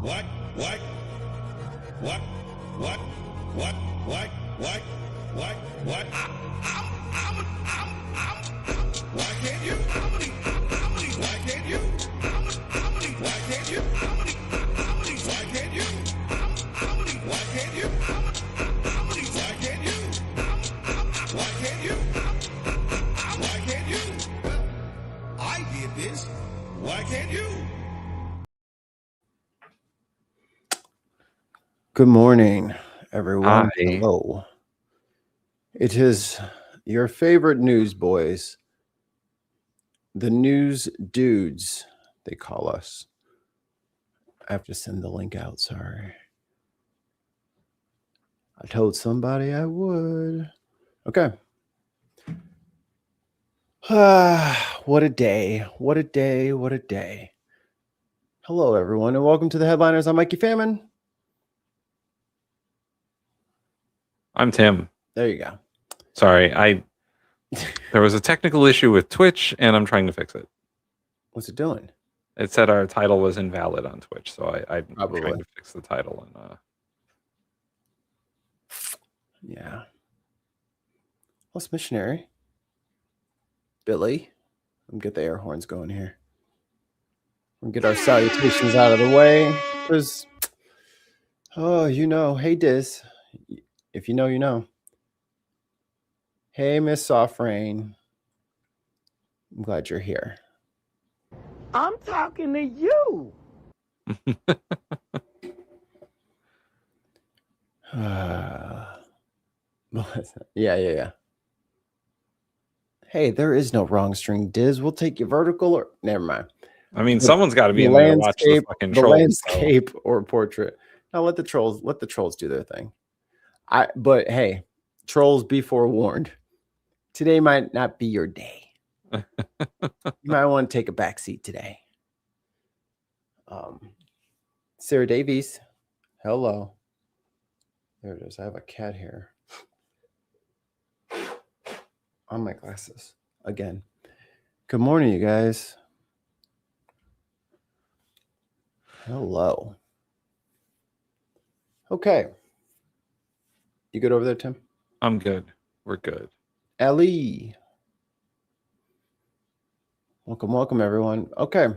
What? What? What? What? What? What? What? What? What? Why can't you? Why can't you? Why can't you? Why can't you? Why can't you? Why can't you? Why can't you? Why can't you? I did this. Why can't you? Good morning, everyone. Hi. Hello. It is your favorite newsboys, the news dudes, they call us. I have to send the link out, sorry. I told somebody I would. Okay. What a day. What a day. What a day. Hello, everyone, and welcome to the Headliners. I'm Mikey Famine. I'm Tim. There you go. Sorry, there was a technical issue with Twitch, and I'm trying to fix it. What's it doing? It said our title was invalid on Twitch, so I'm Probably. trying to fix the title. And Yeah. What's missionary? Billy. Let me get the air horns going here. We'll get our salutations out of the way. Because, hey, Diz. If you know, you know. Hey, Miss Soft Rain. I'm glad you're here. I'm talking to you. Yeah. Hey, there is no wrong string, Diz. We'll take you vertical or never mind. I mean, someone's got to be in there watching the fucking the trolls. Landscape or portrait. Now let the trolls do their thing. But hey, trolls, be forewarned. Today might not be your day. You might want to take a back seat today. Sarah Davies, hello. There it is. I have a cat here on my glasses again. Good morning, you guys. Hello. Okay. You good over there, Tim? I'm good. We're good. Ellie. Welcome, everyone. Okay.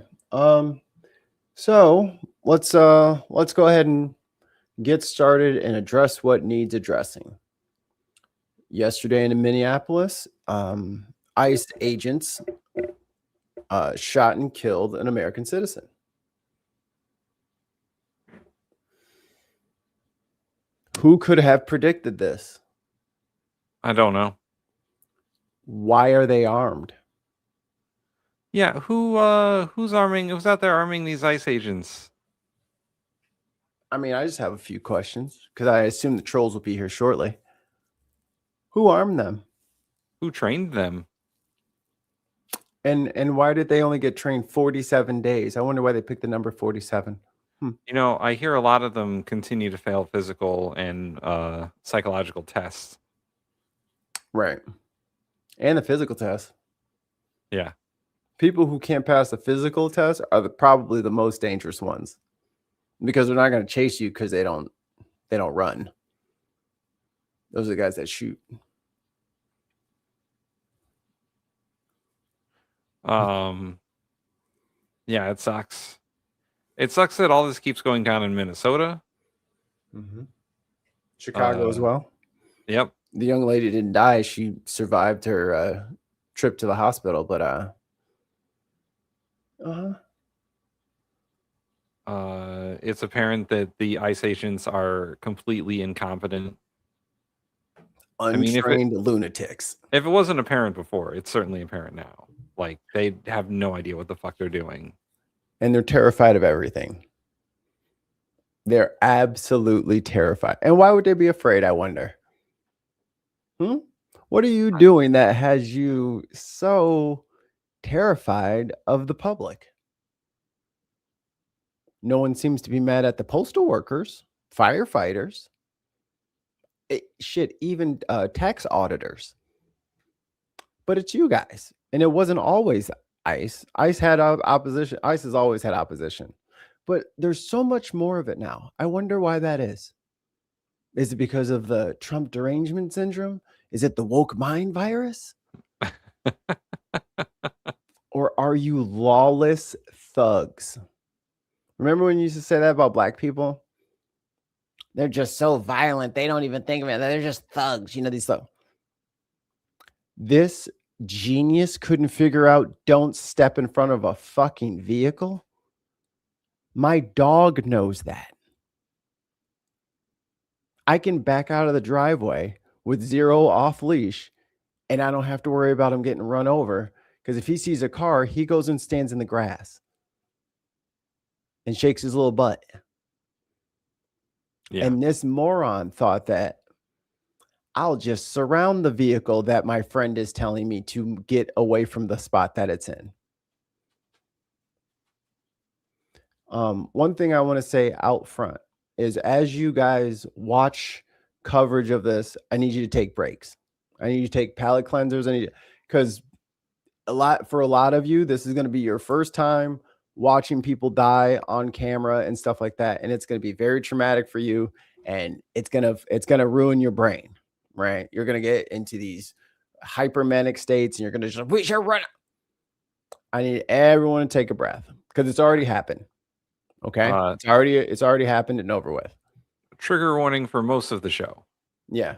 So let's go ahead and get started and address what needs addressing. Yesterday in Minneapolis, ICE agents shot and killed an American citizen. Who could have predicted this? I don't know. Why are they armed? Yeah, who's out there arming these ICE agents? I mean, I just have a few questions because I assume the trolls will be here shortly. Who armed them? Who trained them? And why did they only get trained 47 days? I wonder why they picked the number 47. You know, I hear a lot of them continue to fail physical and psychological tests. Right. And the physical test. Yeah. People who can't pass the physical test are probably the most dangerous ones because they're not going to chase you because they don't run. Those are the guys that shoot. Yeah, it sucks. It sucks that all this keeps going down in Minnesota. Mm-hmm. Chicago as well. Yep. The young lady didn't die. She survived her trip to the hospital, but it's apparent that the ICE agents are completely incompetent. Untrained lunatics. If it wasn't apparent before, it's certainly apparent now. Like, they have no idea what the fuck they're doing. And they're terrified of everything. They're absolutely terrified. And why would they be afraid, I wonder? What are you doing that has you so terrified of the public? No one seems to be mad at the postal workers, firefighters, even tax auditors. But it's you guys. And it wasn't always ICE. ICE had opposition. ICE has always had opposition. But there's so much more of it now. I wonder why that is. Is it because of the Trump derangement syndrome? Is it the woke mind virus? Or are you lawless thugs? Remember when you used to say that about black people? They're just so violent. They don't even think of it. They're just thugs. You know, these thugs. This genius couldn't figure out don't step in front of a fucking vehicle. My dog knows that. I can back out of the driveway with 0 off leash and I don't have to worry about him getting run over, because if he sees a car, he goes and stands in the grass and shakes his little butt. Yeah. And this moron thought that I'll just surround the vehicle that my friend is telling me to get away from the spot that it's in. One thing I want to say out front is, as you guys watch coverage of this, I need you to take breaks. I need you to take palate cleansers. Because for a lot of you, this is going to be your first time watching people die on camera and stuff like that, and it's going to be very traumatic for you, and it's gonna ruin your brain, right? You're gonna get into these hypermanic states, and you're gonna just, we should run. I need everyone to take a breath, because it's already happened. Okay, it's already happened and over with. Trigger warning for most of the show. Yeah.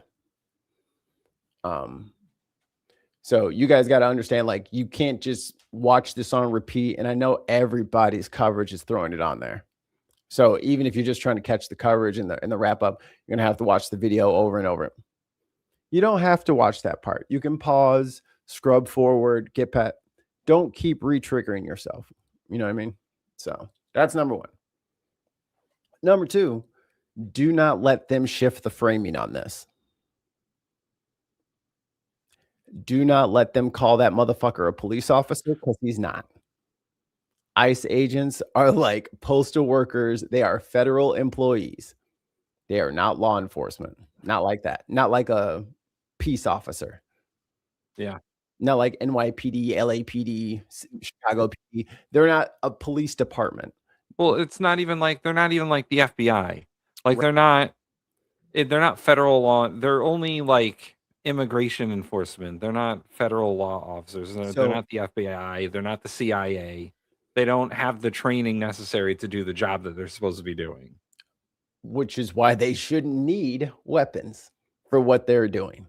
So you guys got to understand, like, you can't just watch this on repeat. And I know everybody's coverage is throwing it on there. So even if you're just trying to catch the coverage and the wrap up, you're going to have to watch the video over and over. You don't have to watch that part. You can pause, scrub forward, get past. Don't keep re-triggering yourself. You know what I mean? So that's number one. Number two, do not let them shift the framing on this. Do not let them call that motherfucker a police officer, because he's not. ICE agents are like postal workers. They are federal employees. They are not law enforcement. Not like that. Not like a peace officer. Yeah. Not like NYPD, LAPD, Chicago PD. They're not a police department. Well, it's not even like, they're not even like the FBI. Like, right. They're not federal law. They're only like immigration enforcement. They're not federal law officers. They're not the FBI. They're not the CIA. They don't have the training necessary to do the job that they're supposed to be doing. Which is why they shouldn't need weapons for what they're doing.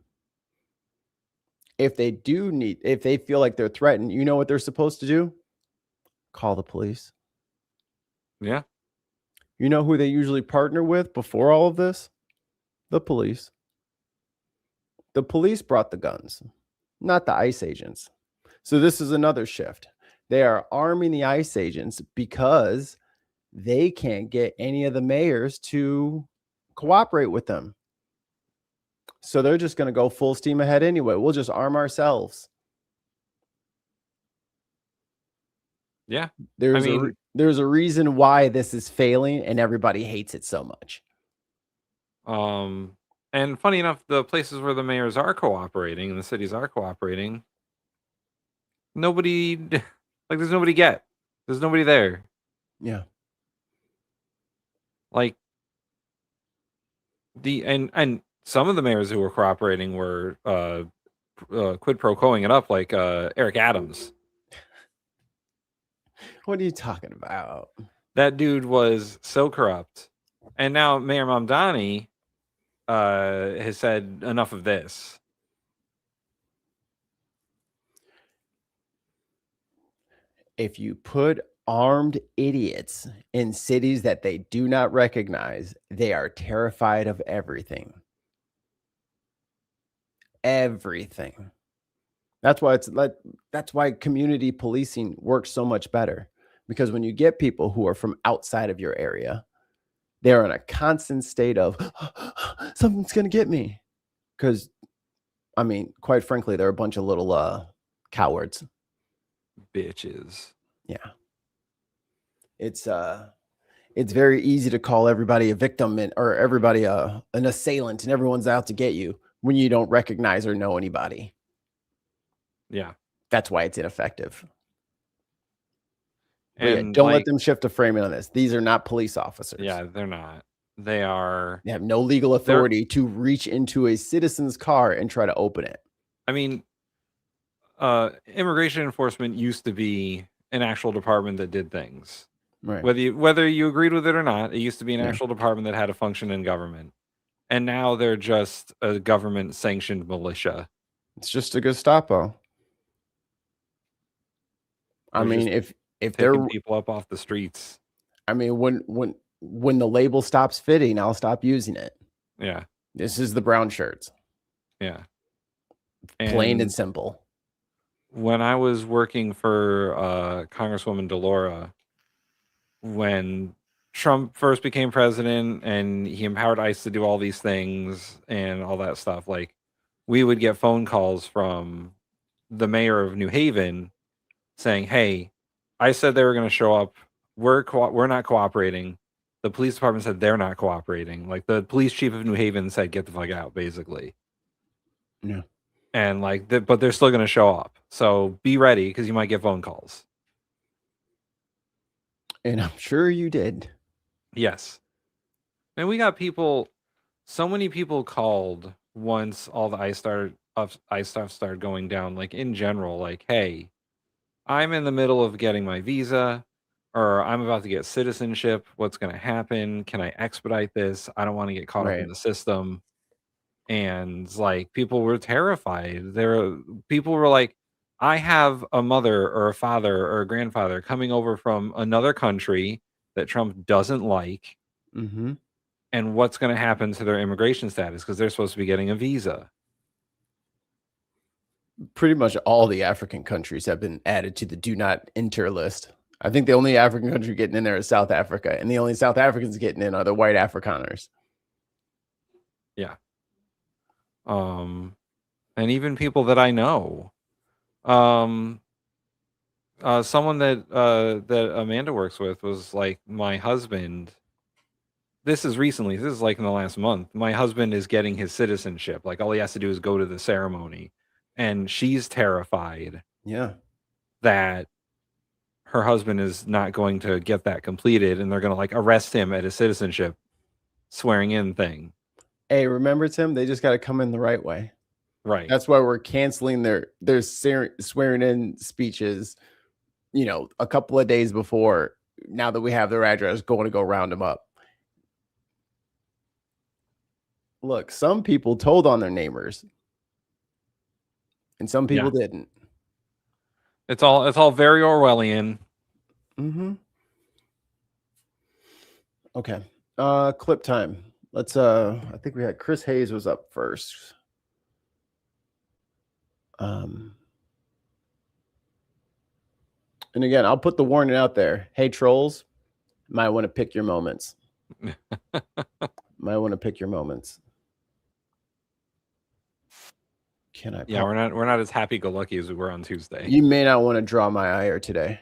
If they feel like they're threatened, you know what they're supposed to do? Call the police. Yeah. You know who they usually partner with before all of this? The police. The police brought the guns, not the ICE agents. So this is another shift. They are arming the ICE agents because they can't get any of the mayors to cooperate with them. So they're just going to go full steam ahead anyway. We'll just arm ourselves. Yeah. There's a reason why this is failing and everybody hates it so much. And funny enough, the places where the mayors are cooperating and the cities are cooperating, there's nobody there. Yeah. Like and some of the mayors who were cooperating were quid pro quoing it up, like Eric Adams. What are you talking about? That dude was so corrupt. And now Mayor Mamdani has said enough of this. If you put armed idiots in cities that they do not recognize, they are terrified of everything. Everything. That's why community policing works so much better, because when you get people who are from outside of your area, they're in a constant state of something's going to get me. Because, I mean, quite frankly, they're a bunch of little cowards. Bitches. Yeah. It's very easy to call everybody a victim or everybody an assailant, and everyone's out to get you when you don't recognize or know anybody. Yeah. That's why it's ineffective. But yeah, And don't let them shift the framing on this. These are not police officers. Yeah, they're not. They are. They have no legal authority to reach into a citizen's car and try to open it. I mean, immigration enforcement used to be an actual department that did things. Right. Whether you agreed with it or not, it used to be an Yeah. actual department that had a function in government. And now they're just a government sanctioned militia. It's just a Gestapo. I mean, if they're Picking people up off the streets. I mean, when the label stops fitting, I'll stop using it. Yeah. This is the brown shirts. Yeah. Plain and simple. When I was working for Congresswoman Delora, when Trump first became president and he empowered ICE to do all these things and all that stuff, like we would get phone calls from the mayor of New Haven saying, "Hey, I said they were going to show up. We're not cooperating. The police department said they're not cooperating." Like the police chief of New Haven said, "Get the fuck out," basically. Yeah. And like, but they're still going to show up. So be ready because you might get phone calls. And I'm sure you did. Yes. And we got people, so many people called once all the ICE stuff started going down, like in general, like, "Hey, I'm in the middle of getting my visa, or I'm about to get citizenship. What's going to happen? Can I expedite this? I don't want to get caught up in the system." And like people were terrified. People were like, "I have a mother or a father or a grandfather coming over from another country that Trump doesn't like. Mm-hmm. And what's going to happen to their immigration status because they're supposed to be getting a visa?" Pretty much all the African countries have been added to the do not enter list. I think the only African country getting in there is South Africa, and the only South Africans getting in are the white Afrikaners. Yeah. And even people that I know, someone that Amanda works with was like, "My husband," this is recently, this is like in the last month, "My husband is getting his citizenship. Like all he has to do is go to the ceremony." And she's terrified that her husband is not going to get that completed and they're going to like arrest him at his citizenship swearing in thing. Hey, remember, Tim, they just got to come in the right way. Right. That's why we're canceling their swearing in speeches, a couple of days before. Now that we have their address, going to go round them up. Look, some people told on their neighbors. And some people didn't. It's all very Orwellian. Mm-hmm. Okay. Clip time. Let's I think we had Chris Hayes was up first. And again, I'll put the warning out there. Hey, trolls, might want to pick your moments. Might want to pick your moments. Can I? Yeah, we're not as happy-go-lucky as we were on Tuesday. You may not want to draw my ire today.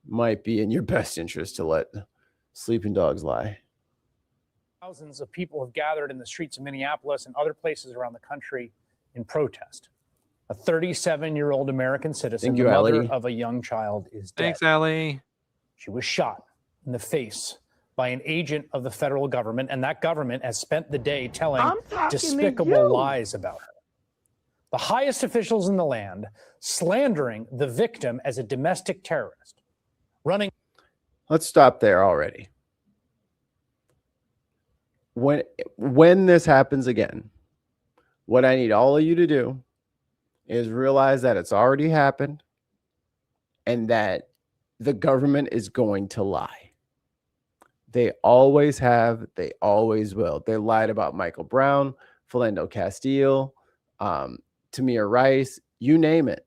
Might be in your best interest to let sleeping dogs lie. Thousands of people have gathered in the streets of Minneapolis and other places around the country in protest. A 37-year-old American citizen, the mother of a young child, is dead. Thanks, Allie. She was shot in the face by an agent of the federal government, and that government has spent the day telling despicable lies about her. The highest officials in the land slandering the victim as a domestic terrorist. Let's stop there already. When this happens again, what I need all of you to do is realize that it's already happened and that the government is going to lie. They always have. They always will. They lied about Michael Brown, Philando Castile, Tamir Rice, you name it.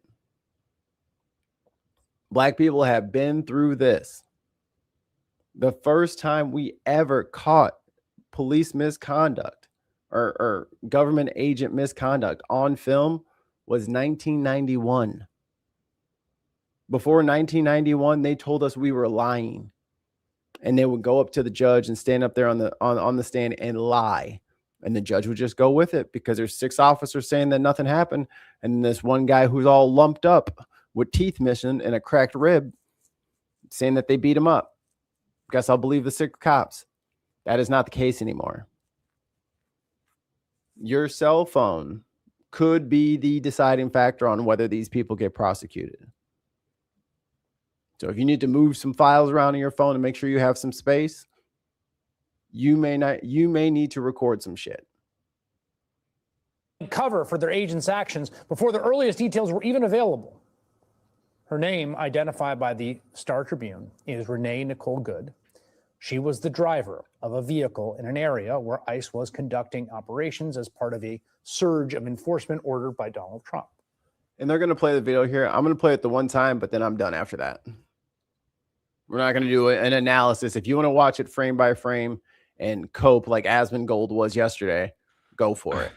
Black people have been through this. The first time we ever caught police misconduct or government agent misconduct on film was 1991. Before 1991, they told us we were lying. And they would go up to the judge and stand up there on the stand and lie. And the judge would just go with it because there's 6 officers saying that nothing happened. And this one guy who's all lumped up with teeth missing and a cracked rib saying that they beat him up. Guess I'll believe the sick cops. That is not the case anymore. Your cell phone could be the deciding factor on whether these people get prosecuted. So if you need to move some files around in your phone and make sure you have some space, you may need to record some shit. Cover for their agents' actions before the earliest details were even available. Her name, identified by the Star Tribune, is Renee Nicole Good. She was the driver of a vehicle in an area where ICE was conducting operations as part of a surge of enforcement ordered by Donald Trump. And they're going to play the video here. I'm going to play it the one time, but then I'm done after that. We're not going to do an analysis. If you want to watch it frame by frame and cope like Asmongold was yesterday, go for it.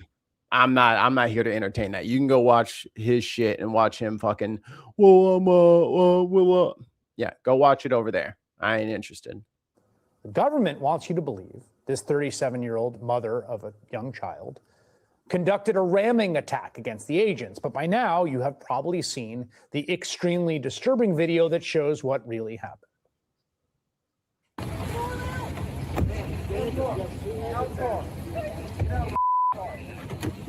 I'm not here to entertain that. You can go watch his shit and watch him fucking, yeah, go watch it over there. I ain't interested. The government wants you to believe this 37-year-old mother of a young child conducted a ramming attack against the agents. But by now, you have probably seen the extremely disturbing video that shows what really happened.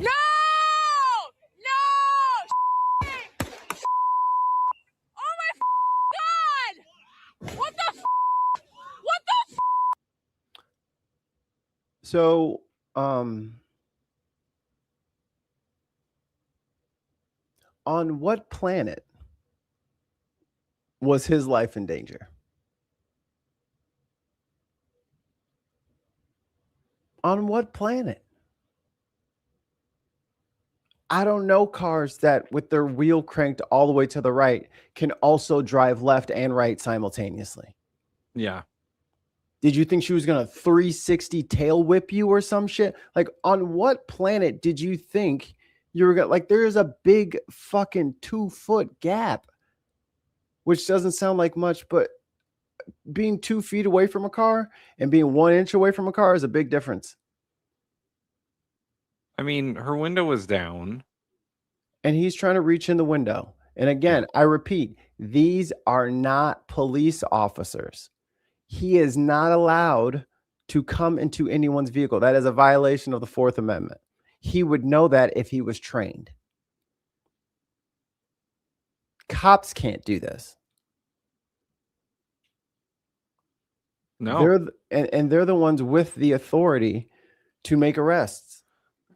No! No! Oh my God! What the What the So, on what planet was his life in danger? On what planet? I don't know cars that with their wheel cranked all the way to the right can also drive left and right simultaneously. Yeah. Did you think she was going to 360 tail whip you or some shit? Like, on what planet did you think you were going to, like, there is a big fucking 2-foot gap, which doesn't sound like much, but being 2 feet away from a car and being 1 inch away from a car is a big difference. I mean, her window was down. And he's trying to reach in the window. And again, I repeat, these are not police officers. He is not allowed to come into anyone's vehicle. That is a violation of the Fourth Amendment. He would know that if he was trained. Cops can't do this. No. They're the ones with the authority to make arrests.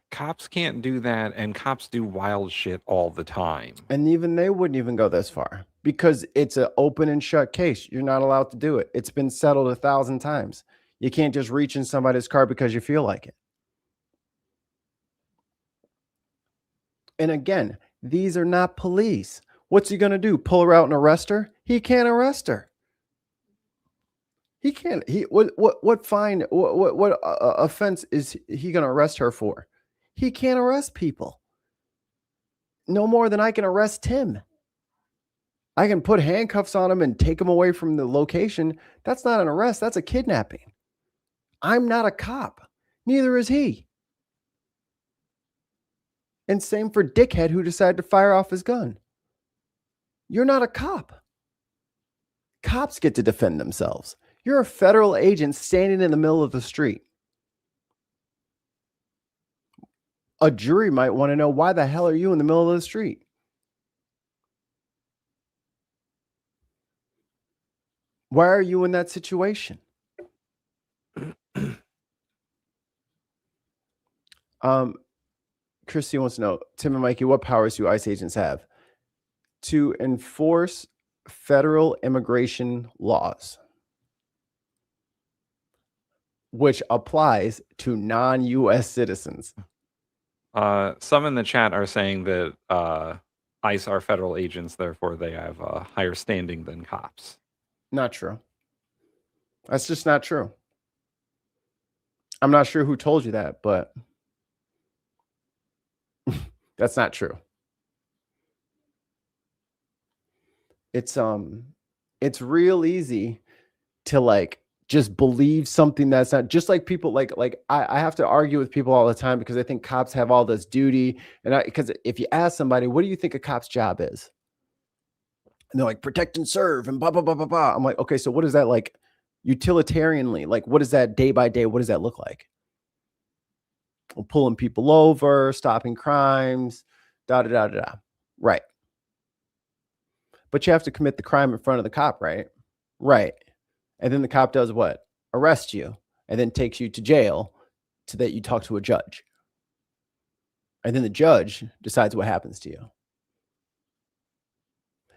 Cops can't do that, and cops do wild shit all the time. And even they wouldn't even go this far because it's an open and shut case. You're not allowed to do it. It's been settled 1,000 times. You can't just reach in somebody's car because you feel like it. And again, these are not police. What's he going to do? Pull her out and arrest her? He can't arrest her. He can't. What fine? What offense is he going to arrest her for? He can't arrest people. No more than I can arrest Tim. I can put handcuffs on him and take him away from the location. That's not an arrest. That's a kidnapping. I'm not a cop. Neither is he. And same for Dickhead who decided to fire off his gun. You're not a cop. Cops get to defend themselves. You're a federal agent standing in the middle of the street. A jury might want to know, why the hell are you in the middle of the street? Why are you in that situation? Christy wants to know, Tim and Mikey, what powers do ICE agents have? To enforce federal immigration laws, which applies to non-U.S. citizens. Some in the chat are saying that ICE are federal agents, therefore they have a higher standing than cops. Not true. That's just not true. I'm not sure who told you that, but that's not true. It's real easy to like just believe something that's not, just like people like I have to argue with people all the time because I think cops have all this duty. And because if you ask somebody, what do you think a cop's job is? And they're like, protect and serve and blah, blah, blah, blah, blah. I'm like, okay, so what is that like utilitarianly? Like, what is that day by day? What does that look like? Well, pulling people over, stopping crimes, da, da, da, da, da. Right. But you have to commit the crime in front of the cop, right? Right. And then the cop does what? Arrests you and then takes you to jail so that you talk to a judge. And then the judge decides what happens to you.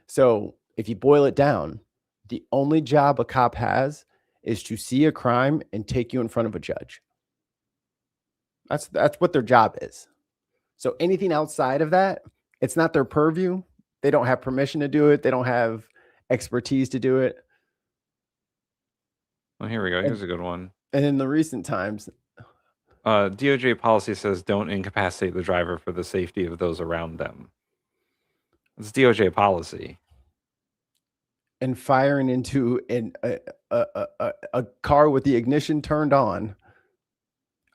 So if you boil it down, the only job a cop has is to see a crime and take you in front of a judge. That's what their job is. So anything outside of that, it's not their purview. They don't have permission to do it. They don't have expertise to do it. Well, here we go. Here's a good one. And in the recent times, DOJ policy says don't incapacitate the driver for the safety of those around them. It's DOJ policy. And firing into a car with the ignition turned on.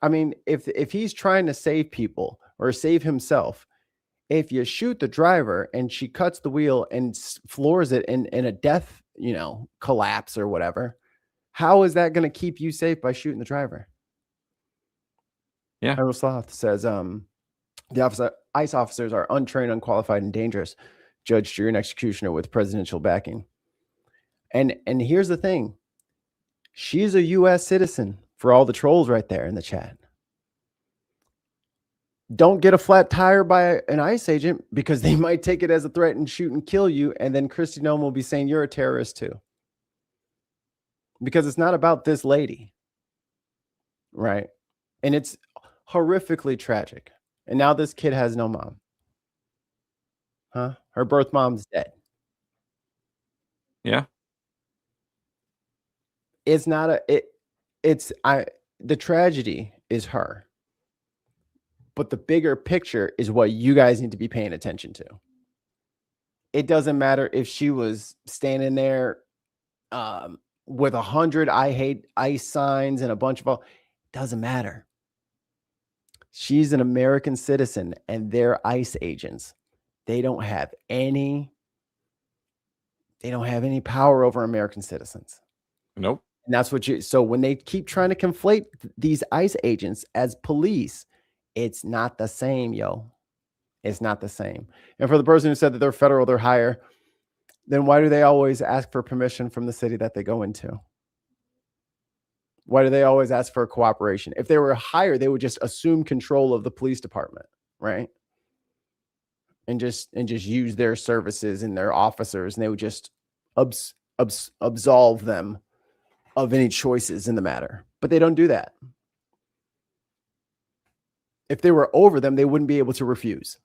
I mean, if he's trying to save people or save himself, if you shoot the driver and she cuts the wheel and floors it in a death, collapse or whatever, how is that going to keep you safe by shooting the driver? Yeah. Earl Sloth says, ICE officers are untrained, unqualified, and dangerous. Judge, jury, and executioner with presidential backing. And here's the thing. She's a U.S. citizen for all the trolls right there in the chat. Don't get a flat tire by an ICE agent because they might take it as a threat and shoot and kill you. And then Kristi Noem will be saying you're a terrorist too. Because it's not about this lady. Right. And it's horrifically tragic. And now this kid has no mom. Huh? Her birth mom's dead. Yeah. It's not the tragedy is her. But the bigger picture is what you guys need to be paying attention to. It doesn't matter if she was standing there with 100 I hate ICE signs and a bunch of all. It doesn't matter. She's an American citizen and they're ICE agents. They don't have any power over American citizens. Nope. And that's so when they keep trying to conflate these ICE agents as police, it's not the same, yo. It's not the same. And for the person who said that they're federal, they're higher, then why do they always ask for permission from the city that they go into? Why do they always ask for cooperation? If they were higher, they would just assume control of the police department, right? And just use their services and their officers, and they would just absolve them of any choices in the matter. But they don't do that. If they were over them, they wouldn't be able to refuse.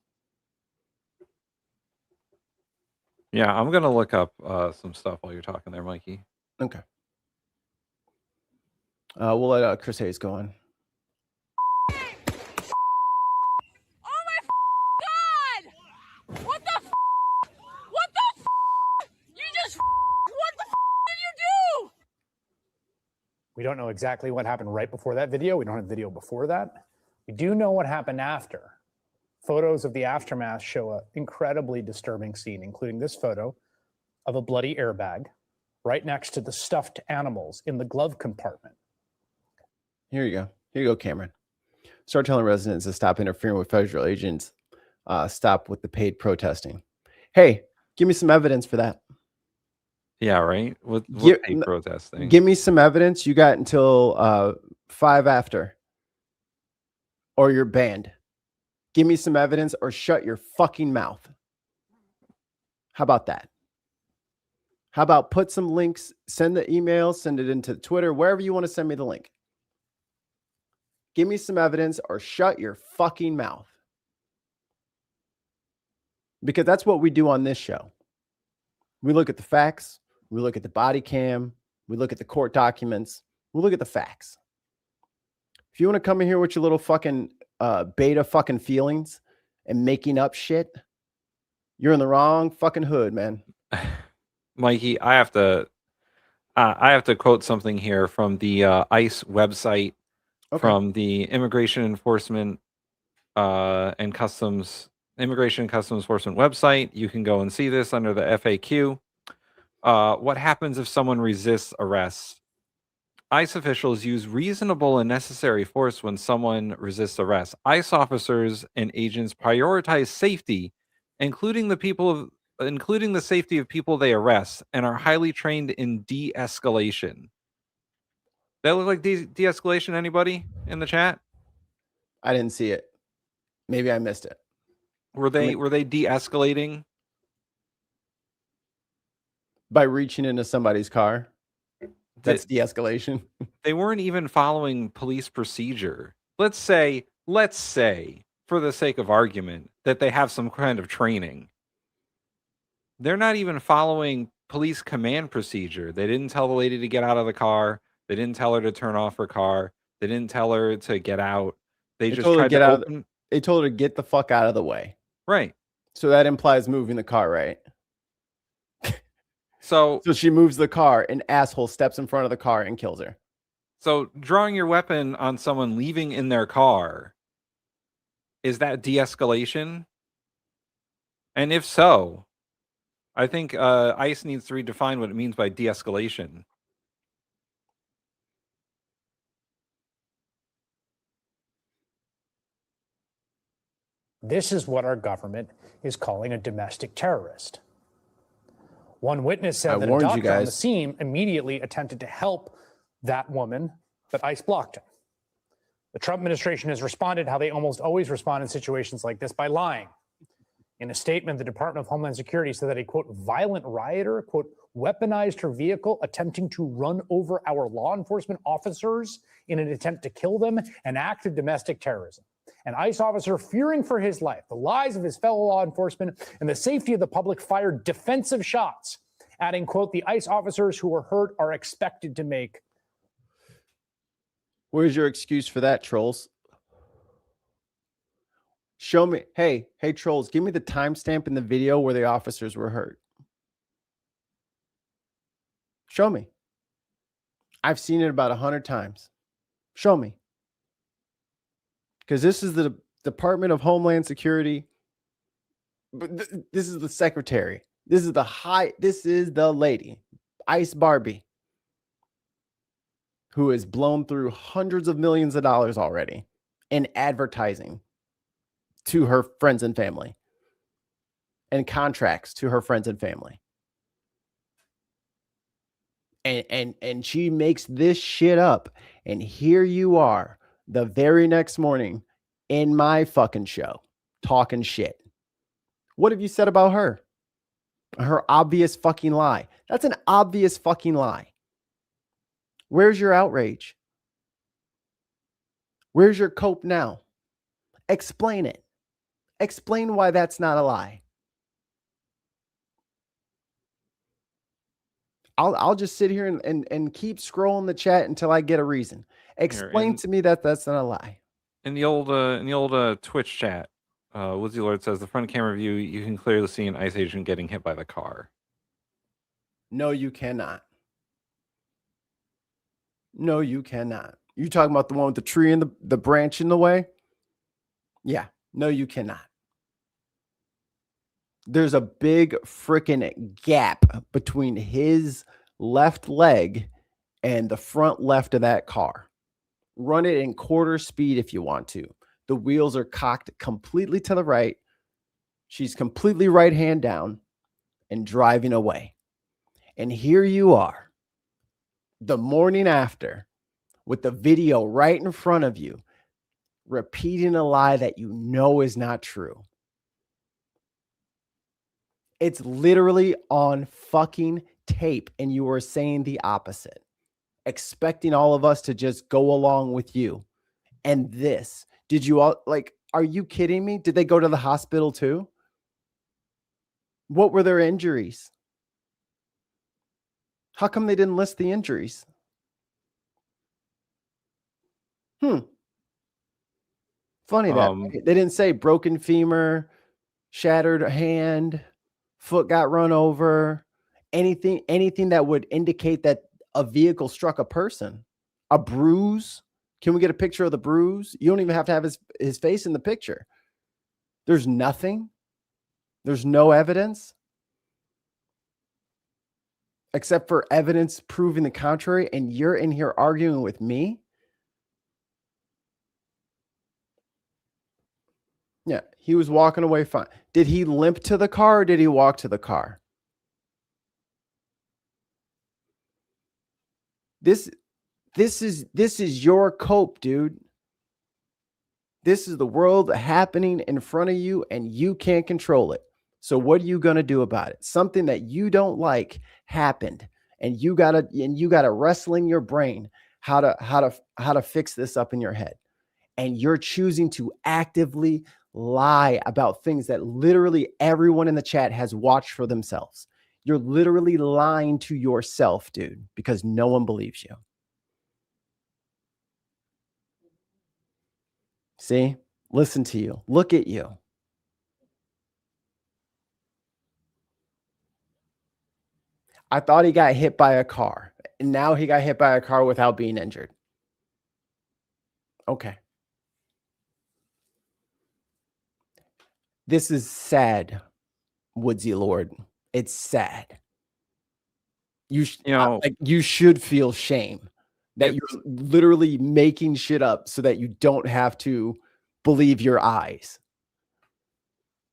Yeah, I'm going to look up some stuff while you're talking there, Mikey. Okay. We'll let Chris Hayes go on. Oh my God! What the What the You just what the did you do? We don't know exactly what happened right before that video. We don't have video before that. We do know what happened after. Photos of the aftermath show an incredibly disturbing scene, including this photo of a bloody airbag right next to the stuffed animals in the glove compartment. Here you go. Here you go, Cameron. Start telling residents to stop interfering with federal agents. Stop with the paid protesting. Hey, give me some evidence for that. Yeah, right? What paid protesting? Give me some evidence. You got until 5 after. Or you're banned. Give me some evidence or shut your fucking mouth. How about that? How about put some links, send the email, send it into Twitter, wherever you want to send me the link. Give me some evidence or shut your fucking mouth. Because that's what we do on this show. We look at the facts. We look at the body cam. We look at the court documents. We look at the facts. If you want to come in here with your little fucking beta fucking feelings and making up shit, you're in the wrong fucking hood, man. Mikey, I have to quote something here from the ICE website, from the Immigration Enforcement and Customs Enforcement website. You can go and see this under the FAQ. What happens if someone resists arrest? ICE officials use reasonable and necessary force when someone resists arrest. ICE officers and agents prioritize safety, including including the safety of people they arrest, and are highly trained in de-escalation. That look like de-escalation? Anybody in the chat? I didn't see it. Maybe I missed it. Were they de-escalating? By reaching into somebody's car. That's de-escalation. They weren't even following police procedure. Let's say, for the sake of argument, that they have some kind of training. They're not even following police command procedure. They didn't tell the lady to get out of the car. They didn't tell her to turn off her car. They didn't tell her to get out. They just tried to open. They told her to get the fuck out of the way. Right. So that implies moving the car, right? So she moves the car, an asshole steps in front of the car and kills her. So drawing your weapon on someone leaving in their car, is that de-escalation? And if so, I think ICE needs to redefine what it means by de-escalation. This is what our government is calling a domestic terrorist. One witness said that a doctor on the scene immediately attempted to help that woman, but ICE blocked him. The Trump administration has responded how they almost always respond in situations like this, by lying. In a statement, the Department of Homeland Security said that a, quote, violent rioter, quote, weaponized her vehicle attempting to run over our law enforcement officers in an attempt to kill them, an act of domestic terrorism. An ICE officer, fearing for his life, the lives of his fellow law enforcement, and the safety of the public, fired defensive shots, adding, quote, the ICE officers who were hurt are expected to make. Where's your excuse for that, trolls? Show me. Hey, trolls, give me the timestamp in the video where the officers were hurt. Show me. I've seen it about 100 times. Show me. Because this is the Department of Homeland Security. But this is the secretary. This is the lady, Ice Barbie, who has blown through hundreds of millions of dollars already in advertising to her friends and family and contracts to her friends and family. And she makes this shit up. And here you are the very next morning in my fucking show talking shit. What have you said about her? Her obvious fucking lie. That's an obvious fucking lie. Where's your outrage? Where's your cope now? Explain it. Explain why that's not a lie. I'll just sit here and keep scrolling the chat until I get a reason. Explain to me that that's not a lie. In the old Twitch chat, Woodsy Lord says the front camera view, you can clearly see an ICE agent getting hit by the car. No, you cannot. No, you cannot. You talking about the one with the tree and the branch in the way? Yeah. No, you cannot. There's a big freaking gap between his left leg and the front left of that car. Run it in quarter speed if you want to. The wheels are cocked completely to the right. She's completely right hand down and driving away. And here you are, the morning after, with the video right in front of you, repeating a lie that you know is not true. It's literally on fucking tape, and you are saying the opposite, expecting all of us to just go along with you. And this, did you all, like, are you kidding me? Did they go to the hospital too? What were their injuries? How come they didn't list the injuries? Funny that they didn't say broken femur, shattered hand, foot got run over, anything that would indicate that a vehicle struck a person. A bruise. Can we get a picture of the bruise? You don't even have to have his face in the picture. There's nothing. There's no evidence. except for evidence proving the contrary, and you're in here arguing with me? Yeah, he was walking away fine. Did he limp to the car or did he walk to the car? This is your cope, dude. This is the world happening in front of you and you can't control it. So what are you going to do about it? Something that you don't like happened and you got to wrestle in your brain how to fix this up in your head. And you're choosing to actively lie about things that literally everyone in the chat has watched for themselves. You're literally lying to yourself, dude, because no one believes you. See, listen to you, look at you. I thought he got hit by a car, and now he got hit by a car without being injured. Okay. This is sad, Woodsy Lord. It's sad. You should feel shame that you're literally making shit up so that you don't have to believe your eyes.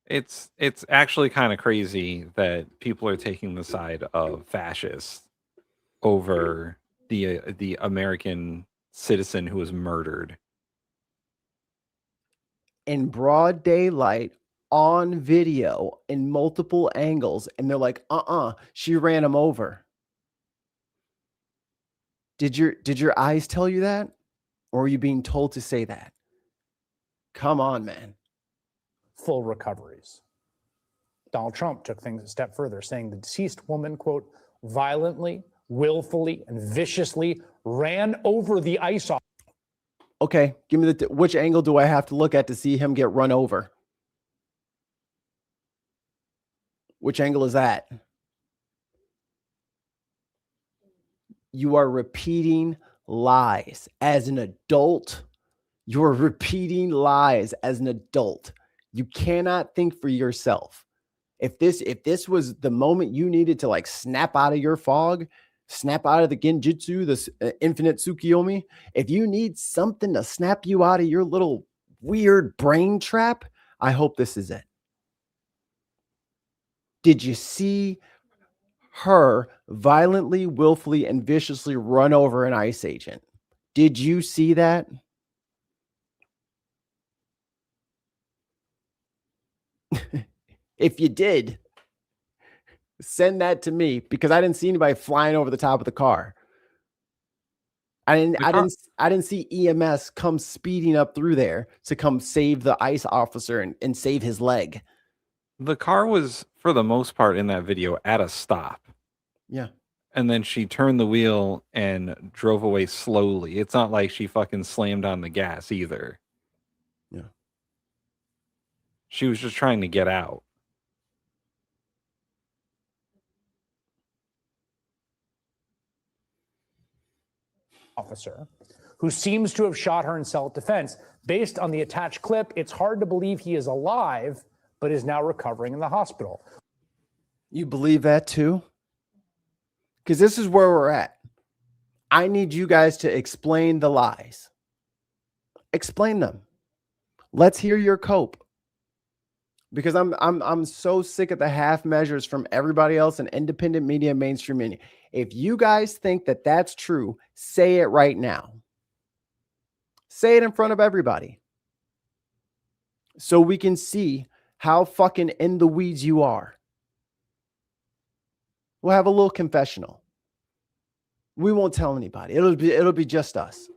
It's actually kind of crazy that people are taking the side of fascists over the American citizen who was murdered in broad daylight on video in multiple angles, and they're like, she ran him over. Did your eyes tell you that? Or are you being told to say that? Come on, man. Full recoveries. Donald Trump took things a step further, saying the deceased woman, quote, violently, willfully, and viciously ran over the ICE officer. Okay, give me which angle do I have to look at to see him get run over? Which angle is that? You are repeating lies as an adult. You're repeating lies as an adult. You cannot think for yourself. If this was the moment you needed to like snap out of your fog, snap out of the Genjutsu, this infinite Tsukiyomi, if you need something to snap you out of your little weird brain trap, I hope this is it. Did you see her violently, willfully, and viciously run over an ICE agent? Did you see that? If you did, send that to me, because I didn't see anybody flying over the top of the car. I didn't see EMS come speeding up through there to come save the ICE officer and save his leg. The car was, for the most part in that video, at a stop. Yeah. And then she turned the wheel and drove away slowly. It's not like she fucking slammed on the gas either. Yeah. She was just trying to get out. Officer who seems to have shot her in self-defense. Based on the attached clip, it's hard to believe he is alive, but is now recovering in the hospital. You believe that too? Because this is where we're at. I need you guys to explain the lies. Explain them. Let's hear your cope. Because I'm so sick of the half measures from everybody else in independent media, mainstream media. If you guys think that that's true, say it right now. Say it in front of everybody, so we can see how fucking in the weeds you are. We'll have a little confessional. We won't tell anybody. It'll be just us.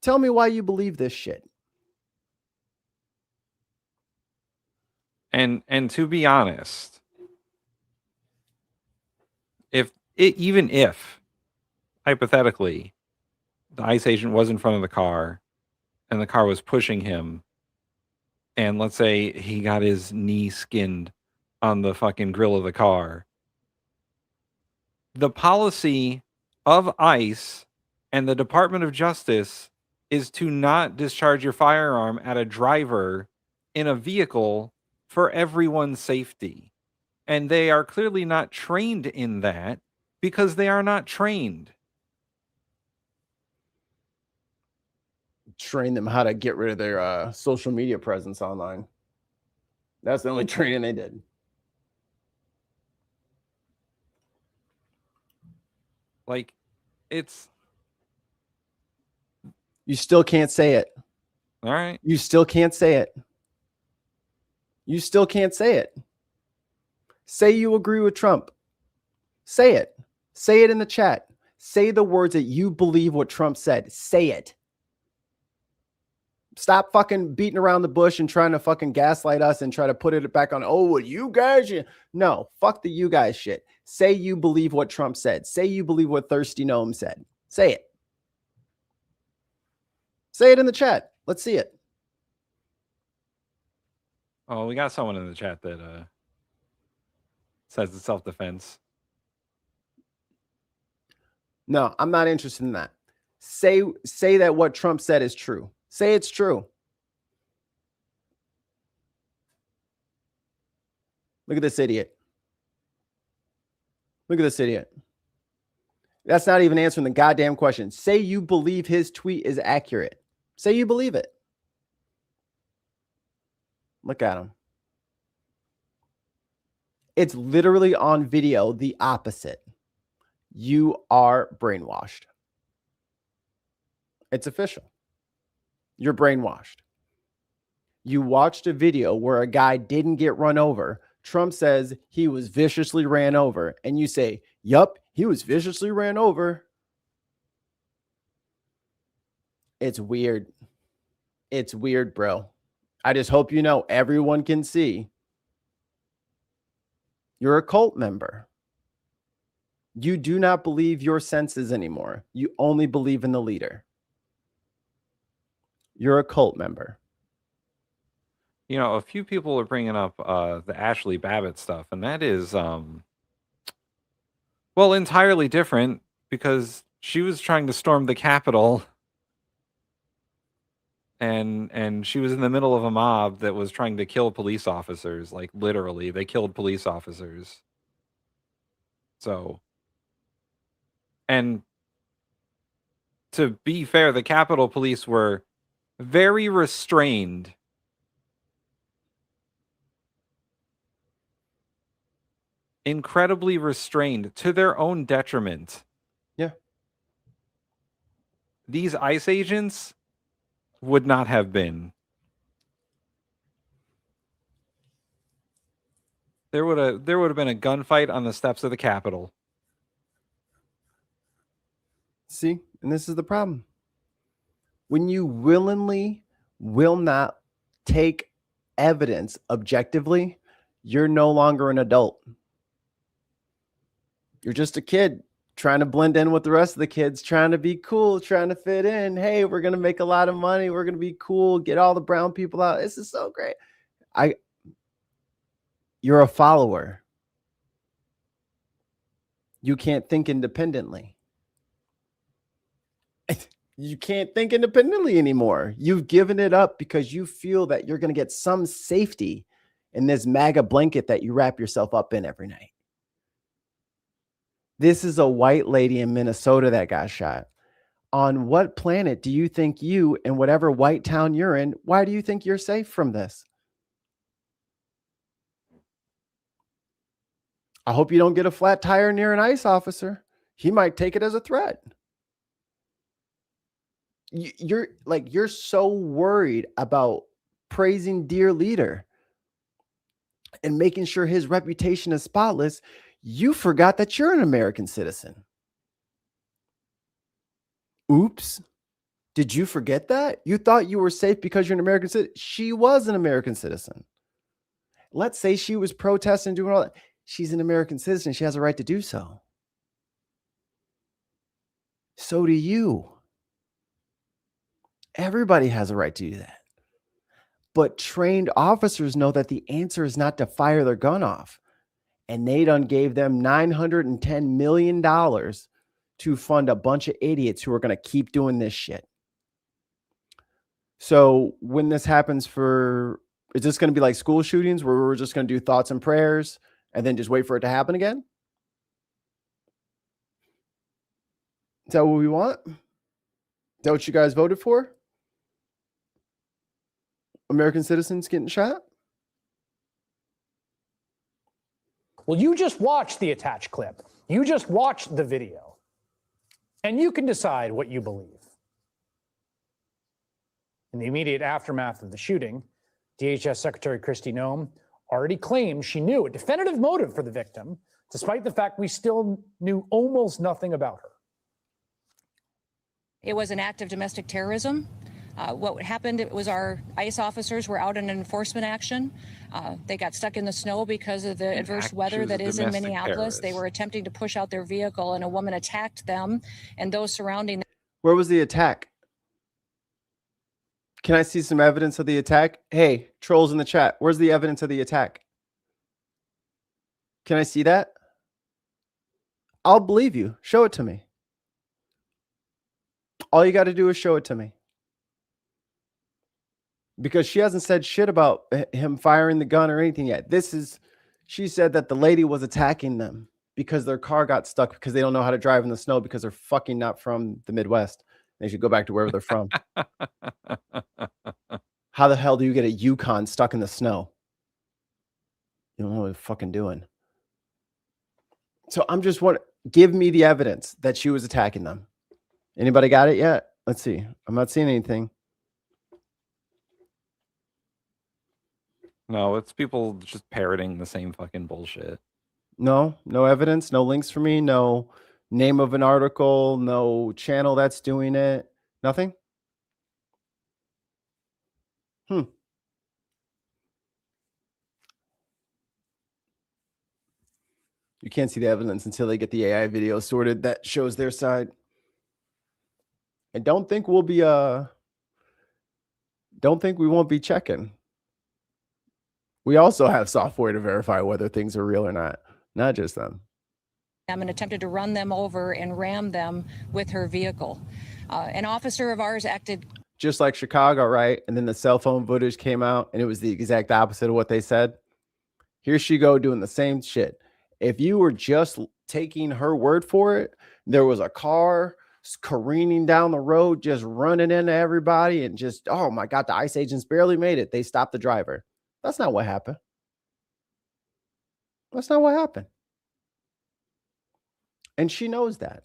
Tell me why you believe this shit. And to be honest, even if hypothetically the ICE agent was in front of the car and the car was pushing him, and let's say he got his knee skinned on the fucking grill of the car, the policy of ICE and the Department of Justice is to not discharge your firearm at a driver in a vehicle for everyone's safety. And they are clearly not trained in that because they are not trained. Train them how to get rid of their social media presence online. That's the only training they did. Like, it's... You still can't say it. All right. You still can't say it. You still can't say it. Say you agree with Trump. Say it. Say it in the chat. Say the words that you believe what Trump said. Say it. Stop fucking beating around the bush and trying to fucking gaslight us and try to put it back on. Oh, well, you guys. No, fuck the you guys shit. Say you believe what Trump said. Say you believe what Thirsty Gnome said. Say it. Say it in the chat. Let's see it. Oh, we got someone in the chat that says it's self-defense. No, I'm not interested in that. Say that what Trump said is true. Say it's true. Look at this idiot. Look at this idiot. That's not even answering the goddamn question. Say you believe his tweet is accurate. Say you believe it. Look at him. It's literally on video the opposite. You are brainwashed. It's official. You're brainwashed. You watched a video where a guy didn't get run over. Trump says he was viciously ran over. And you say, yup, he was viciously ran over. It's weird. It's weird, bro. I just hope you know everyone can see. You're a cult member. You do not believe your senses anymore. You only believe in the leader. You're a cult member. You know, a few people are bringing up the Ashley Babbitt stuff, and that is, well, entirely different because she was trying to storm the Capitol, and she was in the middle of a mob that was trying to kill police officers. Like, literally, they killed police officers. So, and to be fair, the Capitol Police were very restrained. Incredibly restrained to their own detriment. Yeah. These ICE agents would not have been. There would have been a gunfight on the steps of the Capitol. See, and this is the problem. When you willingly will not take evidence objectively, you're no longer an adult. You're just a kid trying to blend in with the rest of the kids, trying to be cool, trying to fit in. Hey, we're going to make a lot of money. We're going to be cool. Get all the brown people out. This is so great. You're a follower. You can't think independently. You can't think independently anymore. You've given it up because you feel that you're going to get some safety in this MAGA blanket that you wrap yourself up in every night. This is a white lady in Minnesota that got shot. On what planet do you think you, in whatever white town you're in, why do you think you're safe from this? I hope you don't get a flat tire near an ICE officer. He might take it as a threat. You're so worried about praising dear leader and making sure his reputation is spotless. You forgot that you're an American citizen. Oops. Did you forget that? You thought you were safe because you're an American citizen. She was an American citizen. Let's say she was protesting, doing all that. She's an American citizen. She has a right to do so. So do you. Everybody has a right to do that. But trained officers know that the answer is not to fire their gun off. And they done gave them $910 million to fund a bunch of idiots who are going to keep doing this shit. So when this happens is this going to be like school shootings where we're just going to do thoughts and prayers and then just wait for it to happen again? Is that what we want? Is that what you guys voted for? American citizens getting shot? Well, you just watched the attached clip. You just watched the video. And you can decide what you believe. In the immediate aftermath of the shooting, DHS Secretary Kristi Noem already claimed she knew a definitive motive for the victim, despite the fact we still knew almost nothing about her. It was an act of domestic terrorism. What happened, it was our ICE officers were out in an enforcement action. They got stuck in the snow because of the adverse weather that is in Minneapolis. They were attempting to push out their vehicle, and a woman attacked them and those surrounding them. Where was the attack? Can I see some evidence of the attack? Hey, trolls in the chat, where's the evidence of the attack? Can I see that? I'll believe you. Show it to me. All you got to do is show it to me. Because she hasn't said shit about him firing the gun or anything yet. She said that the lady was attacking them because their car got stuck because they don't know how to drive in the snow because they're fucking not from the Midwest. They should go back to wherever they're from. How the hell do you get a Yukon stuck in the snow? You don't know what you're fucking doing. So I'm just wondering, give me the evidence that she was attacking them. Anybody got it yet? Let's see. I'm not seeing anything. No, it's people just parroting the same fucking bullshit. No evidence, no links for me, no name of an article, no channel that's doing it, nothing. You can't see the evidence until they get the AI video sorted that shows their side. I don't think we won't be checking. We also have software to verify whether things are real or not just them. And attempted to run them over and ram them with her vehicle. An officer of ours acted just like Chicago, right? And then the cell phone footage came out and it was the exact opposite of what they said. Here she go doing the same shit. If you were just taking her word for it, there was a car careening down the road, just running into everybody and just, oh my God, the ICE agents barely made it. They stopped the driver. That's not what happened. That's not what happened. And she knows that.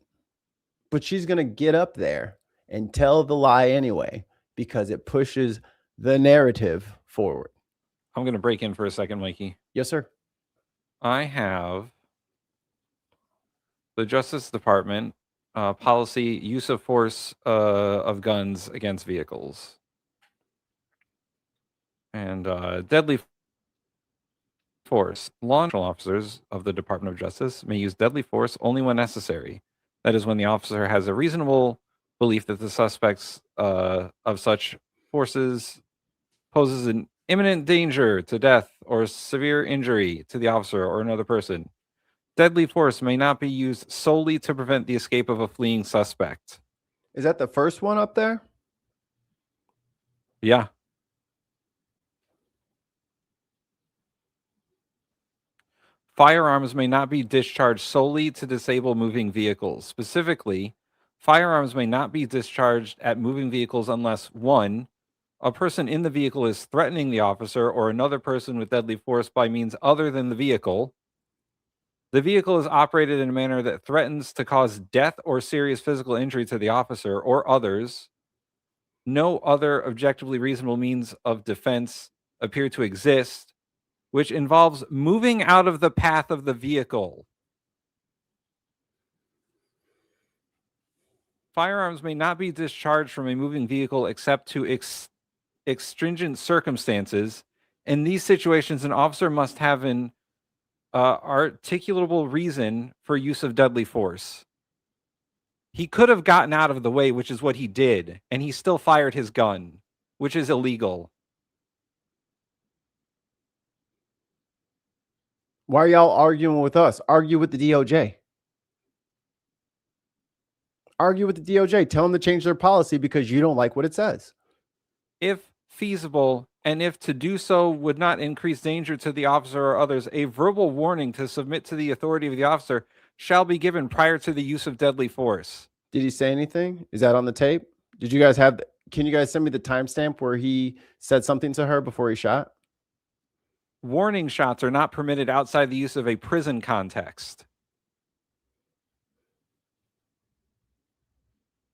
But she's going to get up there and tell the lie anyway, because it pushes the narrative forward. I'm going to break in for a second, Mikey. Yes, sir. I have the Justice Department policy use of force of guns against vehicles. And deadly force. Law enforcement officers of the Department of Justice may use deadly force only when necessary. That is when the officer has a reasonable belief that the suspects of such forces poses an imminent danger to death or severe injury to the officer or another person. Deadly force may not be used solely to prevent the escape of a fleeing suspect. Is that the first one up there? Yeah. Firearms may not be discharged solely to disable moving vehicles. Specifically, firearms may not be discharged at moving vehicles unless 1, a person in the vehicle is threatening the officer or another person with deadly force by means other than the vehicle is operated in a manner that threatens to cause death or serious physical injury to the officer or others, no other objectively reasonable means of defense appear to exist, which involves moving out of the path of the vehicle. Firearms may not be discharged from a moving vehicle except to extringent circumstances. In these situations, an officer must have an articulable reason for use of deadly force. He could have gotten out of the way, which is what he did, and he still fired his gun, which is illegal. Why are y'all arguing with us? Argue with the DOJ. Argue with the DOJ. Tell them to change their policy because you don't like what it says. If feasible, and if to do so would not increase danger to the officer or others, a verbal warning to submit to the authority of the officer shall be given prior to the use of deadly force. Did he say anything? Is that on the tape? Did you guys have? Can you guys send me the timestamp where he said something to her before he shot? Warning shots are not permitted outside the use of a prison context.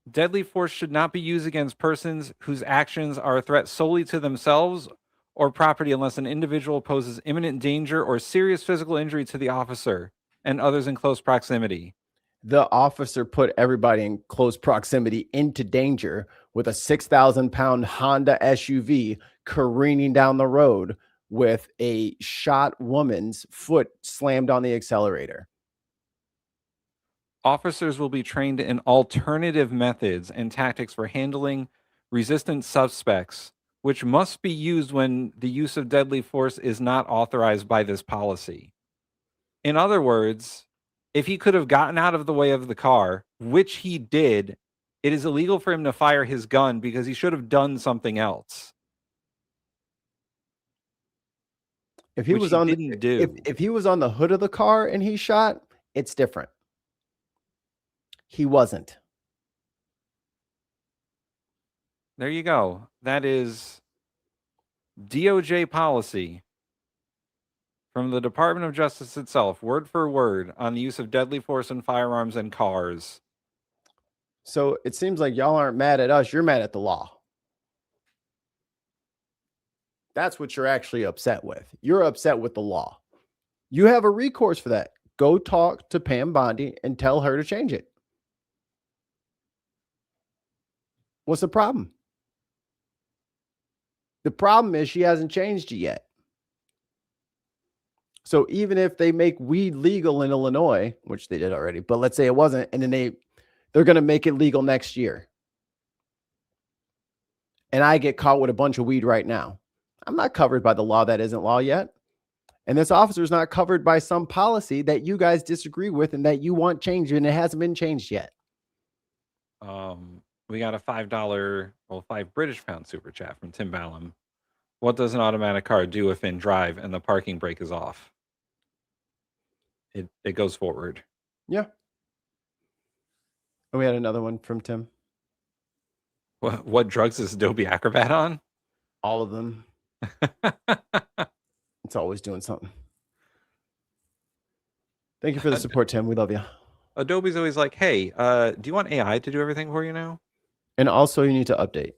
Deadly force should not be used against persons whose actions are a threat solely to themselves or property unless an individual poses imminent danger or serious physical injury to the officer and others in close proximity. The officer put everybody in close proximity into danger with a 6,000-pound Honda SUV careening down the road with a shot woman's foot slammed on the accelerator. Officers will be trained in alternative methods and tactics for handling resistant suspects, which must be used when the use of deadly force is not authorized by this policy. In other words, if he could have gotten out of the way of the car, which he did, it is illegal for him to fire his gun because he should have done something else. If he was on if he was on the hood of the car and he shot, it's different. He wasn't. There you go. That is DOJ policy from the Department of Justice itself, word for word, on the use of deadly force in firearms and cars. So it seems like y'all aren't mad at us. You're mad at the law. That's what you're actually upset with. You're upset with the law. You have a recourse for that. Go talk to Pam Bondi and tell her to change it. What's the problem? The problem is she hasn't changed it yet. So even if they make weed legal in Illinois, which they did already, but let's say it wasn't, and then they're going to make it legal next year, and I get caught with a bunch of weed right now, I'm not covered by the law that isn't law yet. And this officer is not covered by some policy that you guys disagree with and that you want changed, and it hasn't been changed yet. We got a $5 British pound super chat from Tim Ballum. What does an automatic car do if in drive and the parking brake is off? It goes forward. Yeah. And we had another one from Tim. What drugs is Adobe Acrobat on? All of them. It's always doing something. Thank you for the support, Tim. We love you. Adobe's always like, hey, do you want AI to do everything for you now? And also you need to update.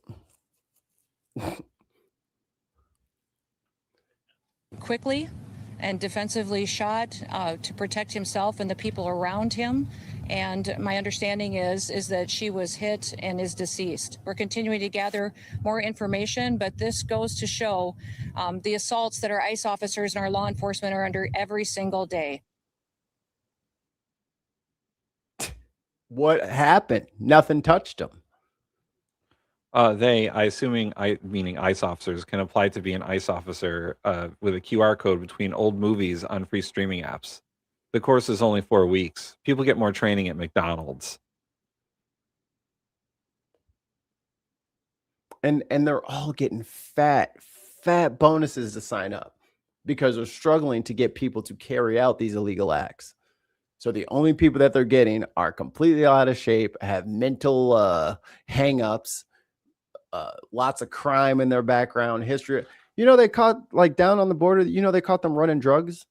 Quickly and defensively shot to protect himself and the people around him. And my understanding is that she was hit and is deceased. We're continuing to gather more information, but this goes to show the assaults that our ICE officers and our law enforcement are under every single day. What happened? Nothing touched them. Meaning ICE officers, can apply to be an ICE officer with a QR code between old movies on free streaming apps. The course is only 4 weeks. People get more training at McDonald's. And they're all getting fat bonuses to sign up because they're struggling to get people to carry out these illegal acts. So the only people that they're getting are completely out of shape, have mental hang-ups, lots of crime in their background history. You know, they caught, like, down on the border, you know, they caught them running drugs.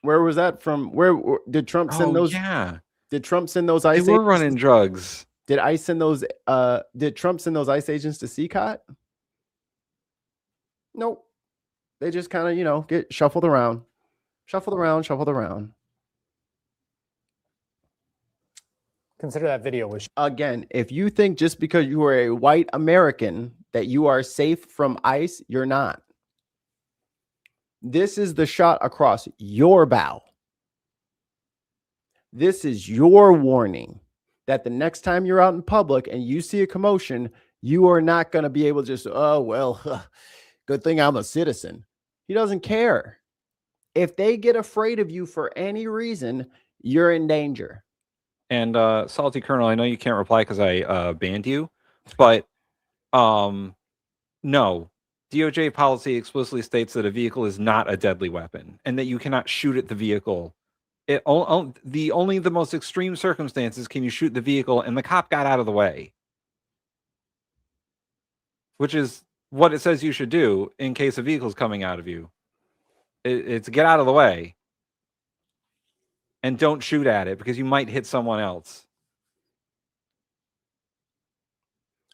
Where was that from? Where did Trump send those? Yeah. Did Trump send those ICE? They were running drugs. Did ICE send those? Did Trump send those ICE agents to CCOT? Nope. They just kind of, you know, get shuffled around. Consider that video was again. If you think just because you are a white American that you are safe from ICE, you're not. This is the shot across your bow. This is your warning that the next time you're out in public and you see a commotion, you are not going to be able to just, oh, well, good thing I'm a citizen. He doesn't care. If they get afraid of you for any reason, you're in danger. And Salty Colonel, I know you can't reply because I banned you, but No. DOJ policy explicitly states that a vehicle is not a deadly weapon and that you cannot shoot at the vehicle. Only the most extreme circumstances can you shoot the vehicle, and the cop got out of the way. Which is what it says you should do in case a vehicle's coming out of you. It's get out of the way. And don't shoot at it because you might hit someone else.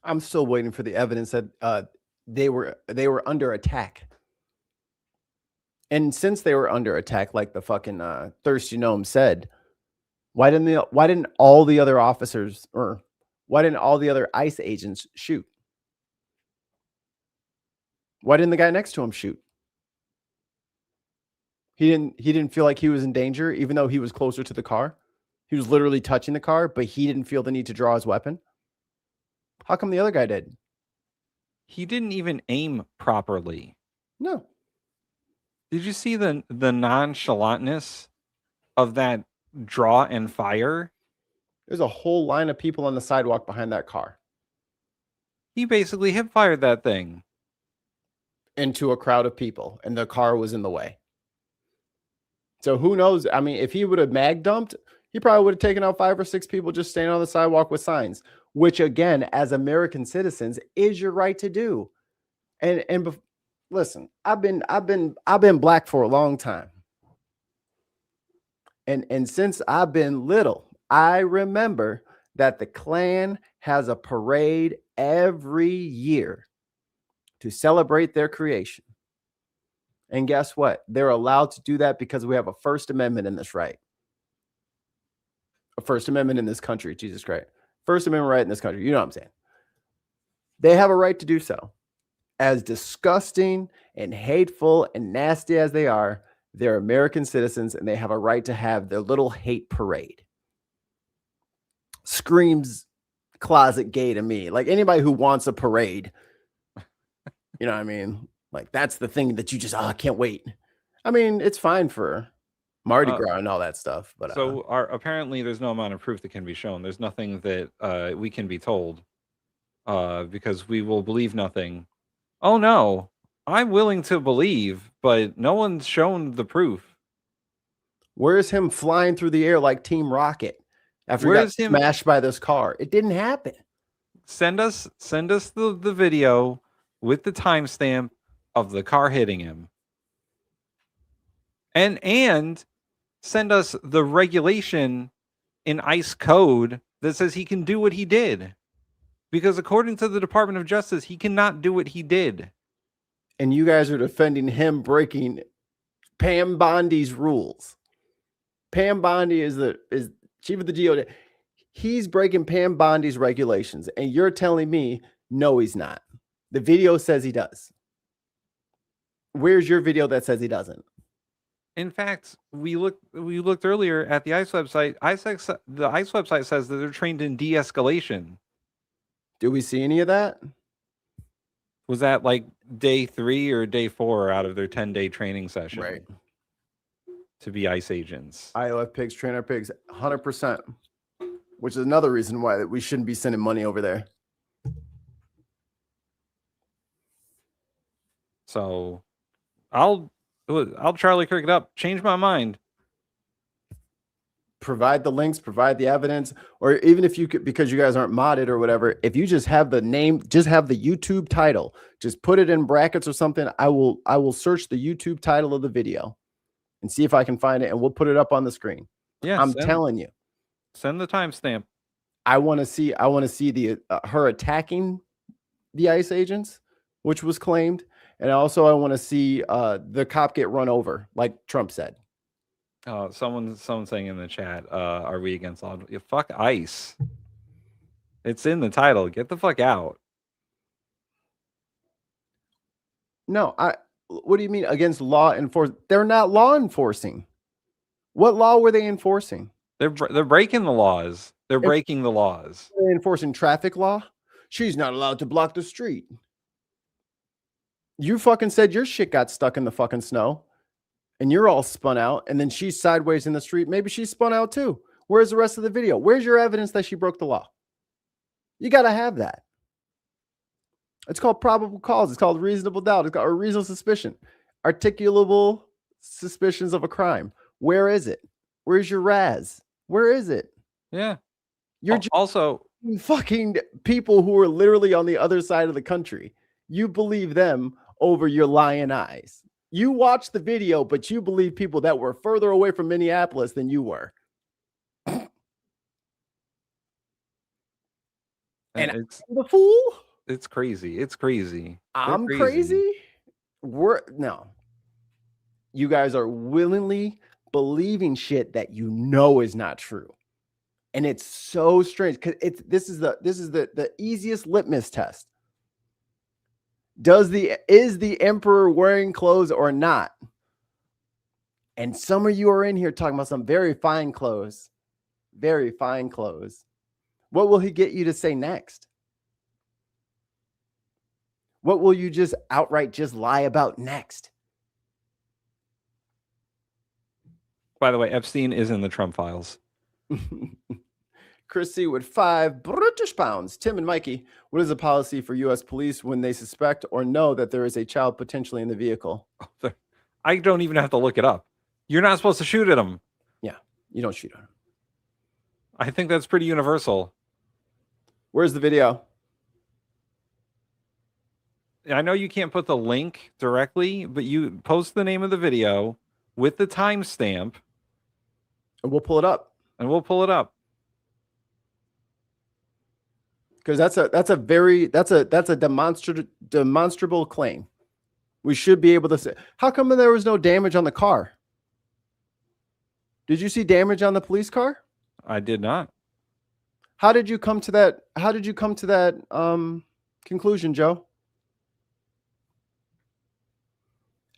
I'm still waiting for the evidence that they were under attack. And since they were under attack, like the fucking Thirsty Gnome said, why didn't all the other officers, or why didn't all the other ICE agents shoot? Why didn't the guy next to him shoot? He didn't feel like he was in danger, even though he was closer to the car. He was literally touching the car, but he didn't feel the need to draw his weapon. How come the other guy did? He didn't even aim properly. No. Did you see the nonchalantness of that draw and fire? There's a whole line of people on the sidewalk behind that car. He basically hip fired that thing into a crowd of people, and the car was in the way. So who knows? I mean, if he would have mag dumped, he probably would have taken out 5 or 6 people just standing on the sidewalk with signs, which again, as American citizens, is your right to do. And listen, I've been black for a long time. And since I've been little, I remember that the Klan has a parade every year to celebrate their creation. And guess what? They're allowed to do that because we have a First Amendment in this right. A First Amendment in this country, Jesus Christ. First Amendment right in this country. You know what I'm saying? They have a right to do so. As disgusting and hateful and nasty as they are, they're American citizens and they have a right to have their little hate parade. Screams closet gay to me. Like anybody who wants a parade, you know what I mean? Like that's the thing that you just, I can't wait. I mean, it's fine for Mardi Gras and all that stuff. But so apparently there's no amount of proof that can be shown. There's nothing that we can be told because we will believe nothing. Oh no, I'm willing to believe, but no one's shown the proof. Where's him flying through the air like Team Rocket after he got smashed by this car? It didn't happen. Send us the video with the timestamp of the car hitting him. And send us the regulation in ICE code that says he can do what he did. Because according to the Department of Justice, he cannot do what he did. And you guys are defending him breaking Pam Bondi's rules. Pam Bondi is chief of the DOJ. He's breaking Pam Bondi's regulations. And you're telling me, no, he's not. The video says he does. Where's your video that says he doesn't? In fact, we looked earlier at the ICE website. The ICE website says that they're trained in de-escalation. Do we see any of that? Was that like day 3 or day 4 out of their 10-day training session? Right. To be ICE agents. IOF pigs, train our pigs, 100%. Which is another reason why we shouldn't be sending money over there. So, I'll Charlie Kirk it up. Change my mind. Provide the links, provide the evidence, or even if you could, because you guys aren't modded or whatever, if you just have the name, just have the YouTube title, just put it in brackets or something. I will search the YouTube title of the video and see if I can find it, and we'll put it up on the screen. Yeah, I'm telling you. Send the timestamp. I want to see the her attacking the ICE agents, which was claimed, and also I want to see the cop get run over, like Trump said. Someone's saying in the chat, are we against law? Yeah, fuck ICE. It's in the title. Get the fuck out. No, what do you mean against law enforcement? They're not law enforcing. What law were they enforcing? They're breaking the laws. They're breaking the laws. They're enforcing traffic law. She's not allowed to block the street. You fucking said your shit got stuck in the fucking snow. And you're all spun out, and then she's sideways in the street. Maybe she's spun out too. Where's the rest of the video? Where's your evidence that she broke the law? You got to have that. It's called probable cause. It's called reasonable doubt. It's called a reasonable suspicion. Articulable suspicions of a crime. Where is it? Where's your Raz? Where is it? Yeah. You're just also fucking people who are literally on the other side of the country. You believe them over your lying eyes. You watch the video, but you believe people that were further away from Minneapolis than you were. And it's the fool? It's crazy. It's crazy. I'm crazy. No. You guys are willingly believing shit that you know is not true. And it's so strange because this is the easiest litmus test. Is the emperor wearing clothes or not? And some of you are in here talking about some very fine clothes. Very fine clothes. What will he get you to say next? What will you just outright just lie about next? By the way, Epstein is in the Trump files. Chrissy with £5 Tim and Mikey, what is the policy for U.S. police when they suspect or know that there is a child potentially in the vehicle? I don't even have to look it up. You're not supposed to shoot at them. Yeah, you don't shoot at them. I think that's pretty universal. Where's the video? I know you can't put the link directly, but you post the name of the video with the timestamp. And we'll pull it up. Because that's a demonstrable claim. We should be able to say, how come there was no damage on the car? Did you see damage on the police car? I did not. How did you come to that? How did you come to that conclusion, Joe?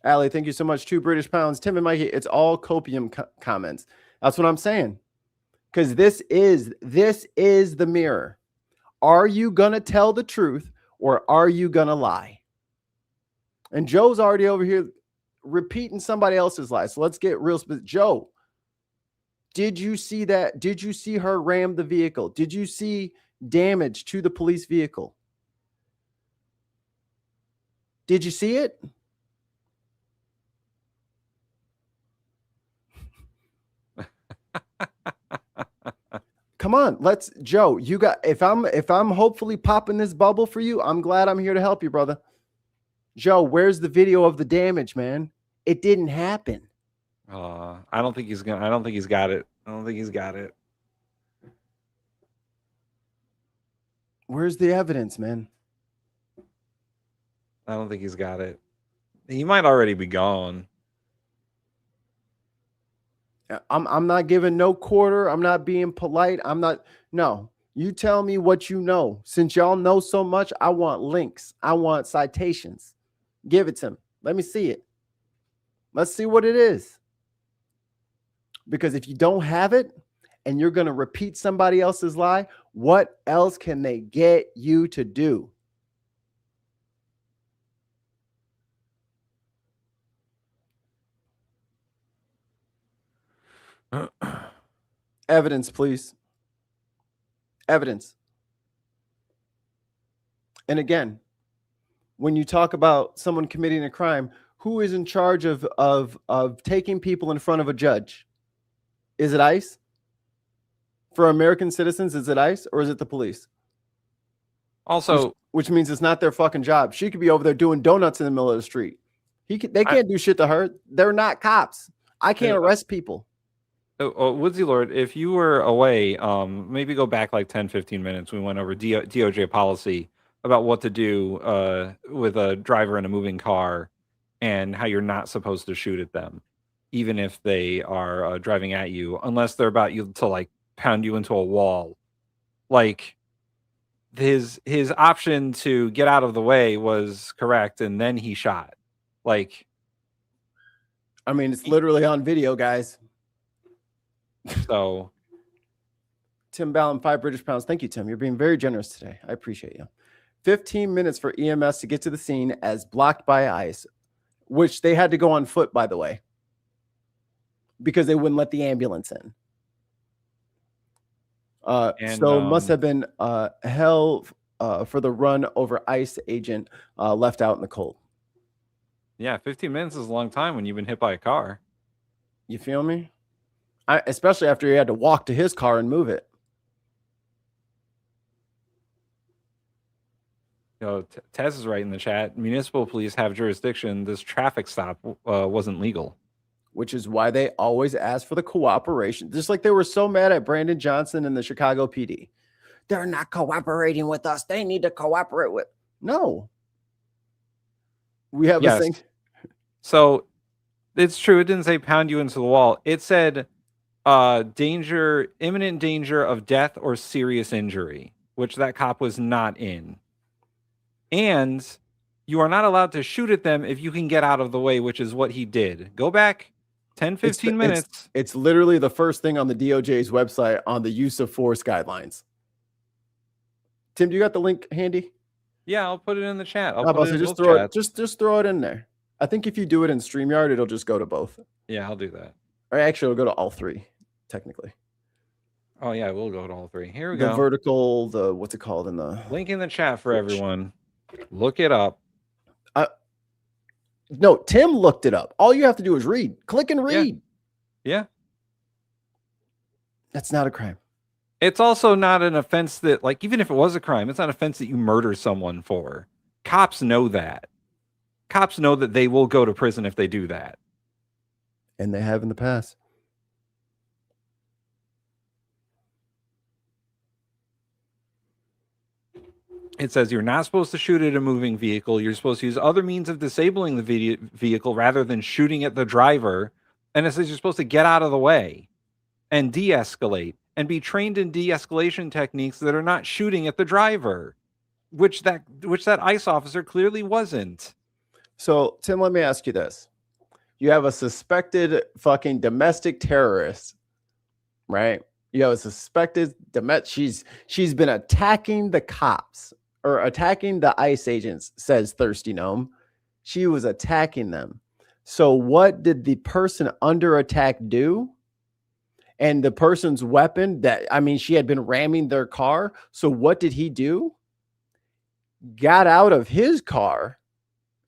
Allie, thank you so much. £2 Tim and Mikey, it's all copium comments. That's what I'm saying. Because this is the mirror. Are you going to tell the truth or are you going to lie? And Joe's already over here repeating somebody else's lie. So let's get real specific. Joe, did you see that? Did you see her ram the vehicle? Did you see damage to the police vehicle? Did you see it? Come on, Joe, you got, if I'm hopefully popping this bubble for you, I'm glad I'm here to help you, brother. Joe, where's the video of the damage, man? It didn't happen. I don't think he's got it. Where's the evidence, man? I don't think he's got it. He might already be gone. I'm not giving no quarter. I'm not being polite. No, you tell me what you know. Since y'all know so much, I want links. I want citations. Give it to me. Let me see it. Let's see what it is. Because if you don't have it and you're going to repeat somebody else's lie, what else can they get you to do? Evidence, please. Evidence. And again, when you talk about someone committing a crime, who is in charge of taking people in front of a judge? Is it ICE? For American citizens, is it ICE or is it the police? Also, which means it's not their fucking job. She could be over there doing donuts in the middle of the street. They can't do shit to her. They're not cops. I can't arrest people. Woodsy Lord, if you were away, maybe go back like 10, 15 minutes. We went over DOJ policy about what to do with a driver in a moving car and how you're not supposed to shoot at them, even if they are driving at you, unless they're about you to like pound you into a wall. Like his option to get out of the way was correct, and then he shot. Like, I mean, it's literally on video, guys. So, Tim Ballin, £5 Thank you, Tim. You're being very generous today. I appreciate you. 15 minutes for EMS to get to the scene as blocked by ICE, which they had to go on foot, by the way, because they wouldn't let the ambulance in. So must have been hell for the run over ICE agent left out in the cold. Yeah, 15 minutes is a long time when you've been hit by a car. You feel me? Especially after he had to walk to his car and move it. You know, Tez is right in the chat. Municipal police have jurisdiction. This traffic stop wasn't legal. Which is why they always ask for the cooperation. Just like they were so mad at Brandon Johnson and the Chicago PD. They're not cooperating with us. They need to cooperate with. No. We have a thing. So it's true. It didn't say pound you into the wall. It said imminent danger of death or serious injury, which that cop was not in. And you are not allowed to shoot at them if you can get out of the way, which is what he did. Go back 10, 15 minutes. It's literally the first thing on the DOJ's website on the use of force guidelines. Tim, do you got the link handy? Yeah, I'll put it in the chat. Just throw it in there. I think if you do it in StreamYard, it'll just go to both. Yeah, I'll do that. Or actually, it'll go to all three, technically. Oh, yeah, we'll go to all three. Here we go. The vertical, what's it called in the link in the chat for everyone. Look it up. No, Tim looked it up. All you have to do is read. Click and read. Yeah. That's not a crime. It's also not an offense that, like, even if it was a crime, it's not an offense that you murder someone for. Cops know that. Cops know that they will go to prison if they do that. And they have in the past. It says you're not supposed to shoot at a moving vehicle. You're supposed to use other means of disabling the vehicle rather than shooting at the driver. And it says you're supposed to get out of the way and de-escalate and be trained in de-escalation techniques that are not shooting at the driver, which that ICE officer clearly wasn't. So, Tim, let me ask you this. You have a suspected fucking domestic terrorist, right? You have a suspected she's been attacking the cops or attacking the ICE agents, says Thirsty Gnome. She was attacking them. So what did the person under attack do? And the person's weapon she had been ramming their car. So what did he do? Got out of his car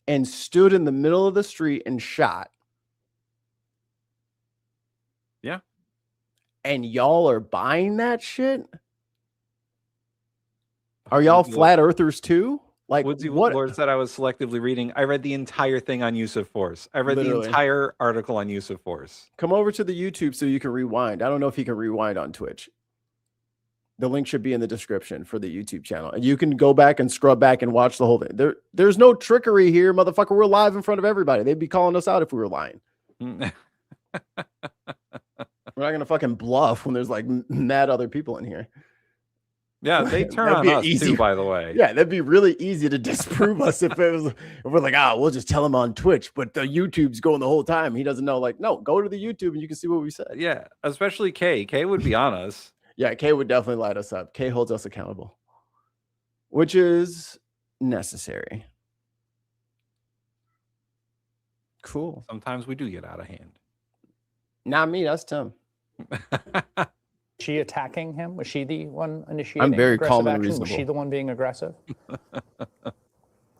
and stood in the middle of the street and shot. Yeah. And y'all are buying that shit? Are y'all flat earthers too? Like, Woodsy what? Lord said I was selectively reading. I read the entire thing on use of force. I read the entire article on use of force. Come over to the YouTube so you can rewind. I don't know if you can rewind on Twitch. The link should be in the description for the YouTube channel. And you can go back and scrub back and watch the whole thing. There's no trickery here, motherfucker. We're live in front of everybody. They'd be calling us out if we were lying. We're not going to fucking bluff when there's like mad other people in here. Yeah, they turn on us too, by the way. Yeah, that'd be really easy to disprove us if we're like, we'll just tell him on Twitch, but the YouTube's going the whole time. He doesn't know, like, no, go to the YouTube and you can see what we said. Yeah, especially Kay. Kay would be on us. Yeah, Kay would definitely light us up. Kay holds us accountable, which is necessary. Cool. Sometimes we do get out of hand. Not me, that's Tim. She attacking him? Was she the one initiating? I'm very calm and action? reasonable. Was she the one being aggressive?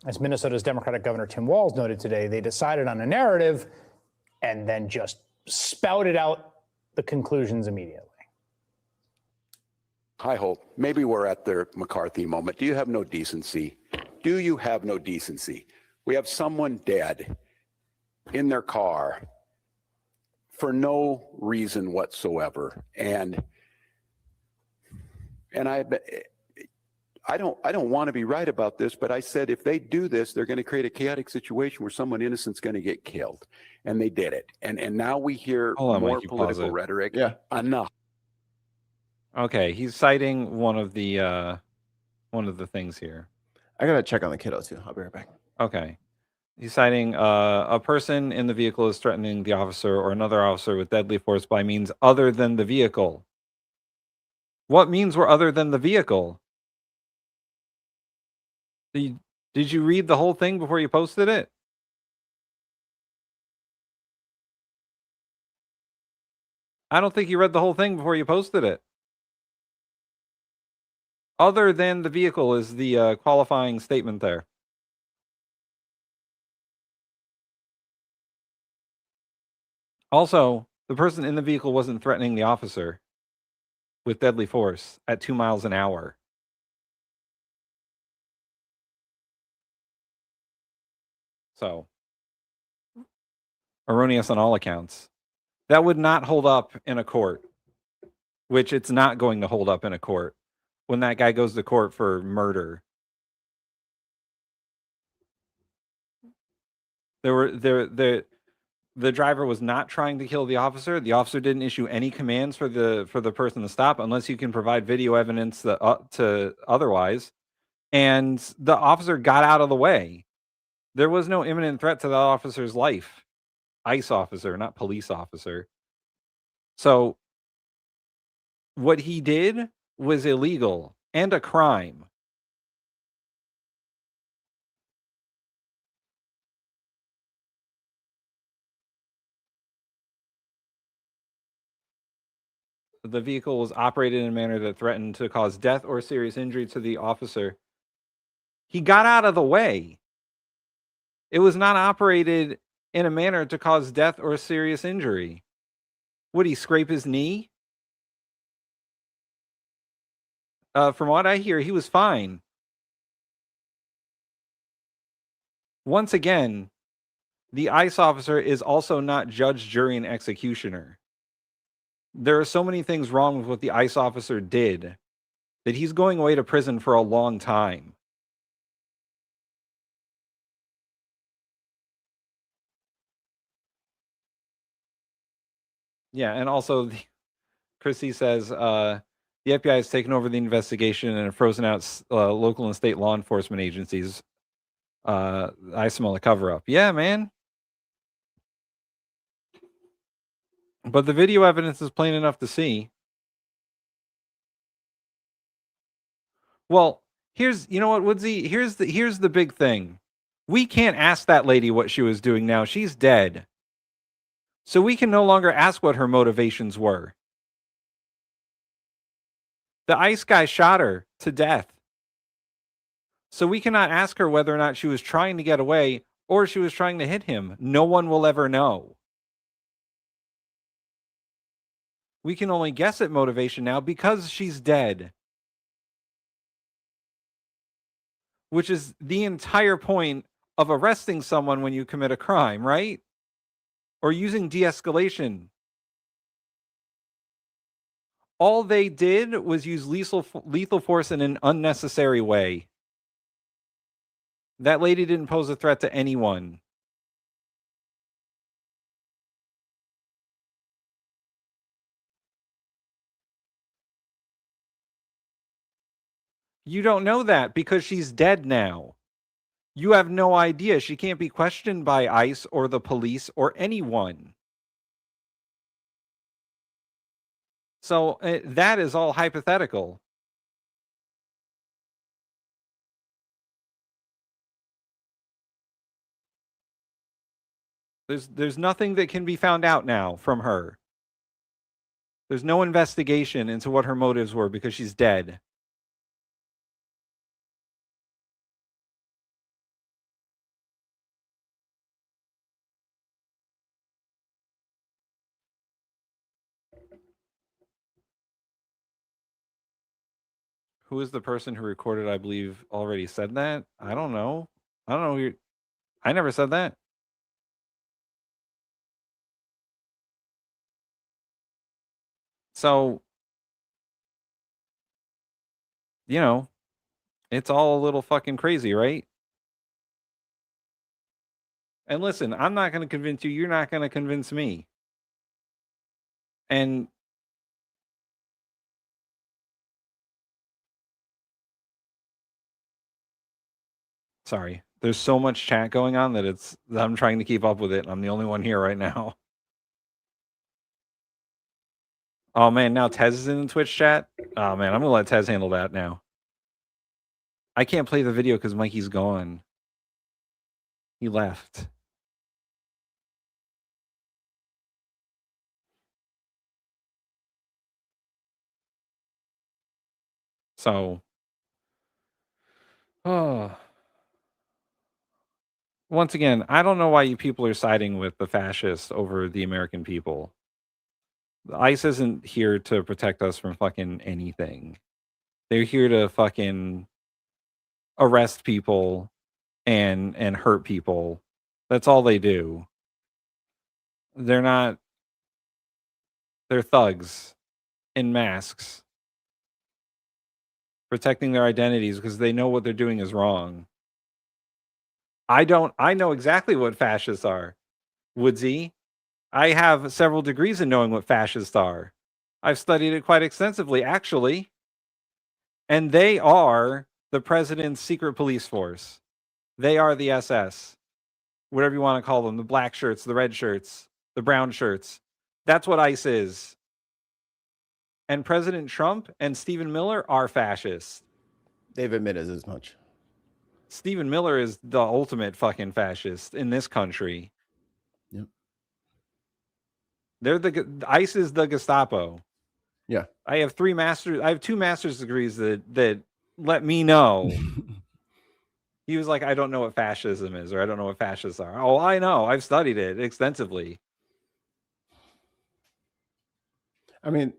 As Minnesota's Democratic Governor Tim Walz noted today, they decided on a narrative and then just spouted out the conclusions immediately. Hi, Holt. Maybe we're at their McCarthy moment. Do you have no decency? Do you have no decency? We have someone dead in their car for no reason whatsoever. And I don't want to be right about this, but I said if they do this, they're going to create a chaotic situation where someone innocent's going to get killed. And they did it. And now we hear more political rhetoric. Yeah. Enough. Okay, he's citing one of the things here. I gotta check on the kiddo too. I'll be right back. Okay. He's citing a person in the vehicle is threatening the officer or another officer with deadly force by means other than the vehicle. What means were other than the vehicle? Did you read the whole thing before you posted it? I don't think you read the whole thing before you posted it. other than the vehicle is the qualifying statement there. Also, the person in the vehicle wasn't threatening the officer with deadly force at 2 miles an hour. So, erroneous on all accounts. That would not hold up in a court, which it's not going to hold up in a court when that guy goes to court for murder. The driver was not trying to kill the officer. The officer didn't issue any commands for the person to stop unless you can provide video evidence to otherwise. And the officer got out of the way. There was no imminent threat to the officer's life. ICE officer, not police officer. So what he did was illegal and a crime. The vehicle was operated in a manner that threatened to cause death or serious injury to the officer. He got out of the way. It was not operated in a manner to cause death or serious injury. Would he scrape his knee? From what I hear, he was fine. Once again, the ICE officer is also not judge, jury, and executioner. There are so many things wrong with what the ICE officer did that he's going away to prison for a long time. Yeah, and also, Chrissy says the FBI has taken over the investigation and have frozen out local and state law enforcement agencies. I smell a cover-up. Yeah, man. But the video evidence is plain enough to see. Well, you know what, Woodsy? Here's the big thing. We can't ask that lady what she was doing now. She's dead. So we can no longer ask what her motivations were. The ICE guy shot her to death. So we cannot ask her whether or not she was trying to get away or she was trying to hit him. No one will ever know. We can only guess at motivation now because she's dead. Which is the entire point of arresting someone when you commit a crime, right? Or using de-escalation. All they did was use lethal force in an unnecessary way. That lady didn't pose a threat to anyone. You don't know that because she's dead now. You have no idea. She can't be questioned by ICE or the police or anyone. So that is all hypothetical. There's nothing that can be found out now from her. There's no investigation into what her motives were because she's dead. Who is the person who recorded, I believe, already said that? I don't know. I don't know. I never said that. So, it's all a little fucking crazy, right? And listen, I'm not going to convince you. You're not going to convince me. And sorry, there's so much chat going on that I'm trying to keep up with it. I'm the only one here right now. Oh man, now Tez is in the Twitch chat. Oh man, I'm gonna let Tez handle that now. I can't play the video because Mikey's gone. He left. So Oh. Once again, I don't know why you people are siding with the fascists over the American people. ICE isn't here to protect us from fucking anything. They're here to fucking arrest people and hurt people. That's all they do. They're thugs in masks protecting their identities because they know what they're doing is wrong. I know exactly what fascists are. Woodsy, I have several degrees in knowing what fascists are. I've studied it quite extensively, actually. And they are the president's secret police force. They are the SS. Whatever you want to call them, the black shirts, the red shirts, the brown shirts. That's what ICE is. And President Trump and Stephen Miller are fascists. They've admitted as much. Stephen Miller is the ultimate fucking fascist in this country. Yep. ICE is the Gestapo. Yeah. I have 2 master's degrees that let me know. He was like, I don't know what fascism is, or I don't know what fascists are. Oh, I know. I've studied it extensively. I mean,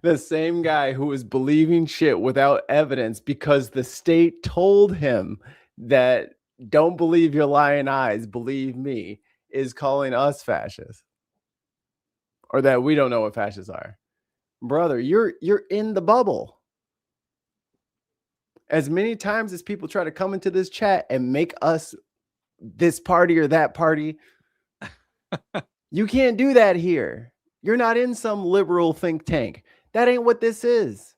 the same guy who was believing shit without evidence because the state told him that don't believe your lying eyes, believe me, is calling us fascists. Or that we don't know what fascists are. Brother, you're in the bubble. As many times as people try to come into this chat and make us this party or that party, you can't do that here. You're not in some liberal think tank. That ain't what this is.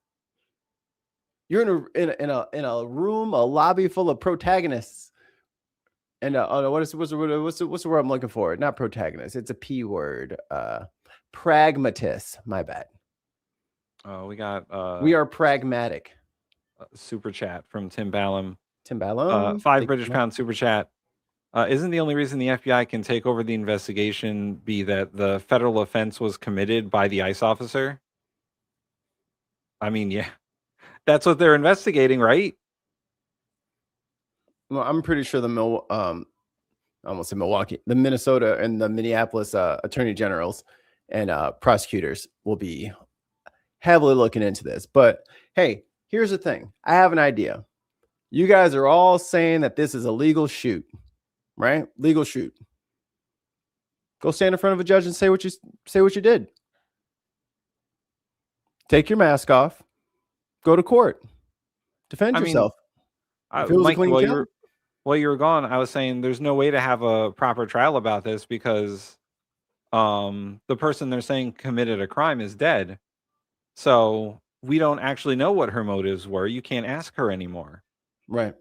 You're in a room, a lobby full of protagonists. And what's the word I'm looking for? Not protagonist. It's a P word. Pragmatists. My bad. Oh, we got we are pragmatic. Super chat from Tim Ballum. Tim Ballum. 5 British pound super chat. Isn't the only reason the FBI can take over the investigation be that the federal offense was committed by the ICE officer? I mean, yeah, that's what they're investigating, right? Well, I'm pretty sure I almost said Milwaukee, the Minnesota and the Minneapolis attorney generals and prosecutors will be heavily looking into this. But hey, here's the thing. I have an idea. You guys are all saying that this is a legal shoot, right? Legal shoot. Go stand in front of a judge and say what you did. Take your mask off. Go to court. Defend yourself. Mike, while you were gone, I was saying there's no way to have a proper trial about this because the person they're saying committed a crime is dead. So we don't actually know what her motives were. You can't ask her anymore. Right.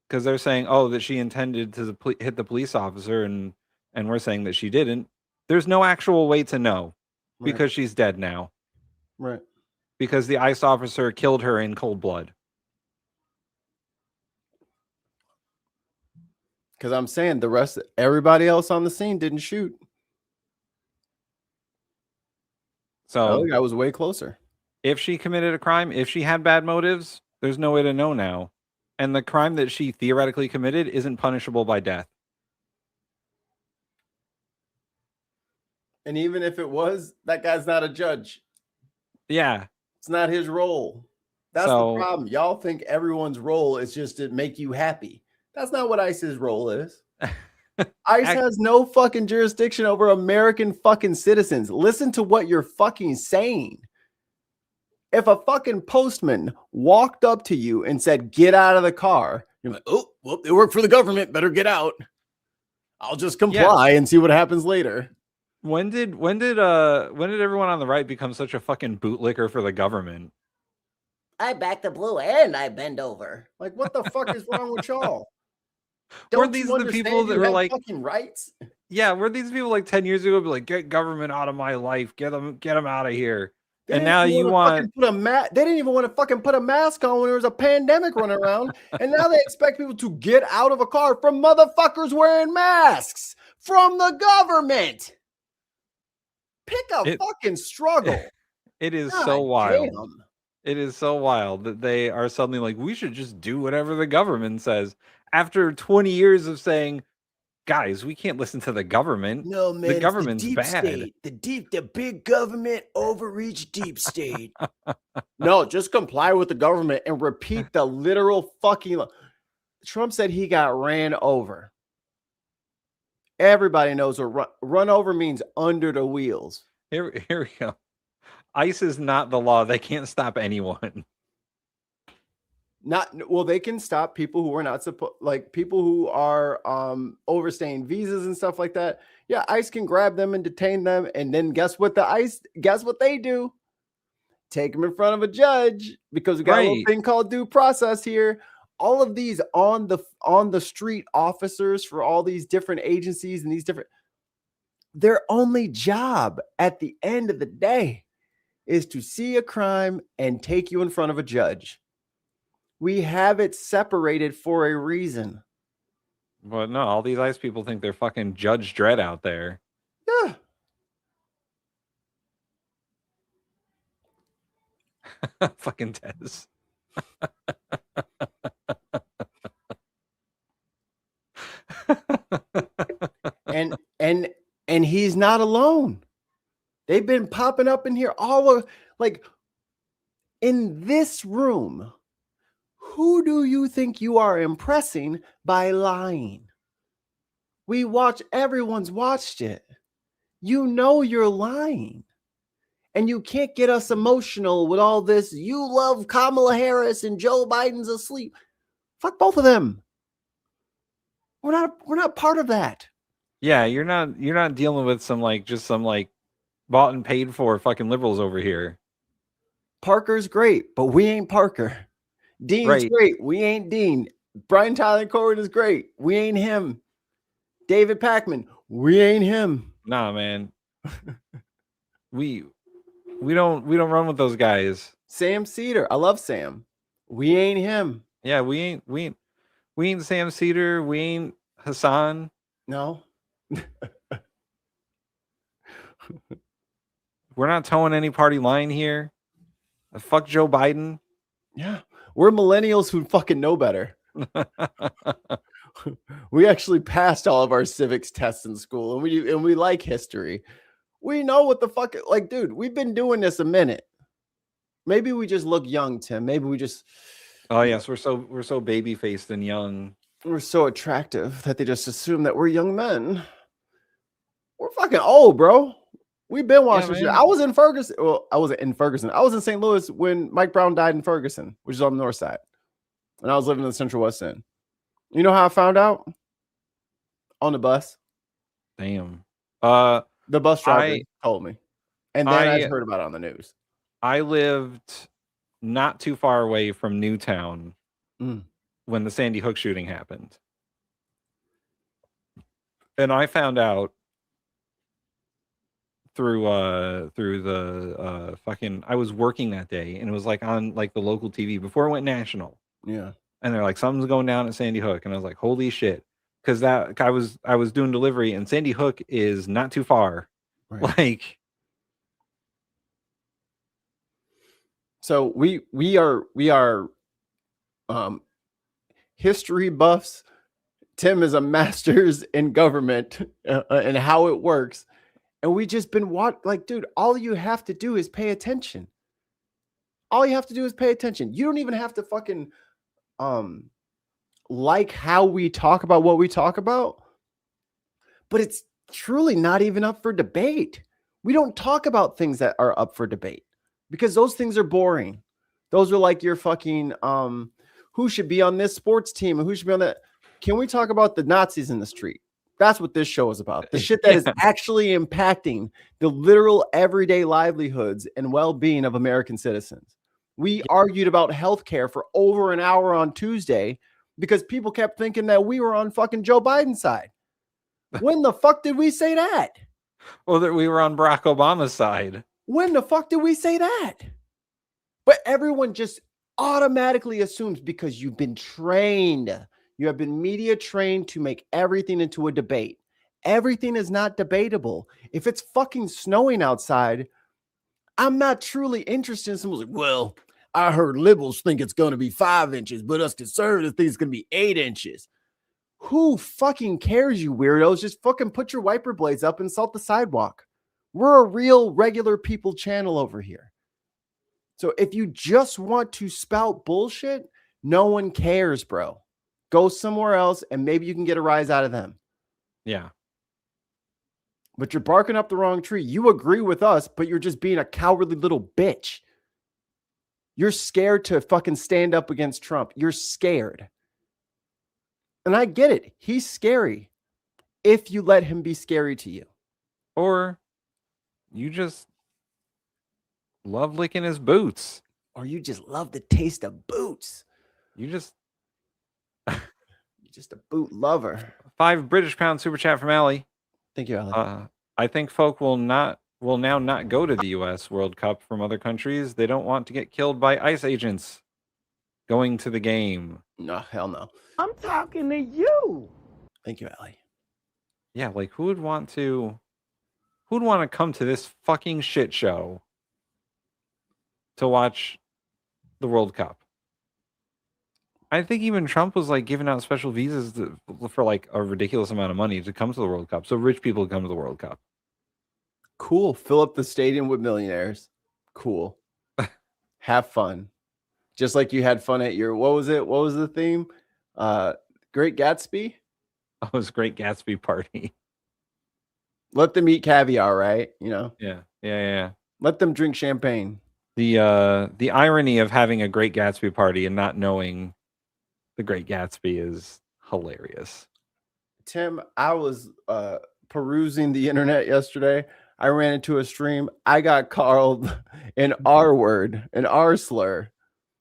Because they're saying, oh, that she intended to hit the police officer, and we're saying that she didn't. There's no actual way to know because she's dead now. Right. Because the ICE officer killed her in cold blood. Because I'm saying everybody else on the scene didn't shoot. So I was way closer. If she committed a crime, if she had bad motives, there's no way to know now. And the crime that she theoretically committed isn't punishable by death. And even if it was, that guy's not a judge. Yeah. It's not his role. That's the problem. Y'all think everyone's role is just to make you happy. That's not what ICE's role is. ICE has no fucking jurisdiction over American fucking citizens. Listen to what you're fucking saying. If a fucking postman walked up to you and said, get out of the car, you're like, oh, well, they work for the government. Better get out. I'll just comply and see what happens later. When did everyone on the right become such a fucking bootlicker for the government? I back the blue and I bend over. Like, what the fuck is wrong with y'all? Were these the people that were like fucking rights? Yeah, were these people like 10 years ago be like, get government out of my life, get them out of here? And now you want they didn't even want to fucking put a mask on when there was a pandemic running around, and now they expect people to get out of a car from motherfuckers wearing masks from the government. Pick a fucking struggle. It is so wild. Damn. It is so wild that they are suddenly like, we should just do whatever the government says. After 20 years of saying, guys, we can't listen to the government. No, man, the it's government's the deep bad. state. The big government, overreach deep state. No, just comply with the government and repeat the literal fucking. Trump said he got ran over. Everybody knows what run over means under the wheels. Here we go. ICE is not the law. They can't stop anyone. They can stop people who are not supposed, like people who are overstaying visas and stuff like that. Yeah, ICE can grab them and detain them, and then guess what they do? Take them in front of a judge, because we got a little thing called due process here. All of these on the street officers for all these different agencies and these different, their only job at the end of the day is to see a crime and take you in front of a judge. We have it separated for a reason. But no, all these ICE people think they're fucking Judge Dredd out there. Yeah. Fucking Tez. and he's not alone. They've been popping up in here in this room. Who do you think you are impressing by lying? Everyone's watched it. You know you're lying. And you can't get us emotional with all this. You love Kamala Harris and Joe Biden's asleep. Fuck both of them. We're not part of that. Yeah, you're not dealing with some bought and paid for fucking liberals over here. Parker's great, but we ain't Parker. Dean's great. We ain't Dean. Brian Tyler Cohen is great. We ain't him. David Pakman. We ain't him. Nah, man. we don't run with those guys. Sam Cedar. I love Sam. We ain't him. Yeah, we ain't Sam Cedar. We ain't Hassan. No. We're not towing any party line here. Fuck Joe Biden. Yeah. We're millennials who fucking know better. We actually passed all of our civics tests in school, and we like history. We know what the fuck, dude, we've been doing this a minute. Maybe we just look young, Tim. Maybe we just. Oh yes, we're so baby faced and young. We're so attractive that they just assume that we're young men. We're fucking old, bro. We've been watching shit. I was in Ferguson. Well, I wasn't in Ferguson. I was in St. Louis when Mike Brown died in Ferguson, which is on the north side. And I was living in the Central West End. You know how I found out? On the bus. Damn. The bus driver told me. And then I heard about it on the news. I lived not too far away from Newtown when the Sandy Hook shooting happened. And I found out through the fucking, I was working that day, and it was on the local TV before it went national. Yeah. And they're like, something's going down at Sandy Hook. And I was like, holy shit. Because I was doing delivery, and Sandy Hook is not too far. Right. So we are history buffs. Tim is a master's in government and how it works. And we just been dude, all you have to do is pay attention. All you have to do is pay attention. You don't even have to fucking how we talk about what we talk about. But it's truly not even up for debate. We don't talk about things that are up for debate because those things are boring. Those are like your fucking who should be on this sports team and who should be on that. Can we talk about the Nazis in the street? That's what this show is about. The shit that is actually impacting the literal everyday livelihoods and well-being of American citizens. We argued about healthcare for over an hour on Tuesday because people kept thinking that we were on fucking Joe Biden's side. When the fuck did we say that? Well, that we were on Barack Obama's side. When the fuck did we say that? But everyone just automatically assumes because you've been trained. You have been media trained to make everything into a debate. Everything is not debatable. If it's fucking snowing outside, I'm not truly interested in someone's like, well, I heard liberals think it's going to be 5 inches, but us conservatives think it's going to be 8 inches. Who fucking cares, you weirdos? Just fucking put your wiper blades up and salt the sidewalk. We're a real regular people channel over here. So if you just want to spout bullshit, no one cares, bro. Go somewhere else and maybe you can get a rise out of them. Yeah. But you're barking up the wrong tree. You agree with us, but you're just being a cowardly little bitch. You're scared to fucking stand up against Trump. You're scared. And I get it. He's scary if you let him be scary to you. Or you just love licking his boots. Or you just love the taste of boots. You just... You're just a boot lover. £5 British super chat from Allie. Thank you, Allie. I think folk will now not go to the U.S. World Cup from other countries. They don't want to get killed by ICE agents going to the game. No, hell no. I'm talking to you. Thank you, Allie. Yeah, like who would want to come to this fucking shit show to watch the World Cup? I think even Trump was like giving out special visas for like a ridiculous amount of money to come to the World Cup. So rich people come to the World Cup. Cool. Fill up the stadium with millionaires. Cool. Have fun. Just like you had fun at your, what was it? What was the theme? Great Gatsby? Oh, it was Great Gatsby party. Let them eat caviar, right? You know? Yeah. Let them drink champagne. The irony of having a Great Gatsby party and not knowing the Great Gatsby is hilarious. Tim, I was perusing the internet yesterday. I ran into a stream. I got called an R word, an R slur.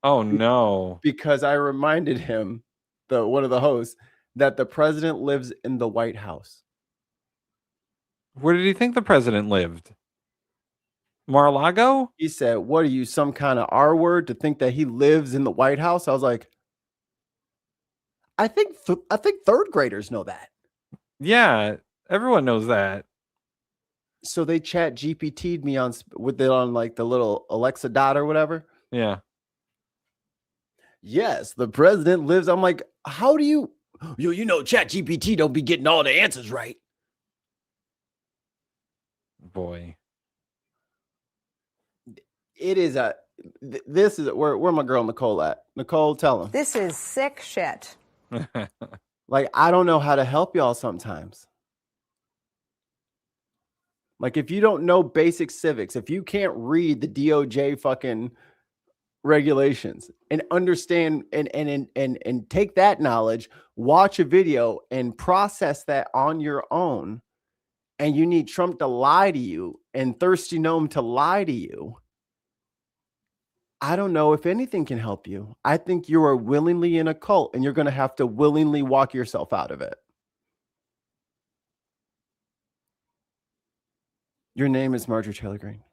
Oh no. Because I reminded him, one of the hosts, that the president lives in the White House. Where did he think the president lived? Mar-a-Lago? He said, what are you, some kind of R word to think that he lives in the White House? I was like, I think third graders know that. Yeah, everyone knows that. So they chat GPT'd me on like the little Alexa dot or whatever. Yeah. Yes, the president lives. I'm like, how do you chat GPT don't be getting all the answers right. Boy. It is this is where my girl Nicole at. Nicole, tell him. This is sick shit. Like, I don't know how to help y'all sometimes. Like, if you don't know basic civics, if you can't read the DOJ fucking regulations and understand and take that knowledge, watch a video and process that on your own, and you need Trump to lie to you and Thirsty Gnome to lie to you, I don't know if anything can help you. I think you are willingly in a cult and you're going to have to willingly walk yourself out of it. Your name is Marjorie Taylor Greene.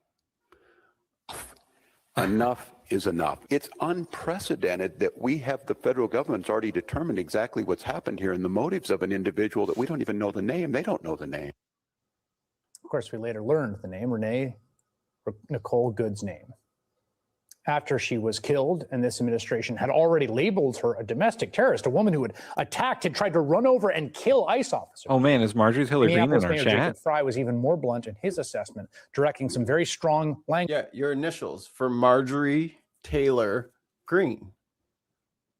Enough is enough. It's unprecedented that we have the federal government's already determined exactly what's happened here and the motives of an individual that we don't even know the name. They don't know the name. Of course, we later learned the name, Nicole Good's name. After she was killed, and this administration had already labeled her a domestic terrorist, a woman who had attacked and tried to run over and kill ICE officers. Oh man, is Marjorie Taylor Greene in our Mayor chat? Jacob Fry was even more blunt in his assessment, directing some very strong language. Yeah, your initials for Marjorie Taylor Greene.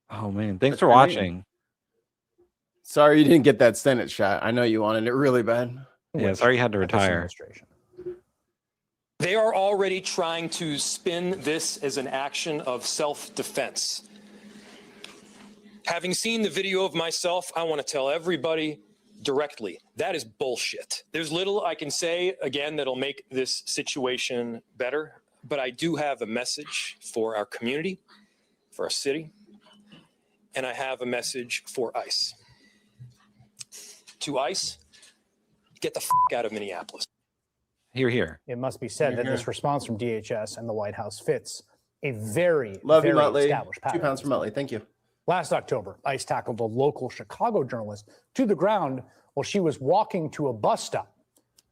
Oh man, thanks for watching. Sorry you didn't get that Senate shot. I know you wanted it really bad. Yeah, sorry you had to retire. They are already trying to spin this as an action of self-defense. Having seen the video of myself, I want to tell everybody directly, that is bullshit. There's little I can say, again, that'll make this situation better, but I do have a message for our community, for our city, and I have a message for ICE. To ICE, get the f*** out of Minneapolis. Here. It must be said that this response from DHS and the White House fits a very established pattern. 2 pounds from Utley. Thank you. Last October, ICE tackled a local Chicago journalist to the ground while she was walking to a bus stop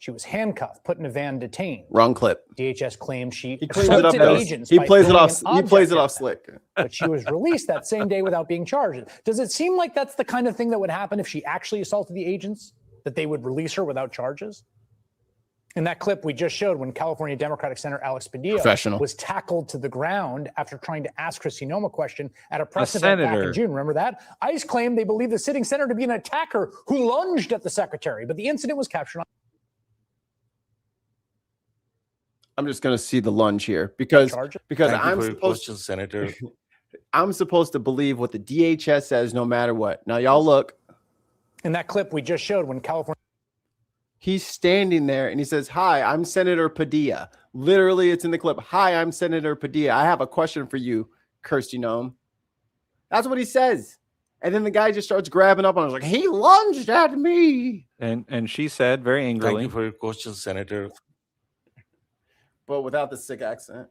She was handcuffed, put in a van, detained. Wrong clip. DHS claimed she cleans it up. assaulted agents. He by plays it throwing off. an He plays object it at off them. slick. But she was released that same day without being charged. Does it seem like that's the kind of thing that would happen if she actually assaulted the agents? That they would release her without charges? In that clip we just showed, when California Democratic Senator Alex Padilla was tackled to the ground after trying to ask Kristi Noem a question at a press event back in June. Remember that? ICE claimed they believe the sitting senator to be an attacker who lunged at the secretary, but the incident was captured on. I'm just going to see the lunge here because Senator. I'm supposed to believe what the DHS says no matter what. Now, y'all look. In that clip we just showed, when California. He's standing there and he says, "Hi, I'm Senator Padilla." Literally, it's in the clip. "Hi, I'm Senator Padilla. I have a question for you, Kristi Noem." That's what he says. And then the guy just starts grabbing up on him. Like, "He lunged at me." And she said very angrily, "Thank you for your question, Senator." But without the sick accent.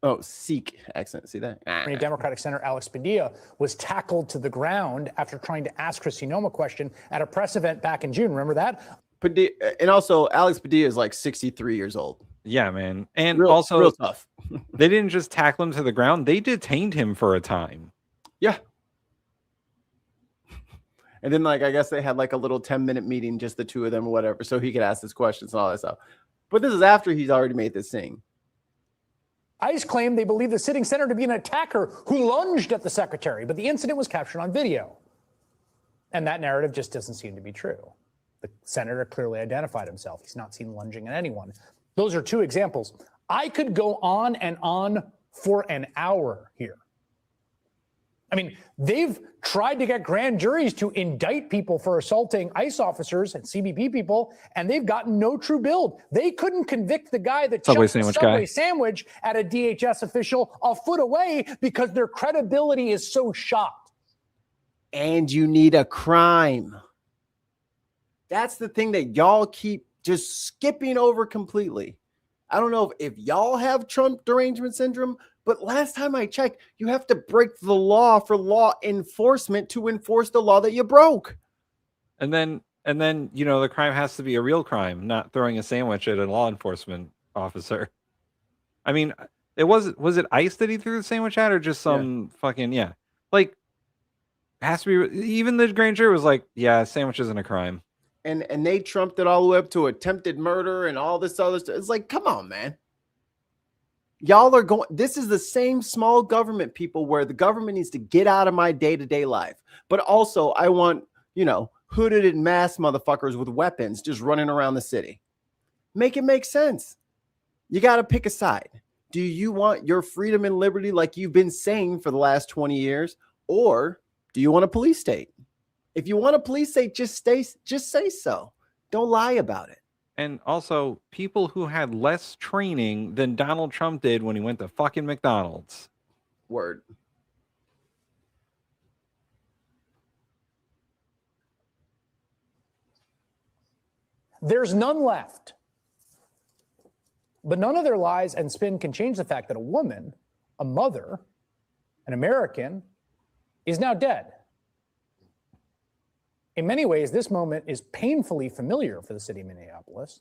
Oh, Sikh accent. See that? Democratic Senator Alex Padilla was tackled to the ground after trying to ask Kristi Noem a question at a press event back in June. Remember that? Padilla, and also Alex Padilla is like 63 years old. Yeah, man. And real also tough. They didn't just tackle him to the ground. They detained him for a time. Yeah. And then, like, I guess they had like a little 10-minute meeting, just the two of them or whatever, so he could ask his questions and all that stuff. But this is after he's already made this thing. ICE claimed they believe the sitting senator to be an attacker who lunged at the secretary, but the incident was captured on video. And that narrative just doesn't seem to be true. The senator clearly identified himself. He's not seen lunging at anyone. Those are two examples. I could go on and on for an hour here. I mean, they've tried to get grand juries to indict people for assaulting ICE officers and CBP people, and they've gotten no true build. They couldn't convict the guy that chucked the Subway sandwich at a DHS official a foot away because their credibility is so shot. And you need a crime. That's the thing that y'all keep just skipping over completely. I don't know if y'all have Trump derangement syndrome, but last time I checked, you have to break the law for law enforcement to enforce the law that you broke. And then, you know, the crime has to be a real crime, not throwing a sandwich at a law enforcement officer. I mean, was it ICE that he threw the sandwich at, or just some fucking, like, it has to be, even the grand jury was like, yeah, sandwich isn't a crime. And they trumped it all the way up to attempted murder and all this other stuff. It's like, come on, man. Y'all are going, this is the same small government, people, where the government needs to get out of my day-to-day life. But also, I want, you know, hooded and masked motherfuckers with weapons just running around the city. Make it make sense. You got to pick a side. Do you want your freedom and liberty like you've been saying for the last 20 years? Or do you want a police state? If you want a police state, just say so. Don't lie about it. And also, people who had less training than Donald Trump did when he went to fucking McDonald's. Word. There's none left. But none of their lies and spin can change the fact that a woman, a mother, an American, is now dead. In many ways, this moment is painfully familiar for the city of Minneapolis.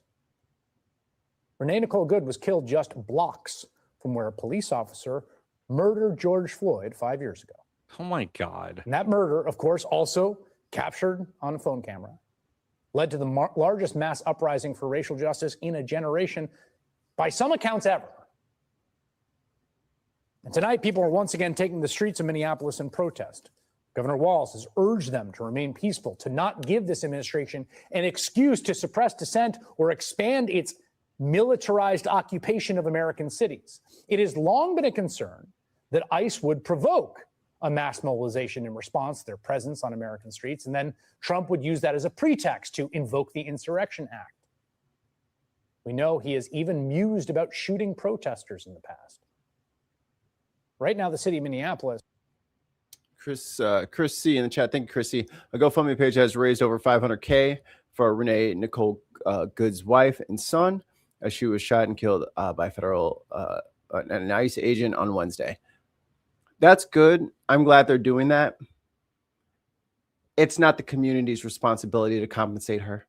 Renee Nicole Good was killed just blocks from where a police officer murdered George Floyd 5 years ago. Oh my God. And that murder, of course, also captured on a phone camera, led to the largest mass uprising for racial justice in a generation, by some accounts ever. And tonight, people are once again taking the streets of Minneapolis in protest. Governor Walz has urged them to remain peaceful, to not give this administration an excuse to suppress dissent or expand its militarized occupation of American cities. It has long been a concern that ICE would provoke a mass mobilization in response to their presence on American streets, and then Trump would use that as a pretext to invoke the Insurrection Act. We know he has even mused about shooting protesters in the past. Right now, the city of Minneapolis. Chris C in the chat. Thank you, Chris C. A GoFundMe page has raised over $500K for Renee Nicole Good's wife and son, as she was shot and killed by federal an ICE agent on Wednesday. That's good. I'm glad they're doing that. It's not the community's responsibility to compensate her.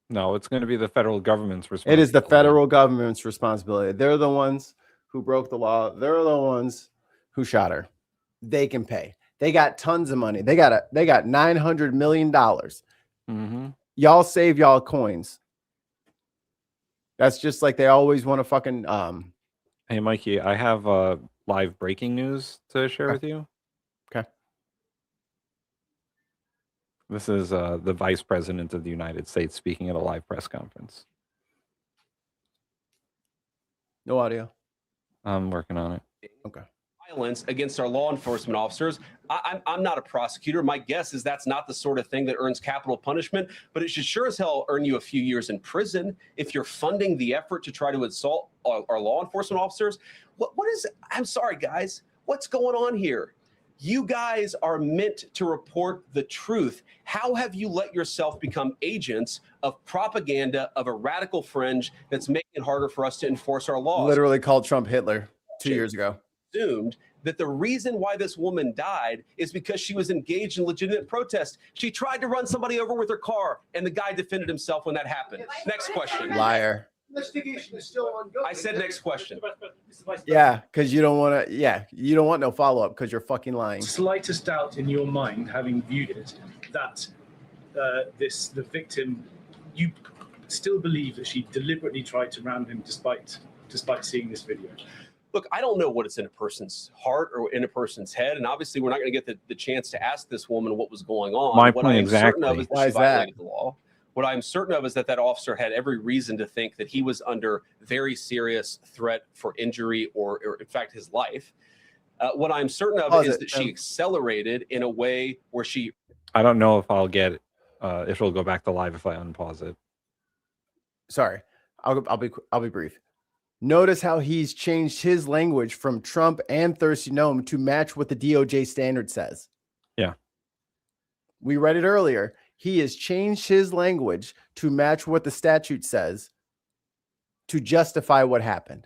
No, it's going to be the federal government's responsibility. It is the federal government's responsibility. They're the ones who broke the law. They're the ones who shot her. They can pay. They got tons of money. They got $900 million. Mm-hmm. Y'all save y'all coins. That's just like they always want to fucking Hey, Mikey, I have live breaking news to share with you. Okay. This is the Vice President of the United States speaking at a live press conference. No audio. I'm working on it. Okay. Violence against our law enforcement officers. I'm not a prosecutor. My guess is that's not the sort of thing that earns capital punishment, but it should sure as hell earn you a few years in prison if you're funding the effort to try to assault our law enforcement officers. What is, I'm sorry, guys, what's going on here? You guys are meant to report the truth. How have you let yourself become agents of propaganda of a radical fringe that's making it harder for us to enforce our laws? Literally called Trump Hitler 2 years ago. Assumed that the reason why this woman died is because she was engaged in legitimate protest. She tried to run somebody over with her car, and the guy defended himself when that happened. Next question. Liar. Investigation is still ongoing. I said next question. Yeah, because you don't want to. Yeah, you don't want no follow up because you're fucking lying. Slightest doubt in your mind, having viewed it, that the victim, you still believe that she deliberately tried to ram him despite seeing this video? Look, I don't know what is in a person's heart or in a person's head, and obviously we're not going to get the chance to ask this woman what was going on. My what point I am exactly. certain of is that she violated the law. What I'm certain of is that officer had every reason to think that he was under very serious threat for injury or in fact, his life. What I'm certain of is that she accelerated in a way where she... I don't know if I'll get if it'll go back to live if I unpause it. Sorry, I'll be brief. Notice how he's changed his language from Trump and Thirsty Gnome to match what the DOJ standard says. Yeah. We read it earlier. He has changed his language to match what the statute says to justify what happened.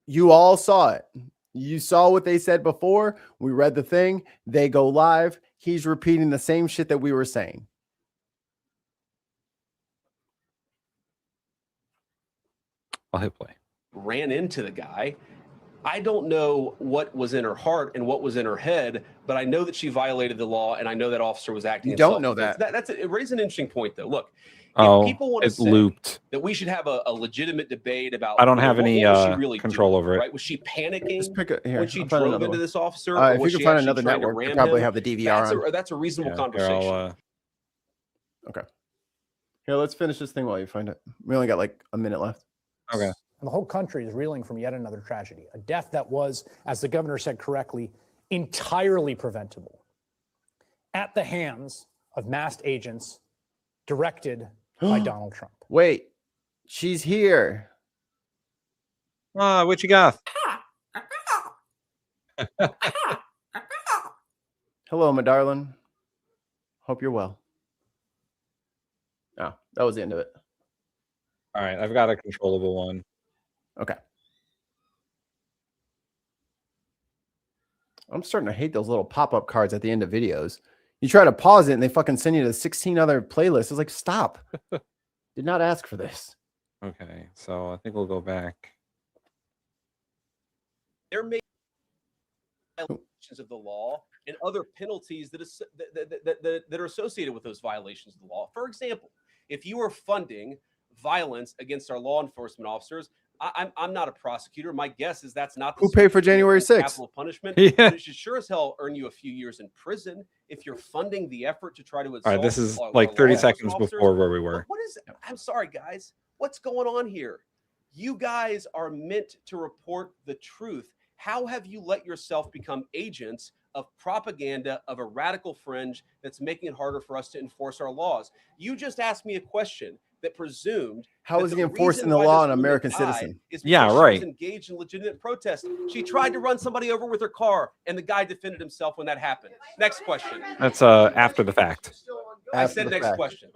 You all saw it. You saw what they said before. We read the thing. They go live. He's repeating the same shit that we were saying. I'll hit play. Ran into the guy. I don't know what was in her heart and what was in her head, but I know that she violated the law, and I know that officer was acting. You don't know that. It raises an interesting point, though. Look, if people want to say looped. that we should have a legitimate debate about, I don't have any really control over it. Right? Was she panicking when she drove into this officer? If you can find another network, you probably have the DVR on. That's a reasonable conversation. Okay. Here, let's finish this thing while you find it. We only got like a minute left. Okay. And the whole country is reeling from yet another tragedy, a death that was, as the governor said correctly, entirely preventable at the hands of masked agents directed by Donald Trump. Wait, she's here. What you got? Hello, my darling. Hope you're well. Oh, that was the end of it. All right, I've got a controllable one. Okay. I'm starting to hate those little pop-up cards at the end of videos. You try to pause it and they fucking send you to 16 other playlists. It's like, stop. Did not ask for this. Okay, so I think we'll go back. There may be violations of the law and other penalties that are associated with those violations of the law. For example, if you are funding violence against our law enforcement officers, I'm not a prosecutor. My guess is that's not the who paid for January 6th capital punishment. Yeah. But it should sure as hell earn you a few years in prison if you're funding the effort to try to assault. All right, this is our like law 30 enforcement seconds officers. before where we were. What is? I'm sorry, guys. What's going on here? You guys are meant to report the truth. How have you let yourself become agents of propaganda of a radical fringe that's making it harder for us to enforce our laws? You just asked me a question that presumed how is he enforcing the law on an American citizen? Yeah, right. She was engaged in legitimate protest. She tried to run somebody over with her car, and the guy defended himself when that happened. Next question. That's after the fact. I said next question.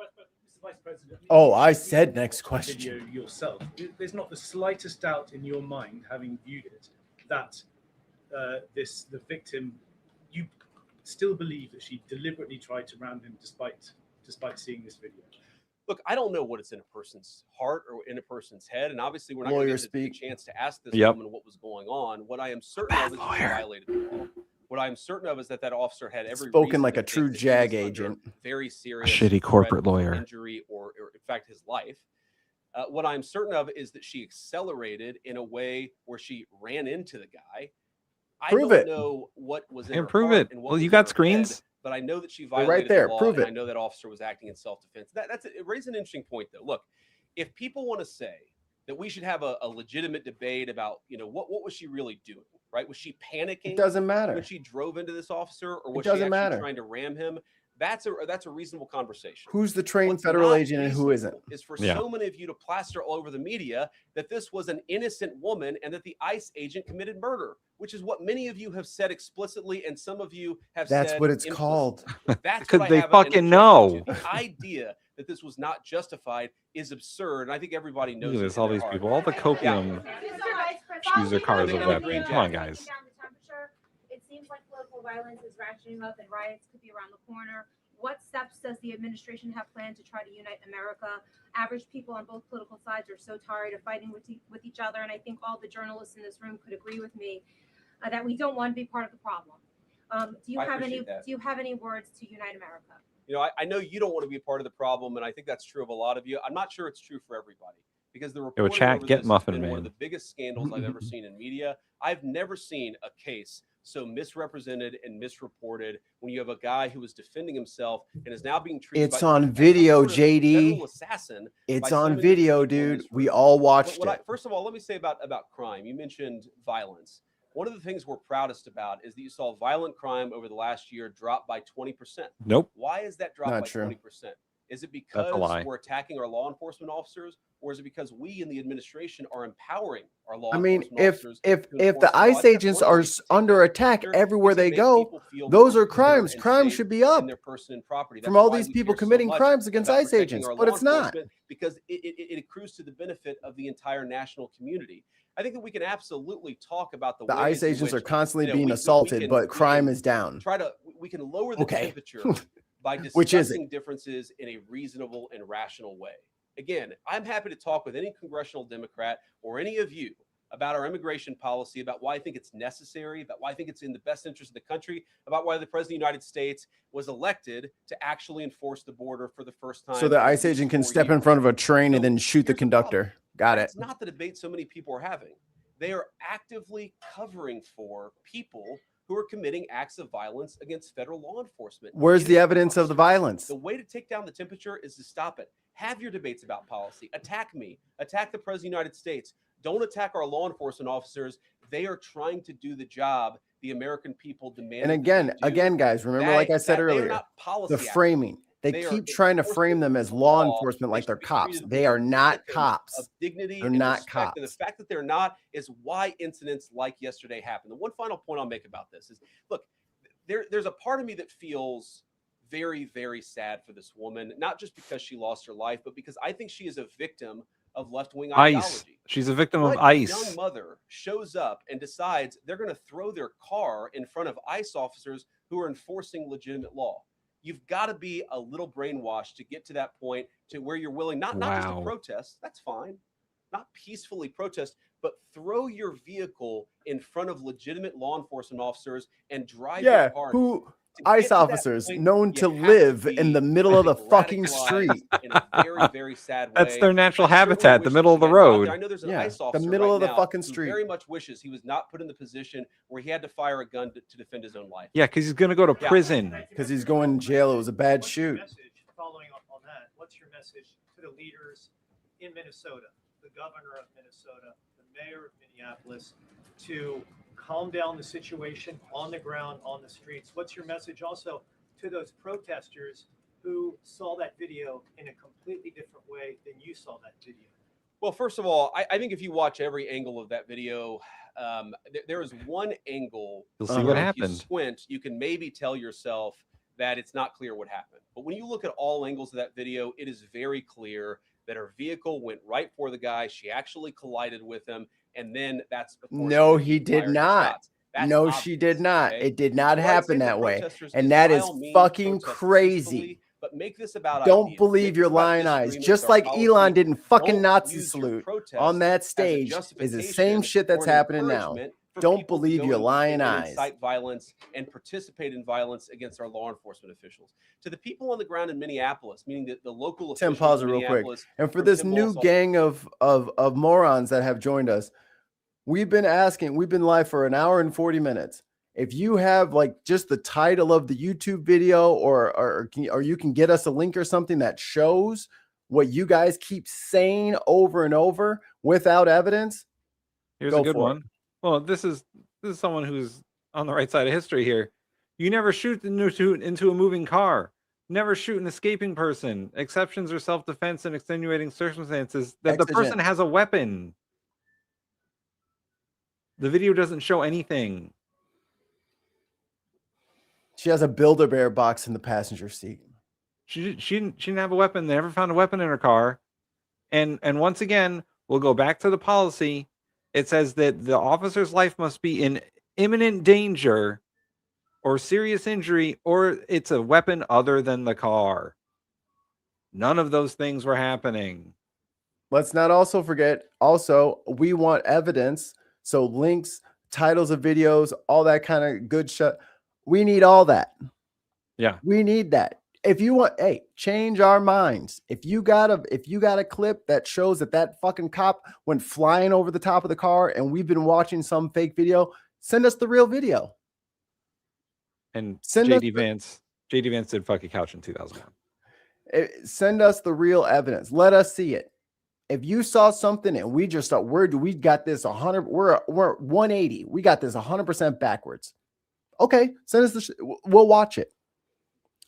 Oh, I said next question. Video yourself. There's not the slightest doubt in your mind, having viewed it, that the victim, you still believe that she deliberately tried to ram him despite seeing this video. look, I don't know what is in a person's heart or in a person's head, and obviously we're not going to get the chance to ask this woman what was going on. What I am certain of is that she violated the law. What I'm certain of is that officer had every spoken like a true JAG agent, very serious, shitty corporate lawyer, injury, or in fact his life. What I'm certain of is that she accelerated in a way where she ran into the guy. I don't know what was in her heart and what well, was you in got her screens, head, but I know that she violated right there. the law, Prove and it. I know that officer was acting in self-defense. It raises an interesting point, though. Look, if people want to say that we should have a legitimate debate about, what was she really doing, right? Was she panicking? It doesn't matter when she drove into this officer, or was it she doesn't actually matter. trying to ram him? That's a reasonable conversation. Who's the trained What's federal not agent and who isn't? Is for so many of you to plaster all over the media that this was an innocent woman and that the ICE agent committed murder, which is what many of you have said explicitly, and some of you have said. That's what it's called. That's because what they fucking know. The idea that this was not justified is absurd, and I think everybody knows. Look at this, all these people, all the copium user cars of that. Come on, guys. It seems like political violence is ratcheting up and riots could be around the corner. What steps does the administration have planned to try to unite America? Average people on both political sides are so tired of fighting with each other, and I think all the journalists in this room could agree with me that we don't want to be part of the problem. Do you have any words to unite America? I know you don't want to be a part of the problem, and I think that's true of a lot of you. I'm not sure it's true for everybody, because the reporting over this has been one of the biggest scandals I've ever seen in media. I've never seen a case so misrepresented and misreported when you have a guy who was defending himself and is now being treated. It's on video, JD. Assassin. It's on video, dude. We all watched it. First of all, let me say about crime. You mentioned violence. One of the things we're proudest about is that you saw violent crime over the last year drop by 20%. Nope. Why is that drop by 20%? Is it because we're attacking our law enforcement officers, or is it because we in the administration are empowering our law enforcement officers? If the ICE agents are under attack everywhere they go, those are crimes. Crime should be up from all these people committing crimes against ICE agents, but it's not, because it accrues to the benefit of the entire national community. I think that we can absolutely talk about the ICE agents are constantly being assaulted, but crime is down. We can lower the temperature by discussing differences in a reasonable and rational way. Again, I'm happy to talk with any congressional Democrat or any of you about our immigration policy, about why I think it's necessary, about why I think it's in the best interest of the country, about why the President of the United States was elected to actually enforce the border for the first time. So the ICE agent can step in front of a train and then shoot the conductor. Got it. It's not the debate so many people are having. They are actively covering for people who are committing acts of violence against federal law enforcement. Where's the evidence of the violence? The way to take down the temperature is to stop it. Have your debates about policy. Attack me. Attack the President of the United States. Don't attack our law enforcement officers. They are trying to do the job the American people demand. And again, guys, remember, like I said earlier, the framing. They keep trying to frame them as law enforcement like they're cops. They are not cops. Of dignity, they're not cops. And the fact that they're not is why incidents like yesterday happen. The one final point I'll make about this is, look, there's a part of me that feels very, very sad for this woman, not just because she lost her life, but because I think she is a victim of left-wing ideology. She's a victim of ICE. Young mother shows up and decides they're going to throw their car in front of ICE officers who are enforcing legitimate law. You've got to be a little brainwashed to get to that point to where you're willing not just to protest. That's fine. Not peacefully protest, but throw your vehicle in front of legitimate law enforcement officers and drive your car. ICE officers known to live in the middle of the fucking street. In a very, very sad way. That's their natural habitat, the middle of the road. I know there's an ICE officer the middle of the now fucking who street. very much wishes he was not put in the position where he had to fire a gun to defend his own life. Yeah, because he's going to go to prison. Because he's going to jail. It was a bad shoot. Following up on that, what's your message to the leaders in Minnesota, the governor of Minnesota, the mayor of Minneapolis, to calm down the situation on the ground, on the streets? What's your message also to those protesters who saw that video in a completely different way than you saw that video? Well, first of all, I think if you watch every angle of that video, there is one angle. You'll see what happened. If you squint, you can maybe tell yourself that it's not clear what happened. But when you look at all angles of that video, it is very clear that her vehicle went right for the guy. She actually collided with him. And then that's no, he did not. No, she did not. It did not happen that way. And that is fucking crazy. but make this about Don't ideas. believe Make your this about lying eyes. disagreements Just with our like policy. Elon didn't fucking Don't Nazi use your salute protest on that as a stage is the same justification shit that's or an happening now. encouragement for Don't people to believe go your and lying and eyes. incite violence and participate in violence against our law enforcement officials. To the people on the ground in Minneapolis, meaning the local Tim, officials pause it in real quick. Minneapolis, And for from this Tim new Walsh all- gang of morons that have joined us, we've been live for an hour and 40 minutes. If you have like just the title of the YouTube video or you can get us a link or something that shows what you guys keep saying over and over without evidence. Here's a good one. Well, this is someone who's on the right side of history here. You never shoot into a moving car. Never shoot an escaping person. Exceptions are self-defense and extenuating circumstances that the person has a weapon. The video doesn't show anything. She has a Build-A-Bear box in the passenger seat. She didn't have a weapon. They never found a weapon in her car. And once again, we'll go back to the policy. It says that the officer's life must be in imminent danger or serious injury, or it's a weapon other than the car. None of those things were happening. Let's not also forget, we want evidence. So links, titles of videos, all that kind of good shit. We need all that. Yeah. We need that. If you want, change our minds. If you got a clip that shows that fucking cop went flying over the top of the car and we've been watching some fake video, send us the real video. And JD Vance did fuck a couch in 2001. Send us the real evidence. Let us see it. If you saw something and we just thought we got this 100, we're 180. We got this 100% backwards. Okay, send us we'll watch it.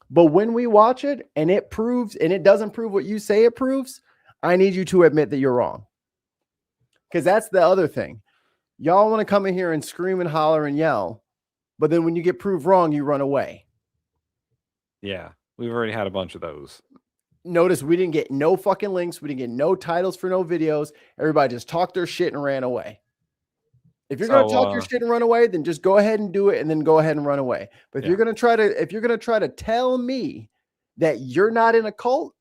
But when we watch it and it doesn't prove what you say it proves, I need you to admit that you're wrong. Because that's the other thing. Y'all want to come in here and scream and holler and yell, but then when you get proved wrong, you run away. Yeah, we've already had a bunch of those. Notice we didn't get no fucking links. We didn't get no titles for no videos. Everybody just talked their shit and ran away. If you're going to talk your shit and run away, then just go ahead and do it and then go ahead and run away. But if you're going to try to tell me that you're not in a cult,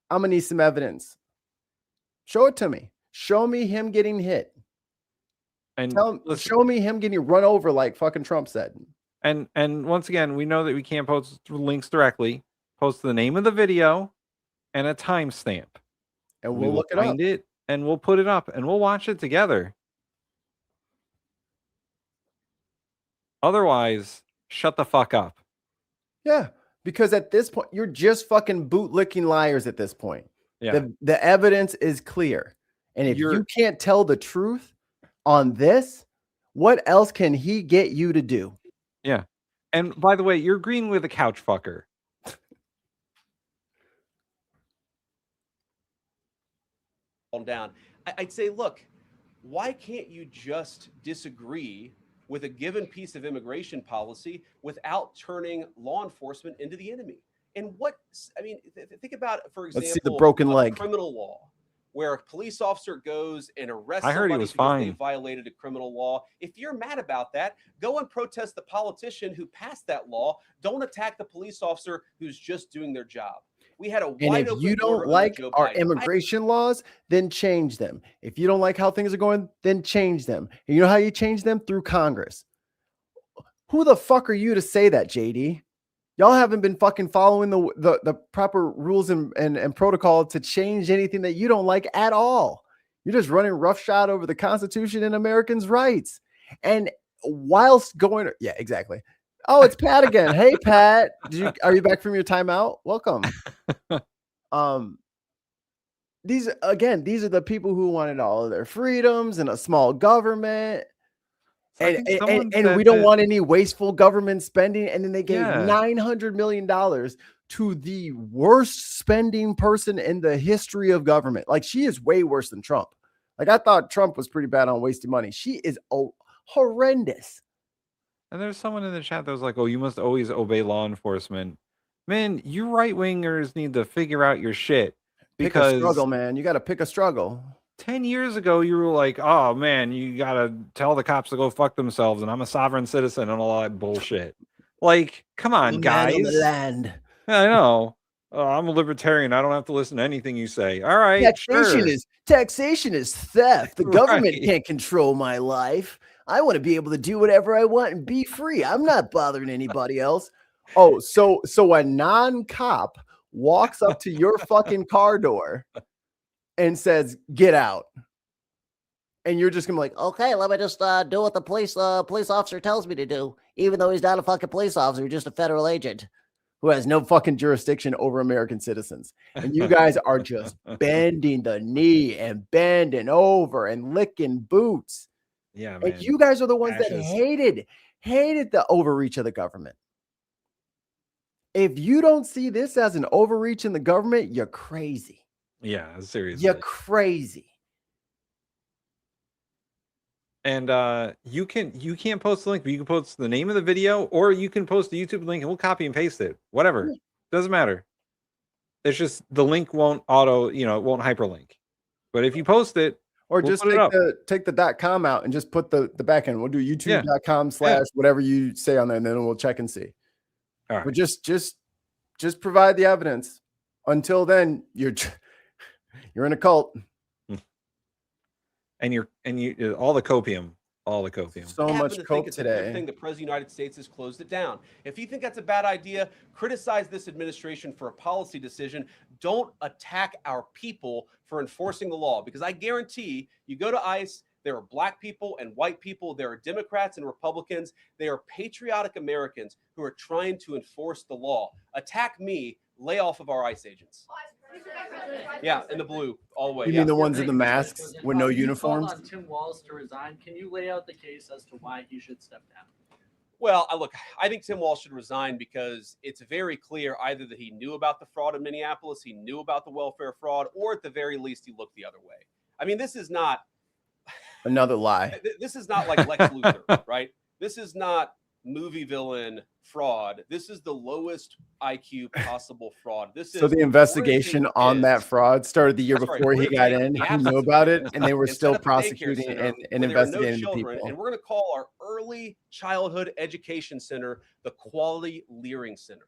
I'm going to need some evidence. Show it to me. Show me him getting hit. And show me him getting run over like fucking Trump said. And once again, we know that we can't post links directly. Post the name of the video and a timestamp. And we'll look it up. Find it and we'll put it up and we'll watch it together. Otherwise, shut the fuck up. Yeah, because at this point, you're just fucking bootlicking liars at this point. Yeah. The evidence is clear. And if you can't tell the truth on this, what else can he get you to do? Yeah. And by the way, you're agreeing with a couch fucker. Down. I'd say, look, why can't you just disagree with a given piece of immigration policy without turning law enforcement into the enemy? And think about, for example, let's see the broken leg. Criminal law, where a police officer goes and arrests I heard somebody he was because fine. they violated a criminal law. If you're mad about that, go and protest the politician who passed that law. Don't attack the police officer who's just doing their job. We had a and wide if open you border don't like under Joe our Biden. immigration laws, then change them. If you don't like how things are going, then change them. And you know how you change them? Through Congress. Who the fuck are you to say that, JD? Y'all haven't been fucking following the proper rules and protocol to change anything that you don't like at all. You're just running roughshod over the Constitution and Americans' rights. And whilst going, yeah, exactly. Oh, it's Pat again. Hey, Pat, are you back from your timeout? Welcome. These are the people who wanted all of their freedoms and a small government. And we don't want any wasteful government spending. And then they gave $900 million to the worst spending person in the history of government. Like, she is way worse than Trump. Like, I thought Trump was pretty bad on wasting money. She is horrendous. And there's someone in the chat that was like, oh, you must always obey law enforcement. Man, you right wingers need to figure out your shit. Because pick a struggle, man. You got to pick a struggle. 10 years ago, you were like, oh, man, you got to tell the cops to go fuck themselves. And I'm a sovereign citizen and all that bullshit. Like, come on, guys. Man of the land. I know. Oh, I'm a libertarian. I don't have to listen to anything you say. All right, sure. Taxation is theft. The government Right. can't control my life. I want to be able to do whatever I want and be free. I'm not bothering anybody else. Oh, so a non-cop walks up to your fucking car door and says, "Get out." And you're just gonna be like, Okay, let me just do what the police officer tells me to do, even though he's not a fucking police officer, just a federal agent who has no fucking jurisdiction over American citizens. And you guys are just bending the knee and bending over and licking boots. Yeah, man. And you guys are the ones that Fascist. hated the overreach of the government. If you don't see this as an overreach in the government, you're crazy. Yeah, seriously. You're crazy. And you can't post the link, but you can post the name of the video, or you can post the YouTube link and we'll copy and paste it. Whatever. Doesn't matter. It's just the link won't it won't hyperlink. But if you post it, or we'll just put it up. take the .com out and just put the back end. We'll do youtube.com / whatever you say on there, and then we'll check and see. All right. But just provide the evidence. Until then, you're in a cult. And you all the copium. So much coke It's today. a good thing the President of the United States has closed it down. If you think that's a bad idea, criticize this administration for a policy decision. Don't attack our people for enforcing the law, because I guarantee you go to ICE, there are black people and white people, there are Democrats and Republicans, they are patriotic Americans who are trying to enforce the law. Attack me, lay off of our ICE agents. Yeah, in the blue, all the way. You mean the ones in the masks with no uniforms? You called on Tim Walz to resign. Can you lay out the case as to why he should step down? Well, look, I think Tim Walz should resign because it's very clear either that he knew about the fraud in Minneapolis, he knew about the welfare fraud, or at the very least, he looked the other way. I mean, this is not another lie. This is not like Lex Luthor, right? This is not movie villain fraud. This is the lowest IQ possible fraud. So the investigation on that fraud started the year before he got in. He knew about it, and they were still prosecuting and investigating the people. And we're going to call our early childhood education center the Quality Leering Center.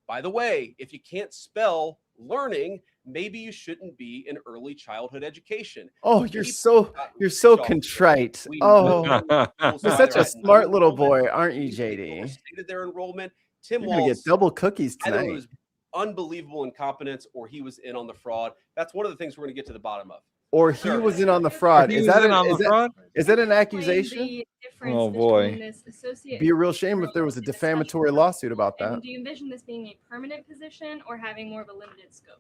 By the way, if you can't spell learning, maybe you shouldn't be in early childhood education. Oh, you're so contrite. Oh, you're such a smart little boy, aren't you, JD? Stated their enrollment. Tim You're gonna Walz get double cookies either tonight. was unbelievable incompetence or he was in on the fraud. That's one of the things we're going to get to the bottom of. Or he was in on the fraud. He Is was that in on the fraud? Is that an accusation? Oh boy. Be a real shame if there was a defamatory lawsuit about that. And do you envision this being a permanent position or having more of a limited scope?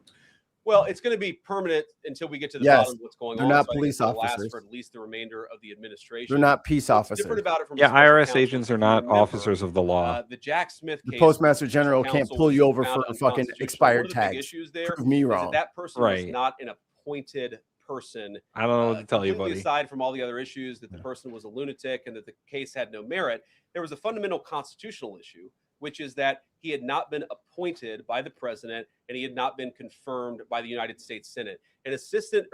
Well, it's going to be permanent until we get to the Yes, bottom of what's going they're on. not So I think police it's gonna last officers. for at least the remainder of the administration. They're not peace What's officers. different about it from a Yeah, special IRS counsel agents are is, not remember, officers of the law. The Jack Smith The case, Postmaster General special can't counsel pull you was over found for fucking unconstitutional. expired One of the big tags. issues there Prove me is wrong. that person was Right. not an appointed person. I don't know what to tell you, Completely buddy. aside from all the other issues that the person was a lunatic and that the case had no merit, there was a fundamental constitutional issue, which is that he had not been appointed by the president and he had not been confirmed by the United States Senate. An assistant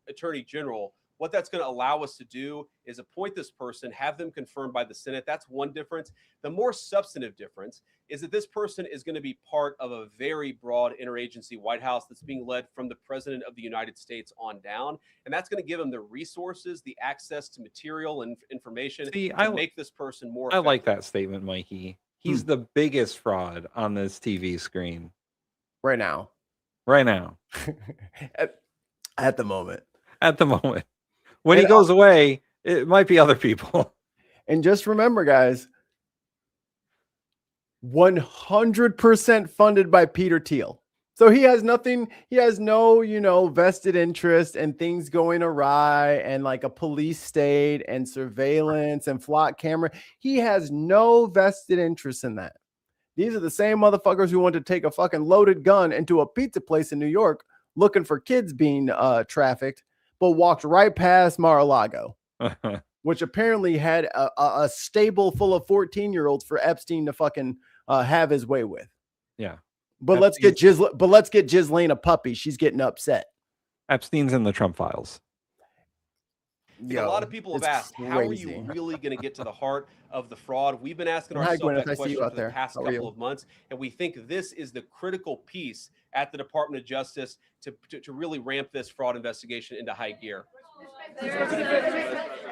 attorney general, what that's going to allow us to do is appoint this person, have them confirmed by the Senate. That's one difference. The more substantive difference is that this person is going to be part of a very broad interagency White House that's being led from the president of the United States on down. And that's going to give them the resources, the access to material and information to make this person more I like effective. that statement, Mikey. He's the biggest fraud on this TV screen Right now. right now. At the moment. At the moment. When he And goes away, it might be other people. And just remember, guys, 100% funded by Peter Thiel. So he has nothing, he has no, vested interest in things going awry and like a police state and surveillance and flock camera. He has no vested interest in that. These are the same motherfuckers who want to take a fucking loaded gun into a pizza place in New York looking for kids being trafficked, but walked right past Mar-a-Lago, which apparently had a stable full of 14-year-olds for Epstein to fucking have his way with. Yeah. But let's get Ghislaine a puppy. She's getting upset. Epstein's in the Trump files. Like, a lot of people have asked, how are you really going to get to the heart of the fraud? We've been asking ourselves that question for the past couple of months, and we think this is the critical piece at the Department of Justice to really ramp this fraud investigation into high gear.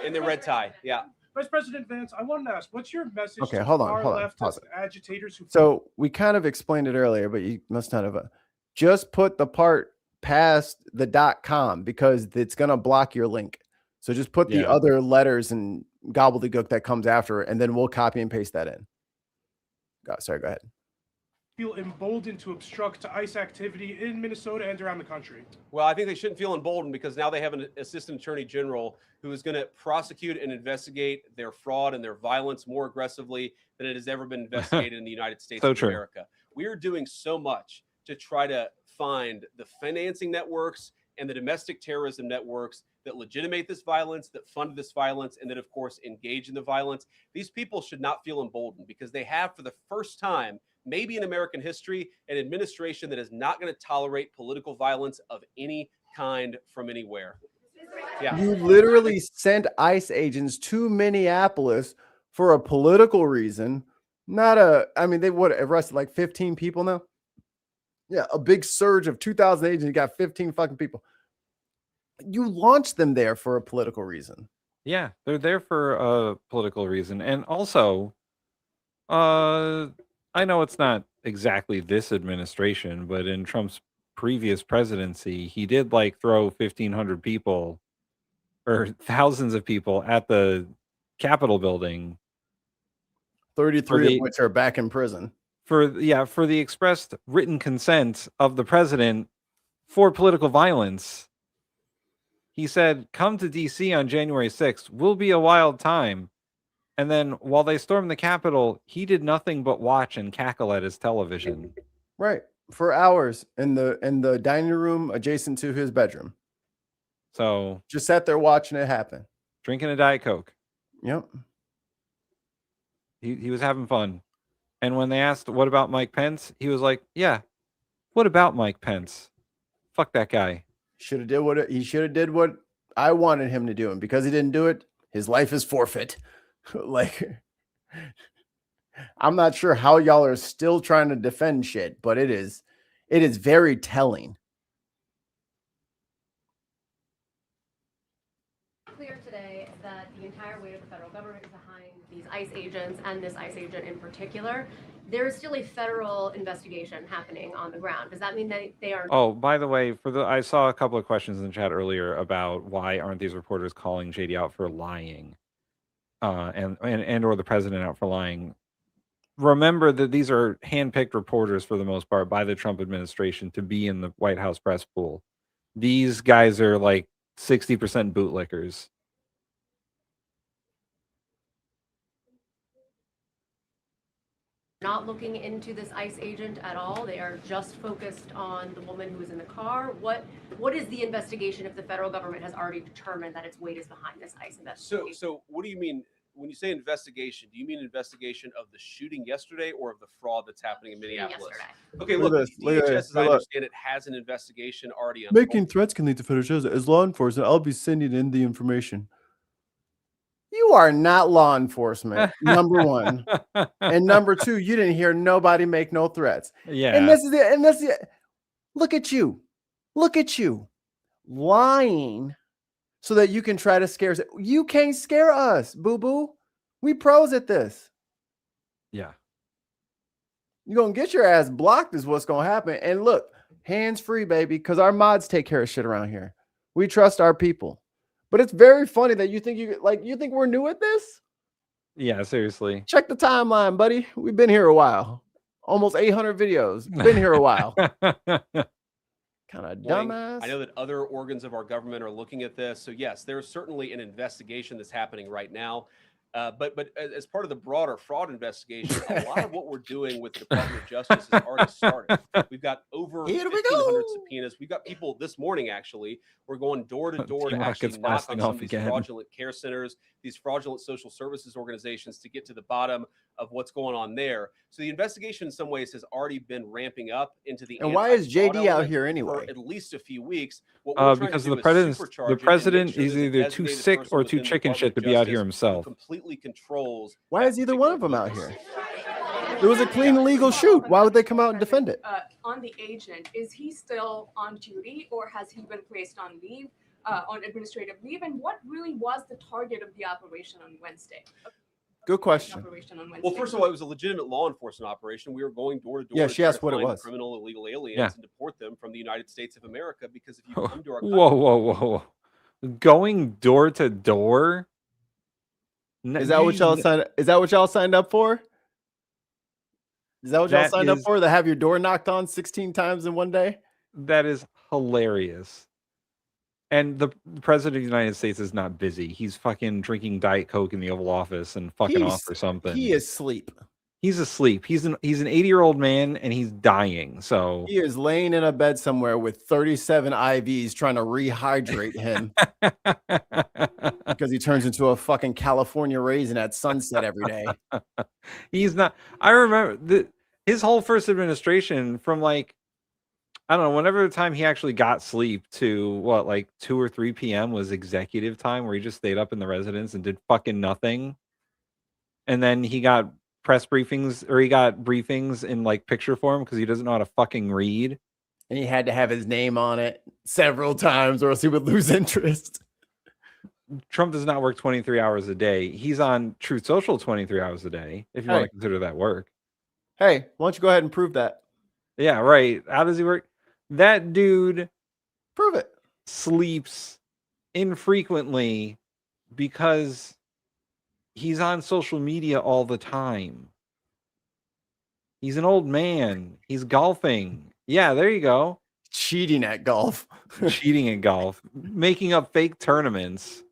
In the red tie, yeah. Vice President Vance, I wanted to ask, what's your message Okay, to hold on, far-leftist pause it. agitators who... So we kind of explained it earlier, but you must not have. Just put the part past the .com because it's going to block your link. So just put the other letters and gobbledygook that comes after, and then we'll copy and paste that in. Sorry, go ahead. Feel emboldened to obstruct ICE activity in Minnesota and around the country? Well, I think they shouldn't feel emboldened because now they have an assistant attorney general who is going to prosecute and investigate their fraud and their violence more aggressively than it has ever been investigated in the United States of America. We are doing so much to try to find the financing networks and the domestic terrorism networks that legitimate this violence, that fund this violence, and that, of course, engage in the violence. These people should not feel emboldened because they have, for the first time, maybe in American history, an administration that is not going to tolerate political violence of any kind from anywhere. Yeah. You literally sent ICE agents to Minneapolis for a political reason. I mean, they would have arrested like 15 people now. Yeah, a big surge of 2,000 agents. You got 15 fucking people. You launched them there for a political reason. Yeah, they're there for a political reason. And also, I know it's not exactly this administration, but in Trump's previous presidency, he did like throw 1,500 people or thousands of people at the Capitol building. 33 of which are back in prison. For the expressed written consent of the president for political violence. He said, come to DC on January 6th. Will be a wild time. And then while they stormed the Capitol, he did nothing but watch and cackle at his television. Right. For hours in the dining room adjacent to his bedroom. So just sat there watching it happen. Drinking a Diet Coke. Yep. He was having fun. And when they asked, what about Mike Pence? He was like, yeah, what about Mike Pence? Fuck that guy. He should have did what I wanted him to do. And because he didn't do it, his life is forfeit. Like, I'm not sure how y'all are still trying to defend shit, but it is very telling. Clear today that the entire weight of the federal government is behind these ICE agents and this ICE agent in particular. There is still a federal investigation happening on the ground. Does that mean that they are? Oh, by the way, I saw a couple of questions in the chat earlier about why aren't these reporters calling JD out for lying, and or the president out for lying. Remember that these are handpicked reporters for the most part by the Trump administration to be in the White House press pool. These guys are like 60% bootlickers. Not looking into this ICE agent at all. They are just focused on the woman who was in the car. What is the investigation if the federal government has already determined that its weight is behind this ICE investigation? So what do you mean when you say investigation? Do you mean investigation of the shooting yesterday or of the fraud that's happening in Minneapolis? Yesterday. Okay, look, DHS, as I understand it, has an investigation already on. Making threats can lead to federal justice. As law enforcement, I'll be sending in the information. You are not law enforcement, number one. And number two, you didn't hear nobody make no threats. Yeah. And this is it. And that's it. Look at you. Look at you. Lying so that you can try to scare us. You can't scare us, boo-boo. We pros at this. Yeah. You're going to get your ass blocked is what's going to happen. And look, hands free, baby, because our mods take care of shit around here. We trust our people. But it's very funny that you think we're new at this? Yeah, seriously. Check the timeline, buddy. We've been here a while. Almost 800 videos. Been here a while. Kind of dumbass. I know that other organs of our government are looking at this. So yes, there is certainly an investigation that's happening right now. But as part of the broader fraud investigation, a lot of what we're doing with the Department of Justice has already started. We've got over 1,500 subpoenas. We've got people this morning, actually. We're going door to door to actually knock on some of these fraudulent care centers, these fraudulent social services organizations to get to the bottom of what's going on there. So the investigation in some ways has already been ramping up into the. And why is JD out here anyway? For at least a few weeks. Because the president is either too sick or too chicken shit to be out here himself. Completely controls. Why is either one of them out here? It was a clean, legal shoot. Why would they come out and defend it? On the agent, is he still on duty or has he been placed on leave, on administrative leave? And what really was the target of the operation on Wednesday? Good question. Well, first of all, it was a legitimate law enforcement operation. We were going door to door. Yeah, she asked what it was. Criminal illegal aliens and deport them from the United States of America because if you come to our country, whoa, going door to door. Is that what y'all signed? Is that what y'all signed up for? Is that what y'all signed up for? To have your door knocked on 16 times in one day? That is hilarious. And the president of the United States is not busy. He's fucking drinking Diet Coke in the Oval Office and fucking off or something. He is asleep. He's asleep. He's an 80-year-old man and he's dying. So he is laying in a bed somewhere with 37 IVs trying to rehydrate him because he turns into a fucking California raisin at sunset every day. He's not. I remember his whole first administration from like, I don't know, whenever the time he actually got sleep to what, like 2 or 3 p.m. was executive time where he just stayed up in the residence and did fucking nothing. And then he got press briefings, or he got briefings in like picture form because he doesn't know how to fucking read. And he had to have his name on it several times or else he would lose interest. Trump does not work 23 hours a day. He's on Truth Social 23 hours a day, if you want to consider that work. Hey, why don't you go ahead and prove that? Yeah, right. How does he work? That dude, prove it, sleeps infrequently because he's on social media all the time. He's an old man. He's golfing. Yeah, there you go. Cheating at golf. Cheating at golf. Making up fake tournaments.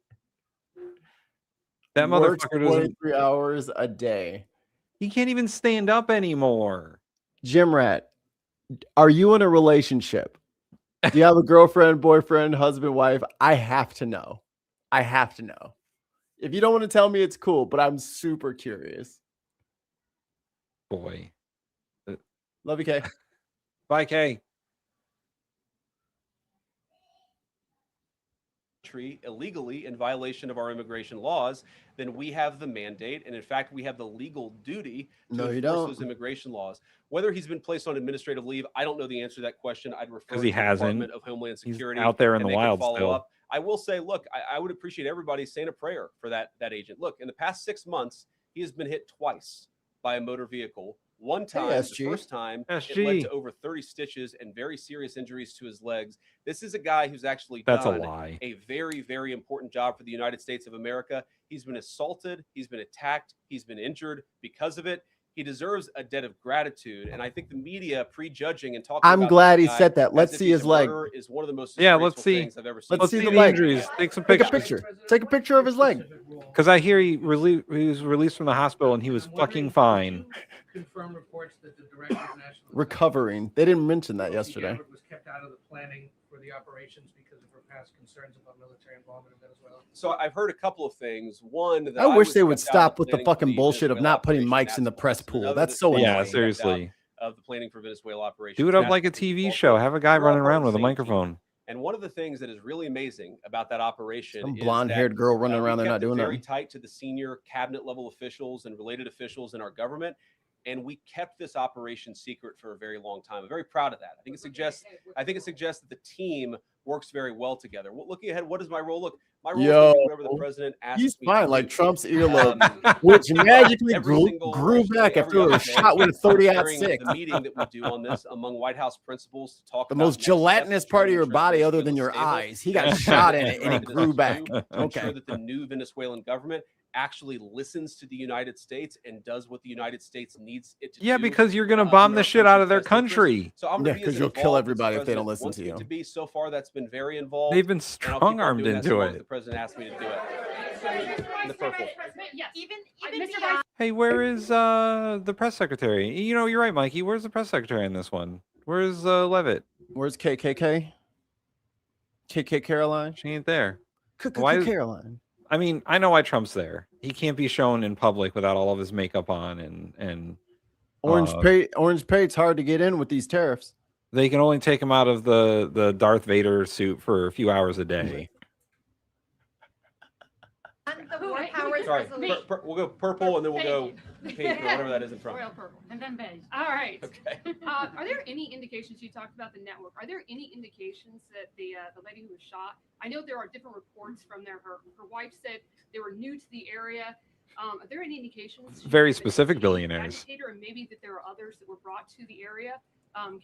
That motherfucker doesn't 23 hours a day. He can't even stand up anymore. Jim Rat, are you in a relationship? Do you have a girlfriend, boyfriend, husband, wife? I have to know. I have to know. If you don't want to tell me, it's cool, but I'm super curious. Boy. Love you, Kay. Bye, Kay. Illegally in violation of our immigration laws, then we have the mandate, and in fact we have the legal duty to enforce those immigration laws. Whether he's been placed on administrative leave, I don't know the answer to that question. I'd refer to the Department of Homeland Security. He's out there in the wild still. Up. I will say, look, I would appreciate everybody saying a prayer for that agent. Look, in the past 6 months, he has been hit twice by a motor vehicle. One time, the first time, it led to over 30 stitches and very serious injuries to his legs. This is a guy who's actually done a very, very important job for the United States of America. He's been assaulted. He's been attacked. He's been injured because of it. He deserves a debt of gratitude. And I think the media prejudging and talking I'm glad he said that. Let's see his leg. Is one of the most let's see. things I've ever seen. Let's see the leg. Injuries. Take some pictures. Take a picture. Take a picture of his leg. Because I hear he was released from the hospital and he was fucking fine. Confirm reports that the director of national recovering. They didn't mention that yesterday. Was kept out of the planning for the operations because of her past concerns about military involvement in Venezuela. So I've heard a couple of things. One, that I wish they would stop with the fucking bullshit of not putting mics in the press pool. That's so annoying. Yeah, seriously. Of the planning for Venezuela operations. Do it up like a TV show. Have a guy running around with a microphone. And one of the things that is really amazing about that operation Some blonde-haired girl running around there not doing very nothing. tight to the senior cabinet level officials and related officials in our government. And we kept this operation secret for a very long time. I'm very proud of that. I think it suggests that the team works very well together. Looking ahead, what is my role? Look, my role is to do whatever the president asks he's me fine, to like do. Trump's earlobe, which magically grew back after a shot with a 30-06. The meeting that we do on this among White House principals to talk The about most gelatinous part of your body other than your eyes. He got shot in it and it grew back. Ensure that the new Venezuelan government actually listens to the United States and does what the United States needs it to do. Yeah, because you're going to bomb the shit out of their country. So I'm because you'll kill everybody if they don't listen to you. So far, that's been very involved. They've been strong-armed into it. The president asked me to do it. In the purple. Yes. Even Mr. beyond Hey, where is the press secretary? You know, you're right, Mikey. Where's the press secretary in this one? Where's Levitt? Where's KKK? KK Caroline? She ain't there. Why is Caroline? I mean, I know why Trump's there. He can't be shown in public without all of his makeup on and Orange Pate's hard to get in with these tariffs. they can only take him out of the Darth Vader suit for a few hours a day. the War Powers Sorry, resolution. we'll go purple and then we'll go pink or whatever that is in front. Royal purple, and then beige. All right. Okay. Are there any indications, you talked about the network, are there any indications that the lady who was shot, I know there are different reports from there, her wife said they were new to the area. Are there any indications? Very specific billionaires. Agitator, and maybe that there are others that were brought to the area,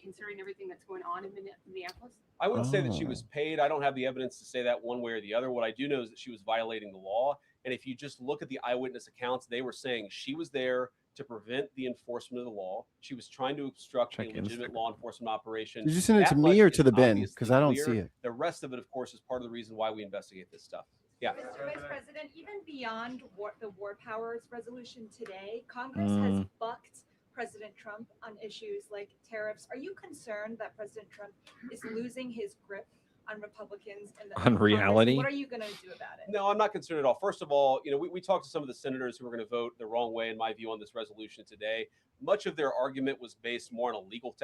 considering everything that's going on in Minneapolis? I wouldn't say that she was paid. I don't have the evidence to say that one way or the other. What I do know is that she was violating the law. And if you just look at the eyewitness accounts, they were saying she was there to prevent the enforcement of the law. She was trying to obstruct a legitimate law enforcement operation. Did you send it to That me much or is to the bin? obviously Because I don't clear. see it. The rest of it, of course, is part of the reason why we investigate this stuff. Yeah. Mr. Vice President, even beyond the War Powers resolution today, Congress has bucked President Trump on issues like tariffs. Are you concerned that President Trump is losing his grip on Republicans and On reality? What are you going to do about it? No, I'm not concerned at all. First of all, we talked to some of the senators who were going to vote the wrong way, in my view, on this resolution today. Much of their argument was based more on a legal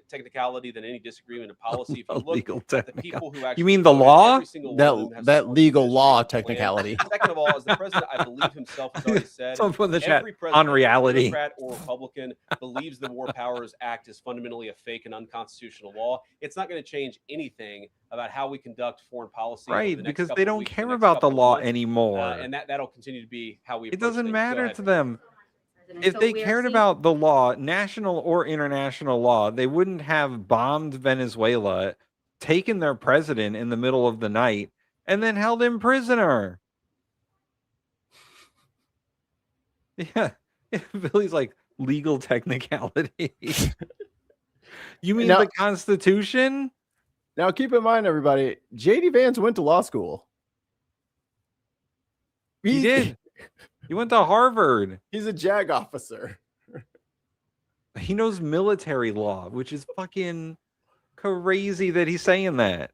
technicality than any disagreement in policy. If you look at the people who actually You mean the voted, law? every single one of them has That legal law technicality. Second of all, as the president, I believe himself has already said, Someone put in the chat, every president, on reality. Democrat or Republican, believes the War Powers Act is fundamentally a fake and unconstitutional law. It's not going to change anything about how we conduct foreign policy. over Right, the next because couple they of don't weeks, care next about the couple of law months, anymore. and that'll continue to be how we. It approach doesn't things. Go matter ahead. to them. If So they we are cared seeing- about the law, national or international law, they wouldn't have bombed Venezuela, taken their president in the middle of the night, and then held him prisoner. Yeah. Billy's like, legal technicality. You mean Now- the Constitution? Now, keep in mind, everybody, JD Vance went to law school. He did. He went to Harvard. He's a JAG officer. He knows military law, which is fucking crazy that he's saying that.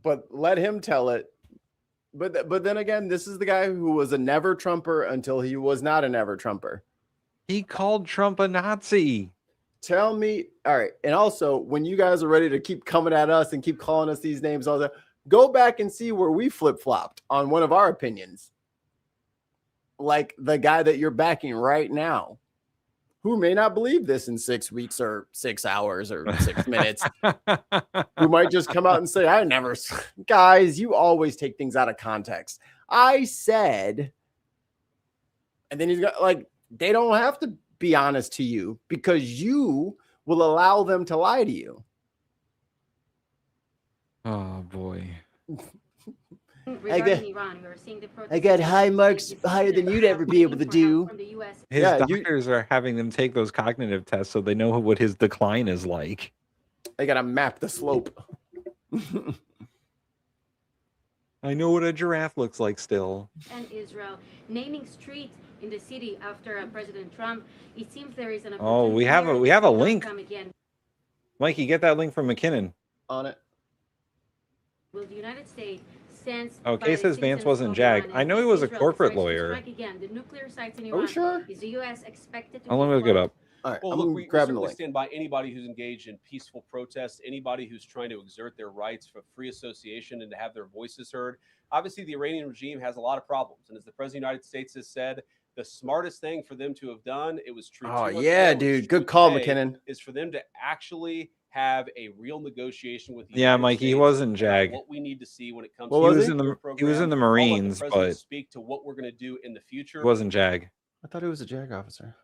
But let him tell it. But then again, this is the guy who was a never Trumper until he was not a never Trumper. He called Trump a Nazi. Tell me, all right. And also, when you guys are ready to keep coming at us and keep calling us these names, all that, go back and see where we flip-flopped on one of our opinions. Like the guy that you're backing right now, who may not believe this in 6 weeks or 6 hours or 6 minutes, who might just come out and say, I never, guys, you always take things out of context. I said, and then he's got like, they don't have to be honest to you because you will allow them to lie to you. Oh boy. Regarding Iran, we were seeing the I got high marks higher than you'd ever be able to do. from the U.S. His Yeah, doctors are having them take those cognitive tests so they know what his decline is like. They got to map the slope. I know what a giraffe looks like still. and Israel, naming streets in the city after President Trump. It seems there is an Oh, we have a link. Again. Mikey, get that link from McKinnon. On it. Will the United States sends Oh, Kay says Vance wasn't JAG. I know he was a corporate lawyer. Again, the nuclear sites in Are we Iran. sure? Is the U.S. expected to Oh, let me look it up. All right, Well, I'm look, we grabbing the certainly link. stand by anybody who's engaged in peaceful protests, anybody who's trying to exert their rights for free association and to have their voices heard. Obviously, the Iranian regime has a lot of problems. And as the President of the United States has said, the smartest thing for them to have done, it was true. Oh, 2 months yeah, ago, it was dude. true Good call, today, McKinnon. Is for them to actually have a real negotiation with the Yeah, United Mikey, he States wasn't about JAG. What we need to see when it comes What to was was he? in the nuclear he was in the program. I'll let Marines, the president but speak to what we're going to do in the future. he wasn't JAG. I thought he was a JAG officer.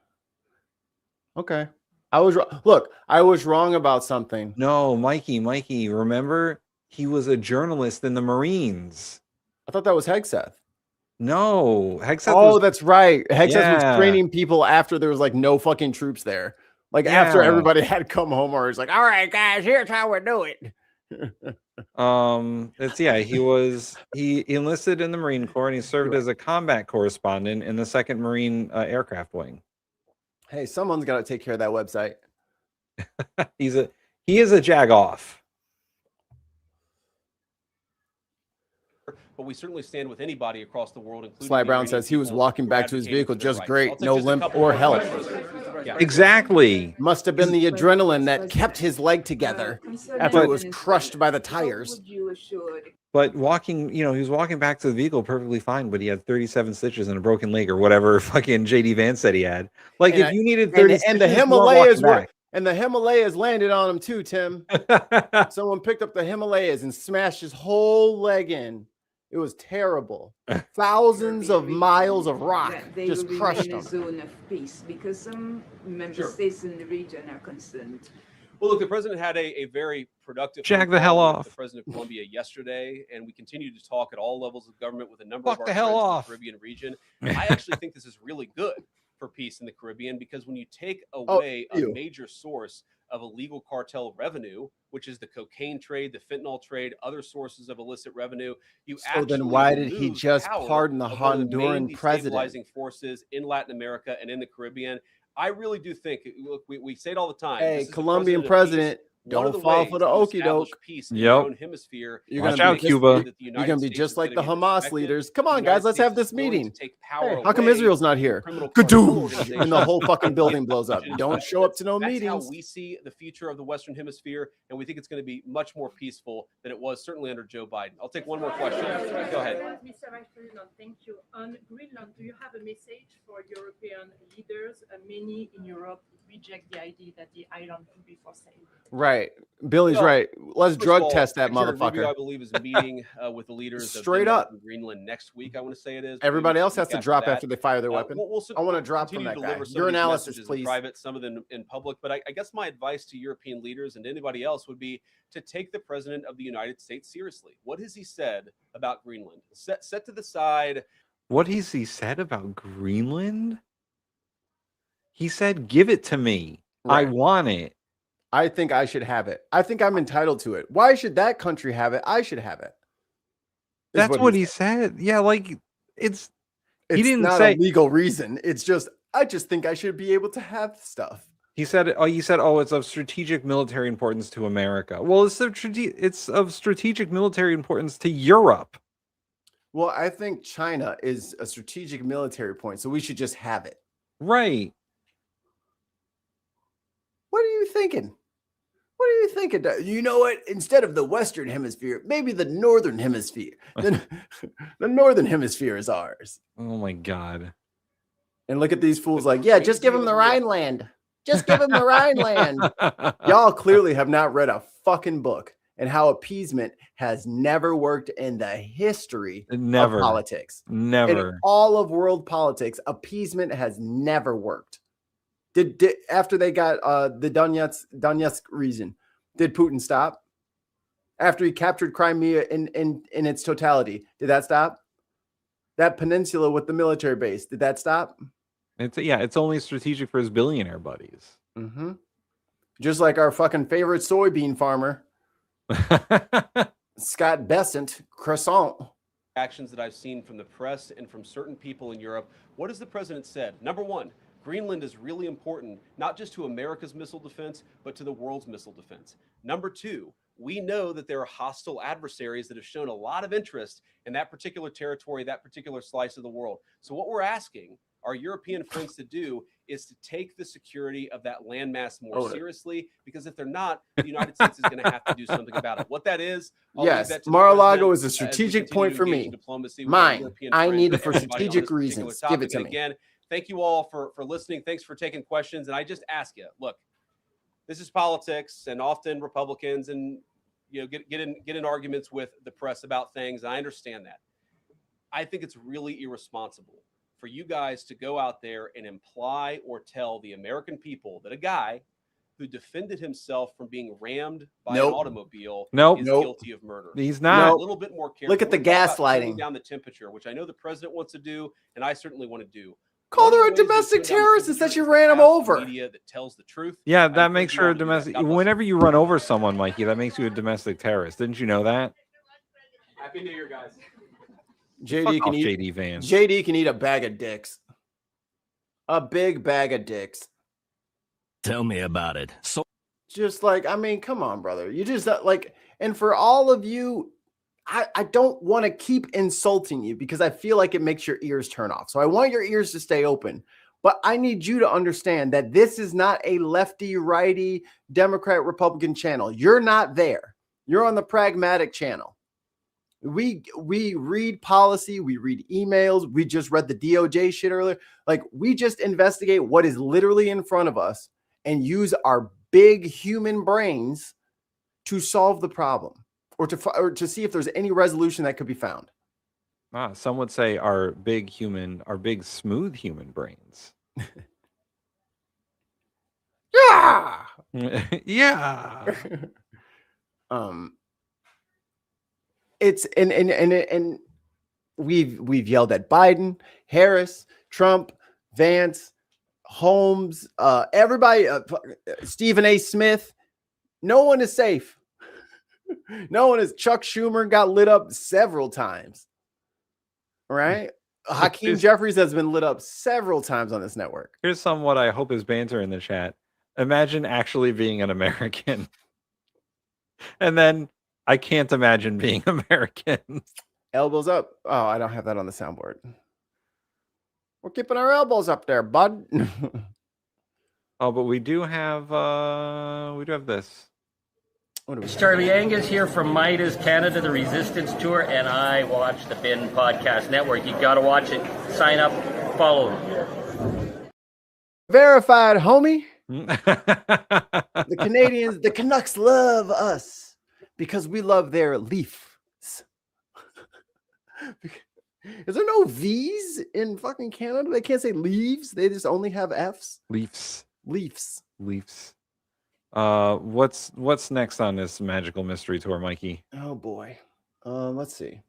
Okay. I was wrong. Look, I was wrong about something. No, Mikey, remember? He was a journalist in the Marines. I thought that was Hegseth. No, Hegseth Oh, was that's right. Hegseth Yeah. was training people after there was like no fucking troops there. Like after Yeah. everybody had come home, or he's like, all right, guys, here's how we do it. He enlisted in the Marine Corps and he served as a combat correspondent in the 2nd Marine Aircraft Wing. Hey, someone's got to take care of that website. He is a jagoff. But we certainly stand with anybody across the world, including Sly the Brown Iranian says he was people walking who are back to his advocating vehicle for their just rights. great, I'll take no just a limp couple or more help. questions. Yeah. Exactly. Must have been the adrenaline that kept his leg together after it was crushed by the tires. But walking, he was walking back to the vehicle perfectly fine, but he had 37 stitches and a broken leg or whatever fucking JD Vance said he had. Like, And if you needed 30 and the stitches, you weren't Himalayas walking were, back. and the Himalayas landed on him too, Tim. Someone picked up the Himalayas and smashed his whole leg in. It was terrible. Thousands of miles of rock just crushed in a him. zone of peace because some member Sure. states in the region are concerned. Well, look, the president had a very productive Jag phone the hell call with off. the president of Colombia yesterday, and we continue to talk at all levels of government with a number Fuck of our the hell friends off. in the Caribbean region. I actually think this is really good for peace in the Caribbean because when you take away a major source of illegal cartel revenue, which is the cocaine trade, the fentanyl trade, other sources of illicit revenue, you So actually then why did he remove just power pardon the of one of the main Honduran president? destabilizing forces in Latin America and in the Caribbean. I really do think, look, we say it all the time. Hey, this is the Colombian of peace. president, One of don't the fall ways for the to okie establish doke. peace in your own hemisphere. You're Watch gonna out, be Cuba. You're gonna be just like the Hamas leaders. Come on, guys, let's have this meeting. Hey, how come Israel's not here? Gadoosh! And the whole fucking building blows up. Don't show up to no That's meetings. how we see the future of the Western Hemisphere, and we think it's going to be much more peaceful than it was certainly under Joe Biden. I'll take one more question. Go ahead. Mr. Vice President, thank you. On Greenland, do you have a message for European leaders? Many in Europe reject the idea that the island could be for sale. Right. Billy's Well, right. Let's first drug of all, test that Jared Rubio, I motherfucker. believe, is meeting with the leaders Straight of up. Denmark and Greenland next week. I want to say it is. Everybody Maybe else the has week to drop that. after they fire their weapon. I want to drop from continue that to guy. deliver some Your of these analysis, messages please. in private, some of them in public. But I guess my advice to European leaders and anybody else would be to take the president of the United States seriously. What has he said about Greenland? Set to the side. What has he said about Greenland? He said, give it to me. I Right. want it. I think I should have it. I think I'm entitled to it. Why should that country have it? I should have it. Is That's what he said. Yeah, like It's didn't not say- a legal reason. It's just I just think I should be able to have stuff. He said, it's of strategic military importance to America. Well, it's of strategic military importance to Europe. Well, I think China is a strategic military point, so we should just have it. Right. What are you thinking? What are you thinking? You know what? Instead of the Western Hemisphere, maybe the Northern Hemisphere. Then the Northern Hemisphere is ours. Oh my God. And look at these fools like, yeah, just give him the Rhineland. Just give him the Rhineland. Y'all clearly have not read a fucking book and how appeasement has never worked in the history Never. of politics. Never. In all of world politics, appeasement has never worked. Did after they got the Donetsk region, did Putin stop? After he captured Crimea in its totality, did that stop? That peninsula with the military base, did that stop? It's only strategic for his billionaire buddies. Mm-hmm. Just like our fucking favorite soybean farmer, Scott Bessent, croissant. Actions that I've seen from the press and from certain people in Europe. What has the president said? Number one, Greenland is really important, not just to America's missile defense, but to the world's missile defense. Number two, we know that there are hostile adversaries that have shown a lot of interest in that particular territory, that particular slice of the world. So what we're asking our European friends to do is to take the security of that landmass more seriously, because if they're not, the United States is going to have to do something about it. What that is, I'll leave Yes, that to the Mar-a-Lago president is a as we strategic continue point to for engage me. in diplomacy with our Mine. European I friends need it and for everybody on strategic this particular reasons. Give topic. it to And me. again, thank you all for listening. Thanks for taking questions. And I just ask you, look, this is politics, and often Republicans and get in arguments with the press about things. I understand that. I think it's really irresponsible for you guys to go out there and imply or tell the American people that a guy who defended himself from being rammed by an automobile is guilty of murder. He's not. A little bit more careful. Look at the We're talking about gaslighting. turning down the temperature, which I know the president wants to do, and I certainly want to do. Called her a domestic terrorist and said she ran him over. Media that tells the truth. Yeah, I that encourage makes you her all a to do that. domestic. God bless you. Whenever you run over someone, Mikey, that makes you a domestic terrorist. Didn't you know that? Happy New Year, guys. JD Fuck can off, eat. JD Vance. JD can eat a bag of dicks. A big bag of dicks. Tell me about it. So, Just like, I mean, come on, brother. You just like, and for all of you, I don't want to keep insulting you because I feel like it makes your ears turn off. So I want your ears to stay open. But I need you to understand that this is not a lefty, righty, Democrat, Republican channel. You're not there. You're on the pragmatic channel. We read policy. We read emails. We just read the DOJ shit earlier. Like, we just investigate what is literally in front of us and use our big human brains to solve the problem or to see if there's any resolution that could be found. Some would say our big smooth human brains. Yeah. Yeah. It's and we've yelled at Biden, Harris, Trump, Vance, Holmes, everybody, Stephen A. Smith. No one is safe. No one is. Chuck Schumer got lit up several times. Right? Hakeem Jeffries has been lit up several times on this network. Here's some what I hope is banter in the chat. Imagine actually being an American. And then I can't imagine being American. Elbows up. Oh, I don't have that on the soundboard. We're keeping our elbows up there, bud. Oh, but we do have this. It's Charlie Angus here from Midas Canada, the Resistance Tour, and I watch the Bin Podcast Network. You got to watch it. Sign up, follow them. Verified, homie. The Canadians, the Canucks love us because we love their Leafs. Is there no V's in fucking Canada? They can't say leaves. They just only have F's. Leafs. Leafs. What's next on this magical mystery tour, Mikey? Oh boy. Let's see.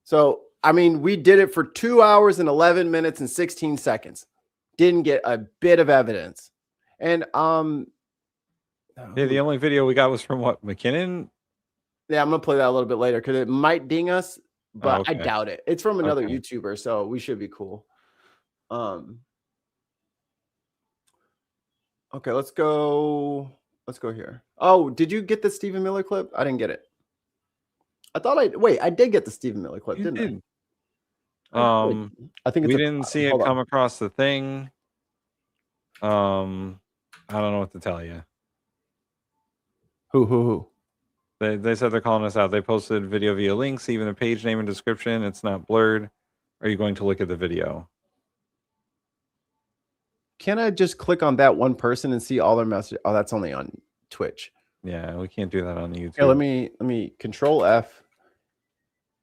So, I mean, we did it for 2 hours and 11 minutes and 16 seconds. Didn't get a bit of evidence. And yeah, the only video we got was from what, McKinnon? Yeah, I'm gonna play that a little bit later because it might ding us, but okay. I doubt it. It's from another Okay. YouTuber, so we should be cool. Okay, let's go here. Oh, did you get the Stephen Miller clip? I didn't get it. I did get the Stephen Miller clip, didn't I? I think we didn't see it come across the thing. I don't know what to tell you. Who? They said they're calling us out. They posted video via links, even the page name and description. It's not blurred. Are you going to look at the video? Can I just click on that one person and see all their messages? Oh, that's only on Twitch. Yeah, we can't do that on YouTube. Here, let me Control F.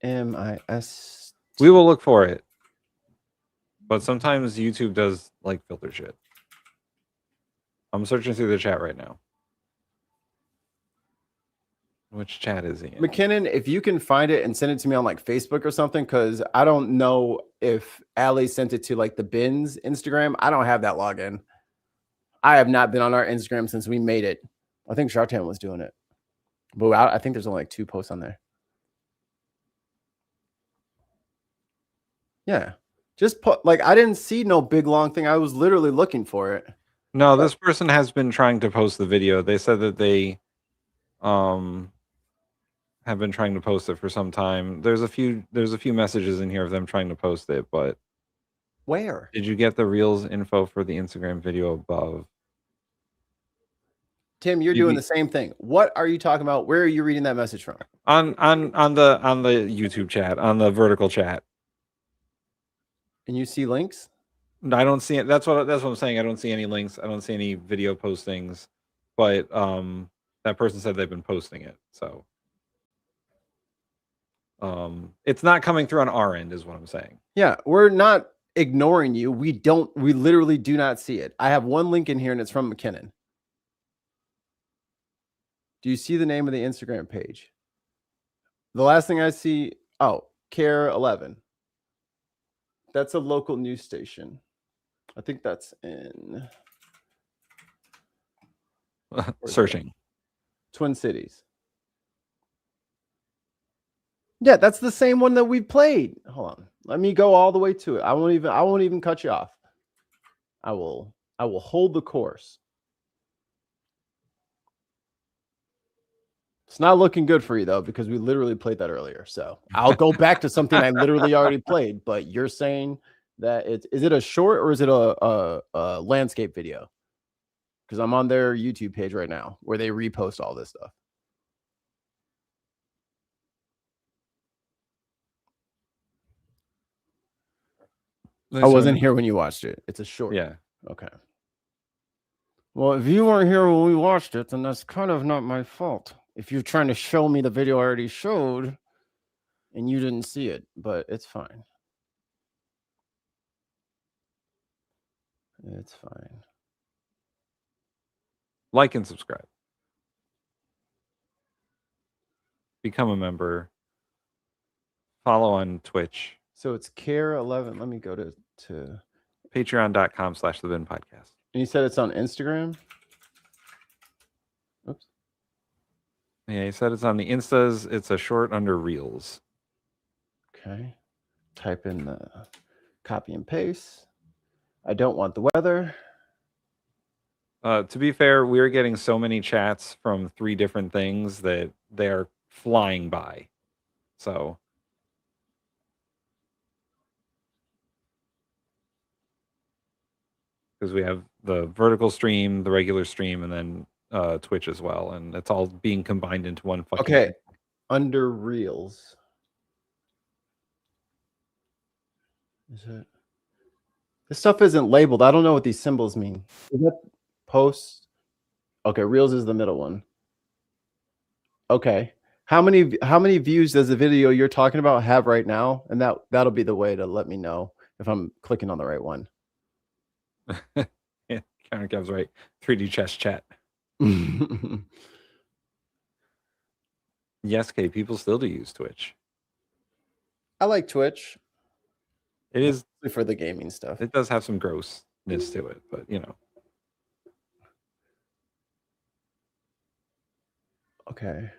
MIS. We will look for it. But sometimes YouTube does like filter shit. I'm searching through the chat right now. Which chat is he in? McKinnon, if you can find it and send it to me on like Facebook or something, because I don't know if Allie sent it to like the Bins Instagram. I don't have that login. I have not been on our Instagram since we made it. I think Shartan was doing it. But I think there's only like 2 posts on there. Yeah. Just put like I didn't see no big long thing. I was literally looking for it. No, this person has been trying to post the video. They said that they have been trying to post it for some time. There's a few messages in here of them trying to post it, but where? Did you get the Reels info for the Instagram video above? Tim, you're doing the same thing. What are you talking about? Where are you reading that message from? On the YouTube chat, on the vertical chat. And you see links? No, I don't see it. That's what I'm saying. I don't see any links. I don't see any video postings. But that person said they've been posting it. So it's not coming through on our end, is what I'm saying. Yeah, we're not ignoring you. We literally do not see it. I have one link in here and it's from McKinnon. Do you see the name of the Instagram page? The last thing I see, Care 11. That's a local news station. I think that's in Searching. Twin Cities. Yeah, that's the same one that we played. Hold on. Let me go all the way to it. I won't even cut you off. I will hold the course. It's not looking good for you though, because we literally played that earlier. So I'll go back to something I literally already played, but you're saying that is it a short or is it a landscape video? Because I'm on their YouTube page right now where they repost all this stuff. I wasn't here when you watched it. It's a short. Yeah. Okay. Well, if you weren't here when we watched it, then that's kind of not my fault. If you're trying to show me the video I already showed and you didn't see it, but it's fine. It's fine. Like and subscribe. Become a member. Follow on Twitch. So it's Care11. Let me go to Patreon.com/TheBinPodcast. And you said it's on Instagram? Oops. Yeah, he said it's on the Instas. It's a short under Reels. Okay. Type in the copy and paste. I don't want the weather. To be fair, we're getting so many chats from 3 different things that they're flying by. So because we have the vertical stream, the regular stream, and then Twitch as well, and it's all being combined into one fucking Okay. thing. Under Reels. Is it? This stuff isn't labeled. I don't know what these symbols mean. Is that post? Okay, Reels is the middle one. Okay. How many views does the video you're talking about have right now? And that'll be the way to let me know if I'm clicking on the right one. Yeah, Counter Kev's right. 3D chess chat. Yes, K. People still do use Twitch. I like Twitch. It is for the gaming stuff. It does have some grossness to it, but you know. Okay.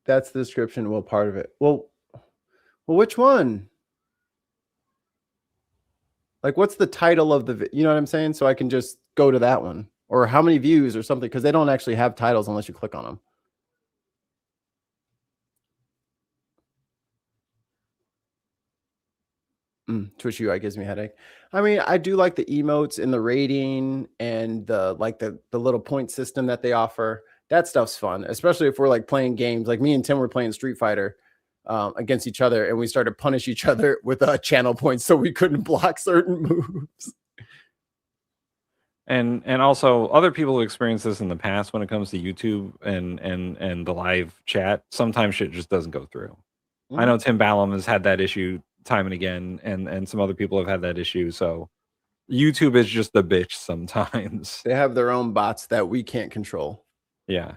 That's the description. Well, part of it. Well, which one? Like, what's the title of the? You know what I'm saying? So I can just go to that one, or how many views or something, because they don't actually have titles unless you click on them. Twitch UI gives me a headache. I mean, I do like the emotes and the rating and the little point system that they offer. That stuff's fun, especially if we're like playing games. Like me and Tim were playing Street Fighter against each other, and we started to punish each other with channel points so we couldn't block certain moves. And also other people have experienced this in the past when it comes to YouTube and the live chat. Sometimes shit just doesn't go through. I know Tim Ballum has had that issue time and again, and some other people have had that issue. So YouTube is just a bitch sometimes. They have their own bots that we can't control. Yeah.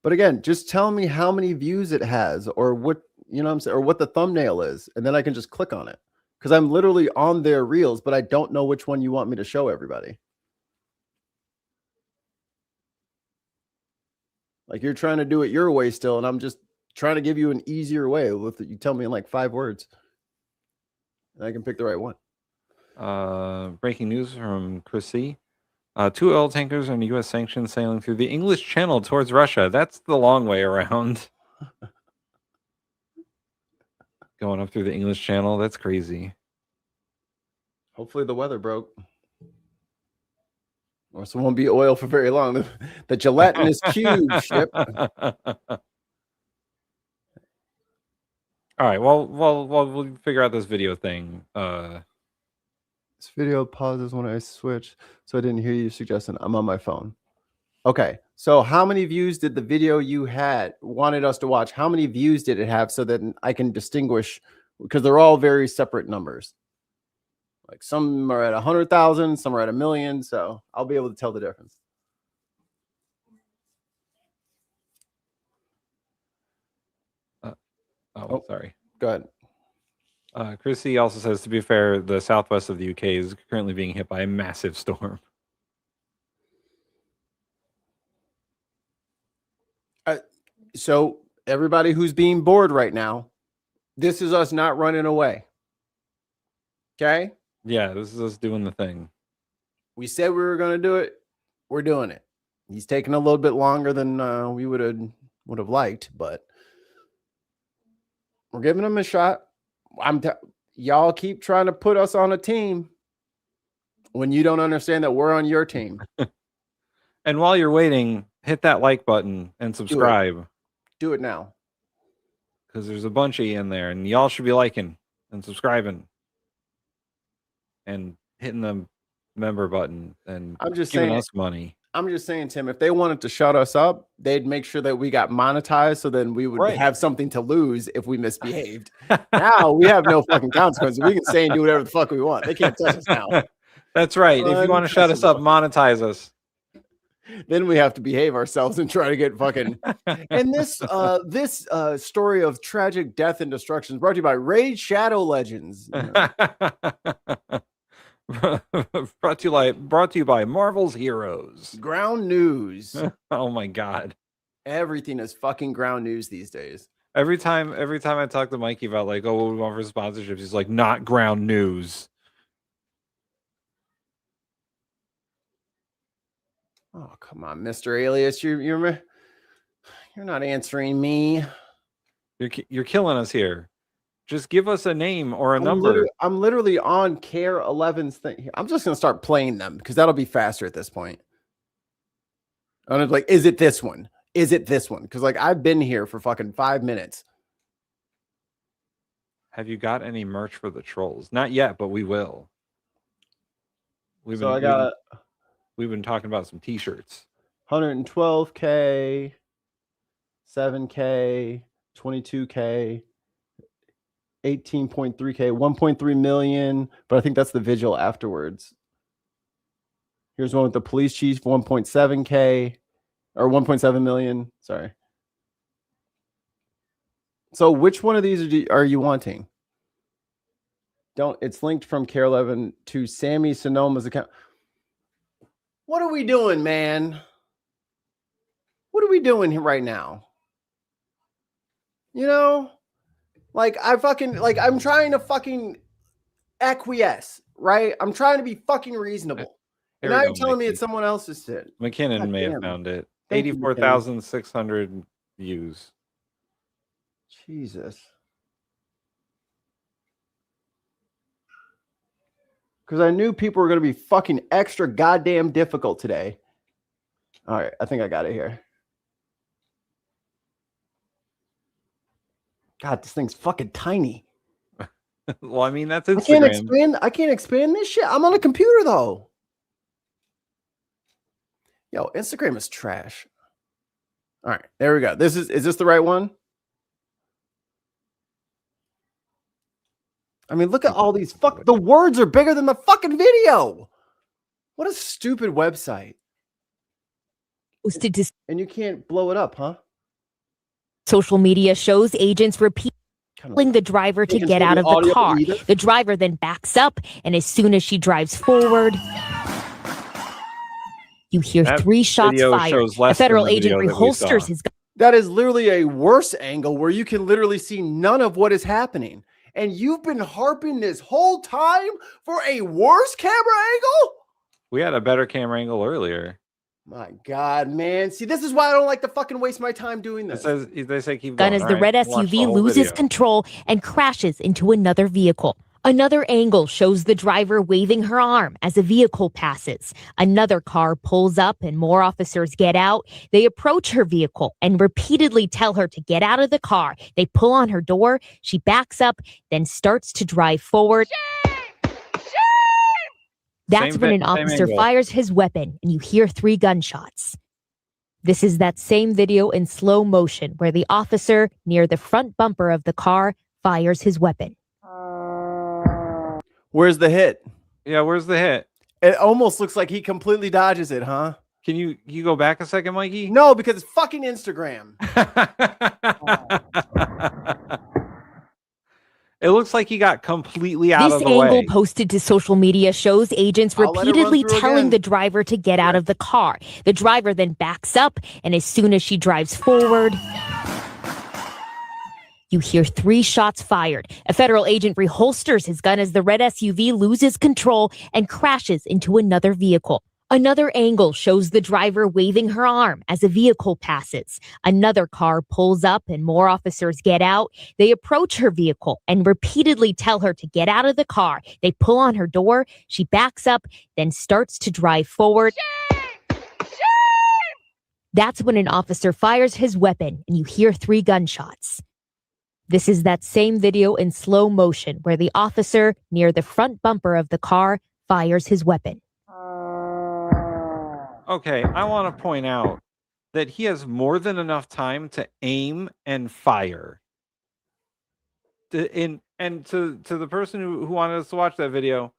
But again, just tell me how many views it has, or what, you know what I'm saying, or what the thumbnail is, and then I can just click on it. Because I'm literally on their reels, but I don't know which one you want me to show everybody. Like, you're trying to do it your way still, and I'm just trying to give you an easier way with it. You tell me in like 5 words, and I can pick the right one. Breaking news from Chris C. 2 oil tankers under U.S. sanctions sailing through the English Channel towards Russia. That's the long way around. Going up through the English Channel. That's crazy. Hopefully the weather broke. Or so it won't be oil for very long. The gelatinous cube ship. All right. Well, we'll figure out this video thing. This video pauses when I switch, so I didn't hear you suggesting. I'm on my phone. Okay. So how many views did the video you wanted us to watch? How many views did it have so that I can distinguish? Because they're all very separate numbers. Like some are at 100,000, some are at 1 million. So I'll be able to tell the difference. Oh, sorry. Go ahead. Chrissy also says, to be fair, the southwest of the UK is currently being hit by a massive storm. So everybody who's being bored right now, this is us not running away. Okay? Yeah, this is us doing the thing. We said we were going to do it. We're doing it. He's taking a little bit longer than we would have liked, but we're giving him a shot. Y'all keep trying to put us on a team when you don't understand that we're on your team. And while you're waiting, hit that like button and subscribe. Do it now. Because there's a bunch of you in there, and y'all should be liking and subscribing and hitting the member button and giving us money. I'm just saying, Tim, if they wanted to shut us up, they'd make sure that we got monetized so then we would have something to lose if we misbehaved. Now we have no fucking consequences. We can say and do whatever the fuck we want. They can't touch us now. That's right. If you want to shut us up, monetize us. Then we have to behave ourselves and try to get fucking. And this story of tragic death and destruction is brought to you by Raid Shadow Legends. Brought to you by Marvel's Heroes. Ground news. Oh my god. Everything is fucking ground news these days. Every time I talk to Mikey about like, oh, what we want for sponsorships, he's like, not ground news. Oh, come on, Mr. Alias. You're not answering me. You're killing us here. Just give us a name or a number. I'm literally on Care 11's thing. I'm just gonna start playing them because that'll be faster at this point. I'm like, is it this one? Is it this one? Because like I've been here for fucking 5 minutes. Have you got any merch for the trolls? Not yet, but we will. We've been talking about some t-shirts. 112K, 7K, 22K. 18.3K, 1.3 million, but I think that's the vigil afterwards. Here's one with the police chief, 1.7K or 1.7 million. Sorry. So which one of these are you wanting? It's linked from Care 11 to Sammy Sonoma's account. What are we doing, man? What are we doing here right now? You know? Like I'm trying to fucking acquiesce, right? I'm trying to be fucking reasonable. And now you're telling me it's someone else's shit. McKinnon may have found it. 84,600 views. Jesus. Because I knew people were going to be fucking extra goddamn difficult today. All right, I think I got it here. God, this thing's fucking tiny. Well, I mean, that's Instagram. I can't expand this shit. I'm on a computer though. Yo, Instagram is trash. All right, there we go. Is this the right one? I mean, look at all these the words are bigger than the fucking video. What a stupid website. And you can't blow it up, huh? Social media shows agents repeat telling the driver to get out of the car. The driver then backs up, and as soon as she drives forward, you hear 3 shots fired. A federal agent reholsters his gun. That is literally a worse angle where you can literally see none of what is happening. And you've been harping this whole time for a worse camera angle? We had a better camera angle earlier. My God, man. See, this is why I don't like to fucking waste my time doing this. They say keep going. As the red SUV loses control and crashes into another vehicle. Another angle shows the driver waving her arm as a vehicle passes. Another car pulls up and more officers get out. They approach her vehicle and repeatedly tell her to get out of the car. They pull on her door. She backs up, then starts to drive forward. That's when an officer fires his weapon and you hear 3 gunshots. This is that same video in slow motion where the officer near the front bumper of the car fires his weapon. Where's the hit? Yeah, where's the hit? It almost looks like he completely dodges it, huh? Can you go back a second, Mikey? No, because it's fucking Instagram. It looks like he got completely out This of the angle way. posted to social media shows agents I'll let it run repeatedly through telling again. the driver to get out of the car. The driver then backs up, and as soon as she drives forward, you hear 3 shots fired. A federal agent reholsters his gun as the red SUV loses control and crashes into another vehicle. Another angle shows the driver waving her arm as a vehicle passes. Another car pulls up and more officers get out. They approach her vehicle and repeatedly tell her to get out of the car. They pull on her door. She backs up, then starts to drive forward. That's when an officer fires his weapon and you hear 3 gunshots. This is that same video in slow motion where the officer near the front bumper of the car fires his weapon. Okay, I want to point out that he has more than enough time to aim and fire. To the person who wanted us to watch that video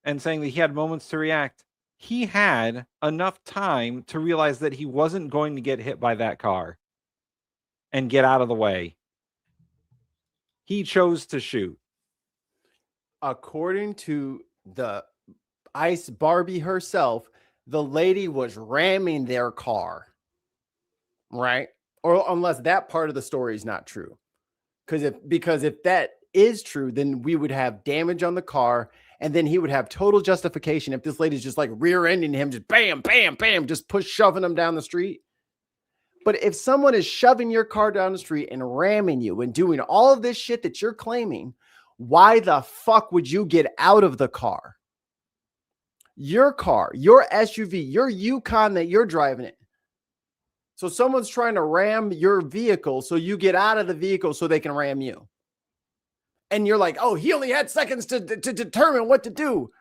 and saying that he had moments to react, he had enough time to realize that he wasn't going to get hit by that car and get out of the way. He chose to shoot. According to the ICE Barbie herself, the lady was ramming their car, right? Or unless that part of the story is not true. Because if that is true, then we would have damage on the car, and then he would have total justification if this lady's just like rear-ending him, just bam, bam, bam, just shoving him down the street. But if someone is shoving your car down the street and ramming you and doing all of this shit that you're claiming, why the fuck would you get out of the car? Your car, your SUV, your Yukon that you're driving it. So someone's trying to ram your vehicle, so you get out of the vehicle so they can ram you. And you're like, oh, he only had seconds to determine what to do.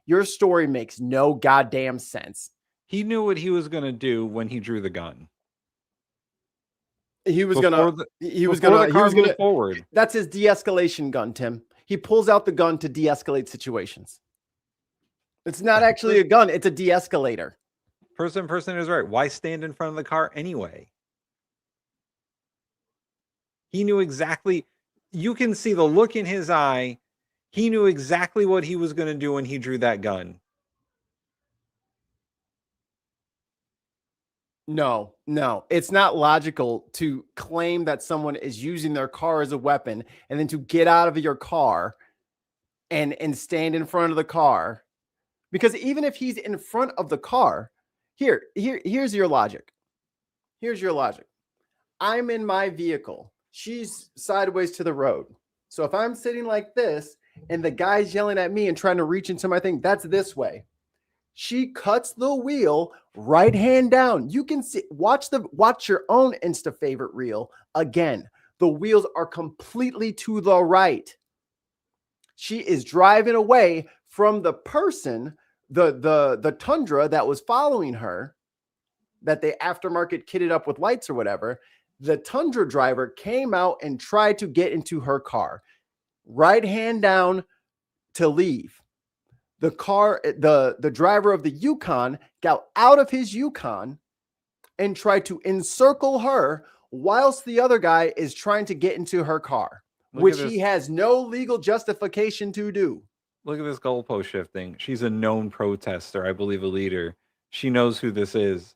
Your story makes no goddamn sense. He knew what he was going to do when he drew the gun. He was going to move forward. That's his de-escalation gun, Tim. He pulls out the gun to de-escalate situations. It's not actually a gun. It's a de-escalator. Person is right. Why stand in front of the car anyway? He knew exactly. You can see the look in his eye. He knew exactly what he was going to do when he drew that gun. No, it's not logical to claim that someone is using their car as a weapon and then to get out of your car and stand in front of the car. Because even if he's in front of the car, here's your logic. Here's your logic. I'm in my vehicle. She's sideways to the road. So if I'm sitting like this and the guy's yelling at me and trying to reach into my thing, that's this way. She cuts the wheel, right hand down. You can see, watch your own Insta favorite reel again. The wheels are completely to the right. She is driving away from the person, the Tundra that was following her, that they aftermarket kitted up with lights or whatever. The Tundra driver came out and tried to get into her car. Right hand down to leave. The driver of the Yukon got out of his Yukon and tried to encircle her whilst the other guy is trying to get into her car, which he has no legal justification to do. Look at this goalpost shifting. She's a known protester, I believe a leader. She knows who this is.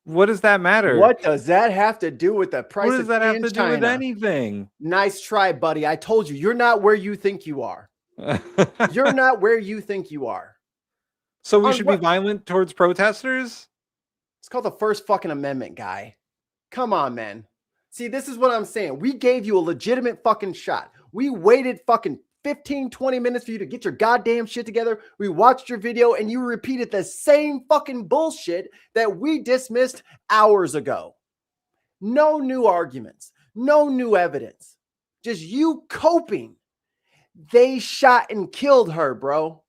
What does that matter? What does that have to do with the price of tea in China? What does that have to do with anything? Nice try, buddy. I told you, you're not where you think you are. You're not where you think you are. So we should be violent towards protesters? It's called the First fucking Amendment, guy. Come on, man. See, this is what I'm saying. We gave you a legitimate fucking shot. We waited fucking 15, 20 minutes for you to get your goddamn shit together. We watched your video and you repeated the same fucking bullshit that we dismissed hours ago. No new arguments, no new evidence. Just you coping. They shot and killed her, bro.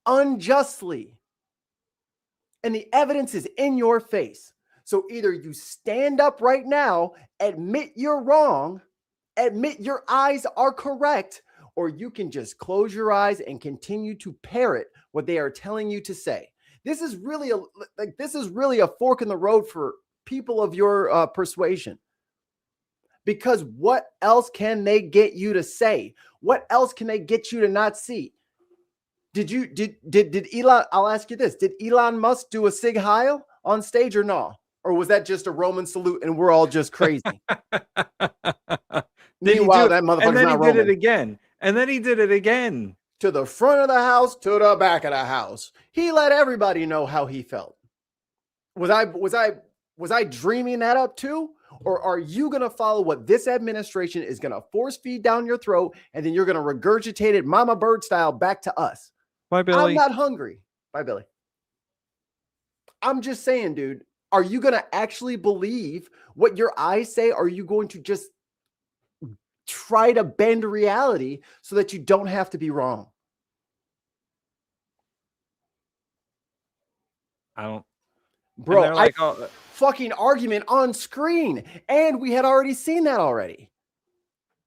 Unjustly. And the evidence is in your face. So either you stand up right now, admit you're wrong, admit your eyes are correct, or you can just close your eyes and continue to parrot what they are telling you to say. This is really a fork in the road for people of your persuasion. Because what else can they get you to say? What else can they get you to not see? Did Elon, I'll ask you this. Did Elon Musk do a Sig Heil on stage or no? Or was that just a Roman salute and we're all just crazy? Meanwhile, that motherfucker's and then not he did Roman. it again. And then he did it again. To the front of the house, to the back of the house. He let everybody know how he felt. Was I dreaming that up too? Or are you going to follow what this administration is going to force feed down your throat and then you're going to regurgitate it Mama Bird style back to us? Bye, Billy. I'm not hungry. Bye, Billy. I'm just saying, dude, are you going to actually believe what your eyes say? Or are you going to just try to bend reality so that you don't have to be wrong? I don't. Bro, like, fucking argument on screen. And we had already seen that already.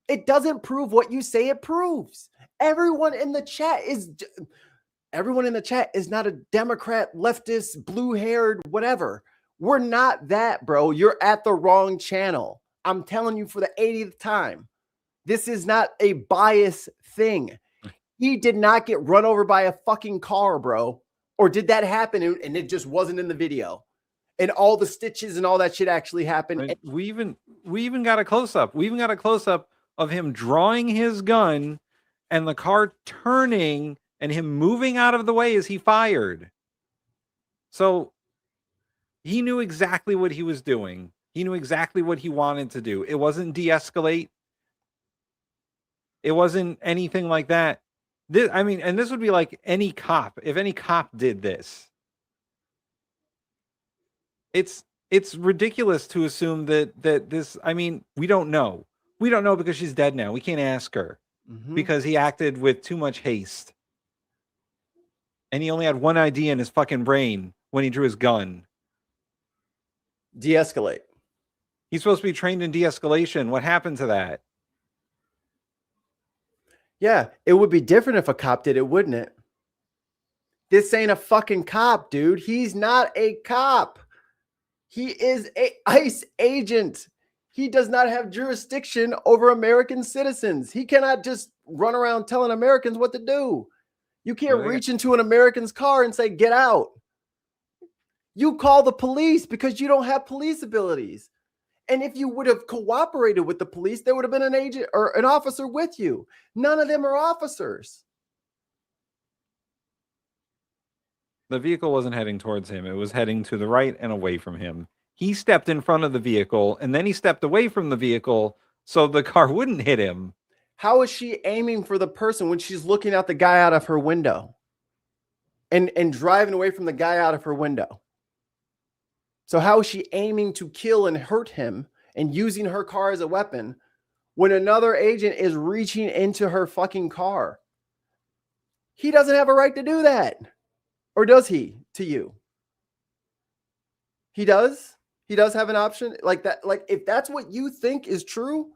It doesn't prove what you say it proves. Everyone in the chat is not a Democrat, leftist, blue-haired, whatever. We're not that, bro. You're at the wrong channel. I'm telling you for the 80th time. This is not a bias thing. He did not get run over by a fucking car, bro. Or did that happen and it just wasn't in the video? And all the stitches and all that shit actually happened. I mean, we even got a close-up. We even got a close-up of him drawing his gun and the car turning and him moving out of the way as he fired. So he knew exactly what he was doing. He knew exactly what he wanted to do. It wasn't de-escalate. It wasn't anything like that. And this would be like any cop. If any cop did this, it's ridiculous to assume that this. I mean, we don't know. We don't know because she's dead now. We can't ask her because he acted with too much haste, and he only had one idea in his fucking brain when he drew his gun. De-escalate. He's supposed to be trained in de-escalation. What happened to that? Yeah, it would be different if a cop did it, wouldn't it? This ain't a fucking cop, dude. He's not a cop. He is a ICE agent. He does not have jurisdiction over American citizens. He cannot just run around telling Americans what to do. You can't reach into an American's car and say, get out. You call the police because you don't have police abilities. And if you would have cooperated with the police, there would have been an agent or an officer with you. None of them are officers. The vehicle wasn't heading towards him. It was heading to the right and away from him. He stepped in front of the vehicle and then he stepped away from the vehicle so the car wouldn't hit him. How is she aiming for the person when she's looking at the guy out of her window and driving away from the guy out of her window? So how is she aiming to kill and hurt him and using her car as a weapon when another agent is reaching into her fucking car? He doesn't have a right to do that. Or does he to you? He does? He does have an option like that. Like if that's what you think is true,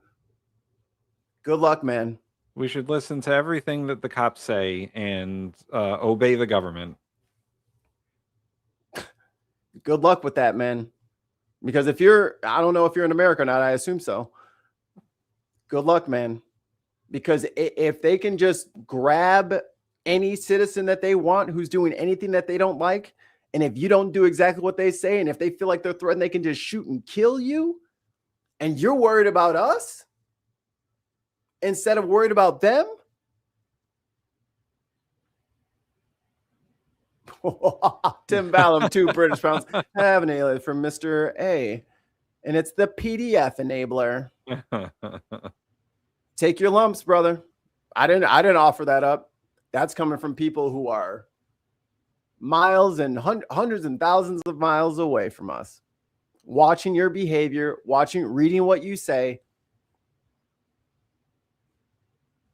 good luck, man. We should listen to everything that the cops say and obey the government. Good luck with that, man. Because if you're, I don't know if you're in America or not, I assume so. Good luck, man. Because if they can just grab any citizen that they want who's doing anything that they don't like, and if you don't do exactly what they say, and if they feel like they're threatened, they can just shoot and kill you, and you're worried about us instead of worried about them. Tim Ballum, 2 British pounds. Have an alien from Mr. A. And it's the PDF enabler. Take your lumps, brother. I didn't offer that up. That's coming from people who are miles and hundreds and thousands of miles away from us. Watching your behavior, reading what you say.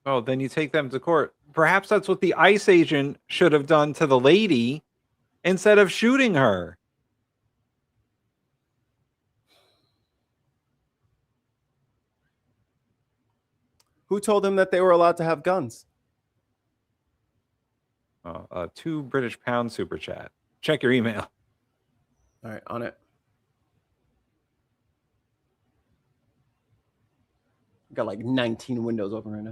Oh, then you take them to court. Perhaps that's what the ICE agent should have done to the lady instead of shooting her. Who told them that they were allowed to have guns? 2 British pound super chat. Check your email. All right, on it. Got like 19 windows open right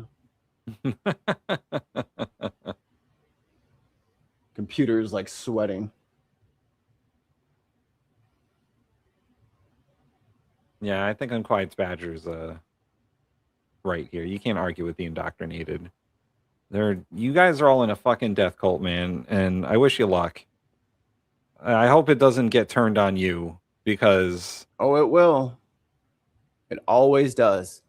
now. Computer is like sweating. Yeah, I think Unquiet Badger's right here. You can't argue with the indoctrinated. You guys are all in a fucking death cult, man, and I wish you luck. I hope it doesn't get turned on you because oh, it will. It always does.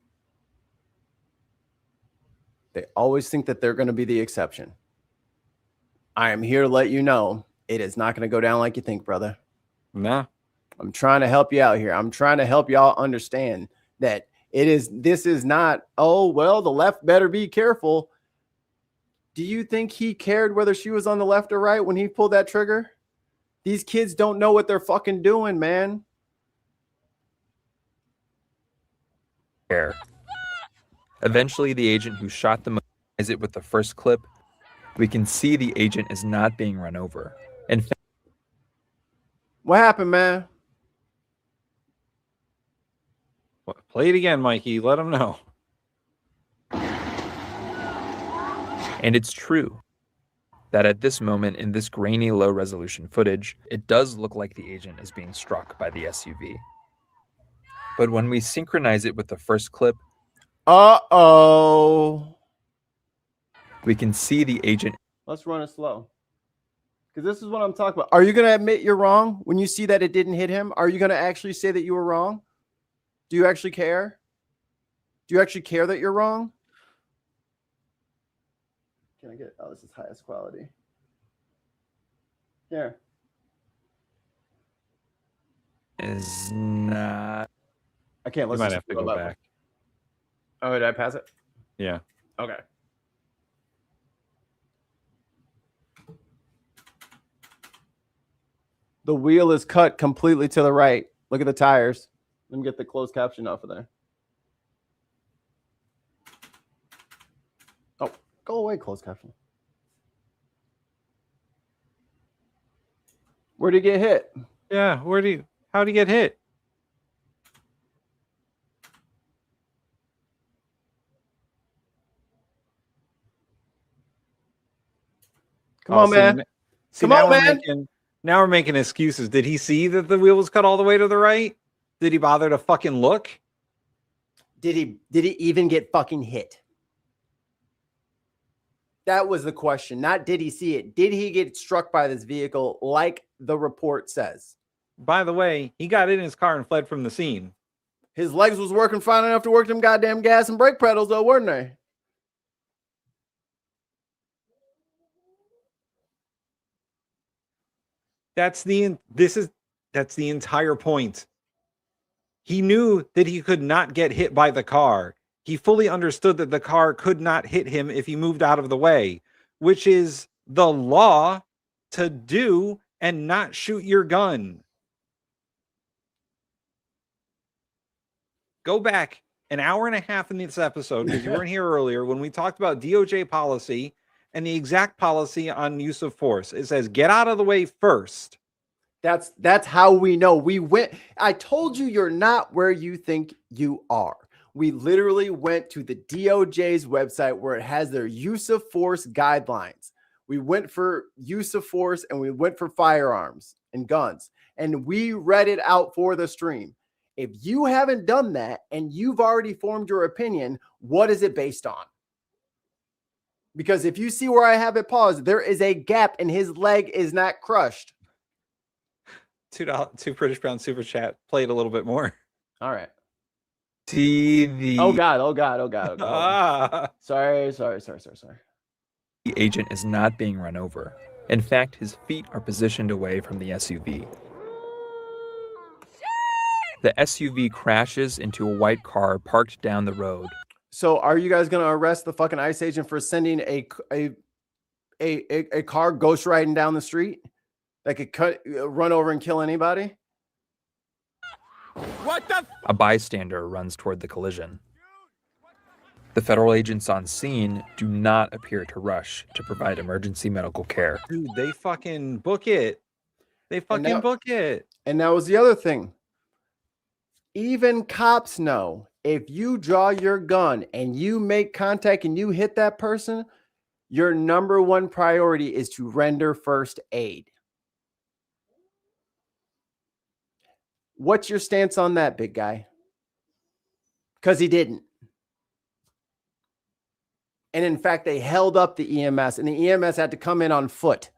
They always think that they're going to be the exception. I am here to let you know it is not going to go down like you think, brother. Nah. I'm trying to help you out here. I'm trying to help y'all understand that this is not, oh, well, the left better be careful. Do you think he cared whether she was on the left or right when he pulled that trigger? These kids don't know what they're fucking doing, man. Eventually, the agent who shot the is it with the first clip. We can see the agent is not being run over. In fact, what happened, man? Play it again, Mikey. Let them know. And it's true that at this moment in this grainy, low-resolution footage, it does look like the agent is being struck by the SUV. But when we synchronize it with the first clip, we can see the agent. Let's run it slow. Because this is what I'm talking about. Are you going to admit you're wrong when you see that it didn't hit him? Are you going to actually say that you were wrong? Do you actually care? Do you actually care that you're wrong? Can I get, this is highest quality. Here. Is not. I can't You listen. might have to go back. Oh, did I pass it? Yeah. Okay. The wheel is cut completely to the right. Look at the tires. Let me get the closed caption off of there. Oh, go away, closed caption. Where'd he get hit? Yeah, how'd he get hit? Come on, man. Come on, man. Now we're making excuses. Did he see that the wheel was cut all the way to the right? Did he bother to fucking look? Did he even get fucking hit? That was the question. Not did he see it. Did he get struck by this vehicle like the report says? By the way, he got in his car and fled from the scene. His legs was working fine enough to work them goddamn gas and brake pedals, though, weren't they? That's the entire point. He knew that he could not get hit by the car. He fully understood that the car could not hit him if he moved out of the way, which is the law to do and not shoot your gun. Go back an hour and a half in this episode, because you weren't here earlier, when we talked about DOJ policy and the exact policy on use of force. It says, get out of the way first. That's how we know. We went. I told you you're not where you think you are. We literally went to the DOJ's website where it has their use of force guidelines. We went for use of force and we went for firearms and guns, and we read it out for the stream. If you haven't done that and you've already formed your opinion, what is it based on? Because if you see where I have it paused, there is a gap and his leg is not crushed. $2 British pound super chat. Play it a little bit more. All right. TV. Oh God. Sorry. The agent is not being run over. In fact, his feet are positioned away from the SUV. The SUV crashes into a white car parked down the road. So are you guys going to arrest the fucking ICE agent for sending a car ghost riding down the street that could run over and kill anybody? What the? A bystander runs toward the collision. The federal agents on scene do not appear to rush to provide emergency medical care. Dude, they fucking book it. Book it. And that was the other thing. Even cops know If you draw your gun and you make contact and you hit that person, your number one priority is to render first aid. What's your stance on that, big guy? Because he didn't. And in fact, they held up the EMS, and the EMS had to come in on foot.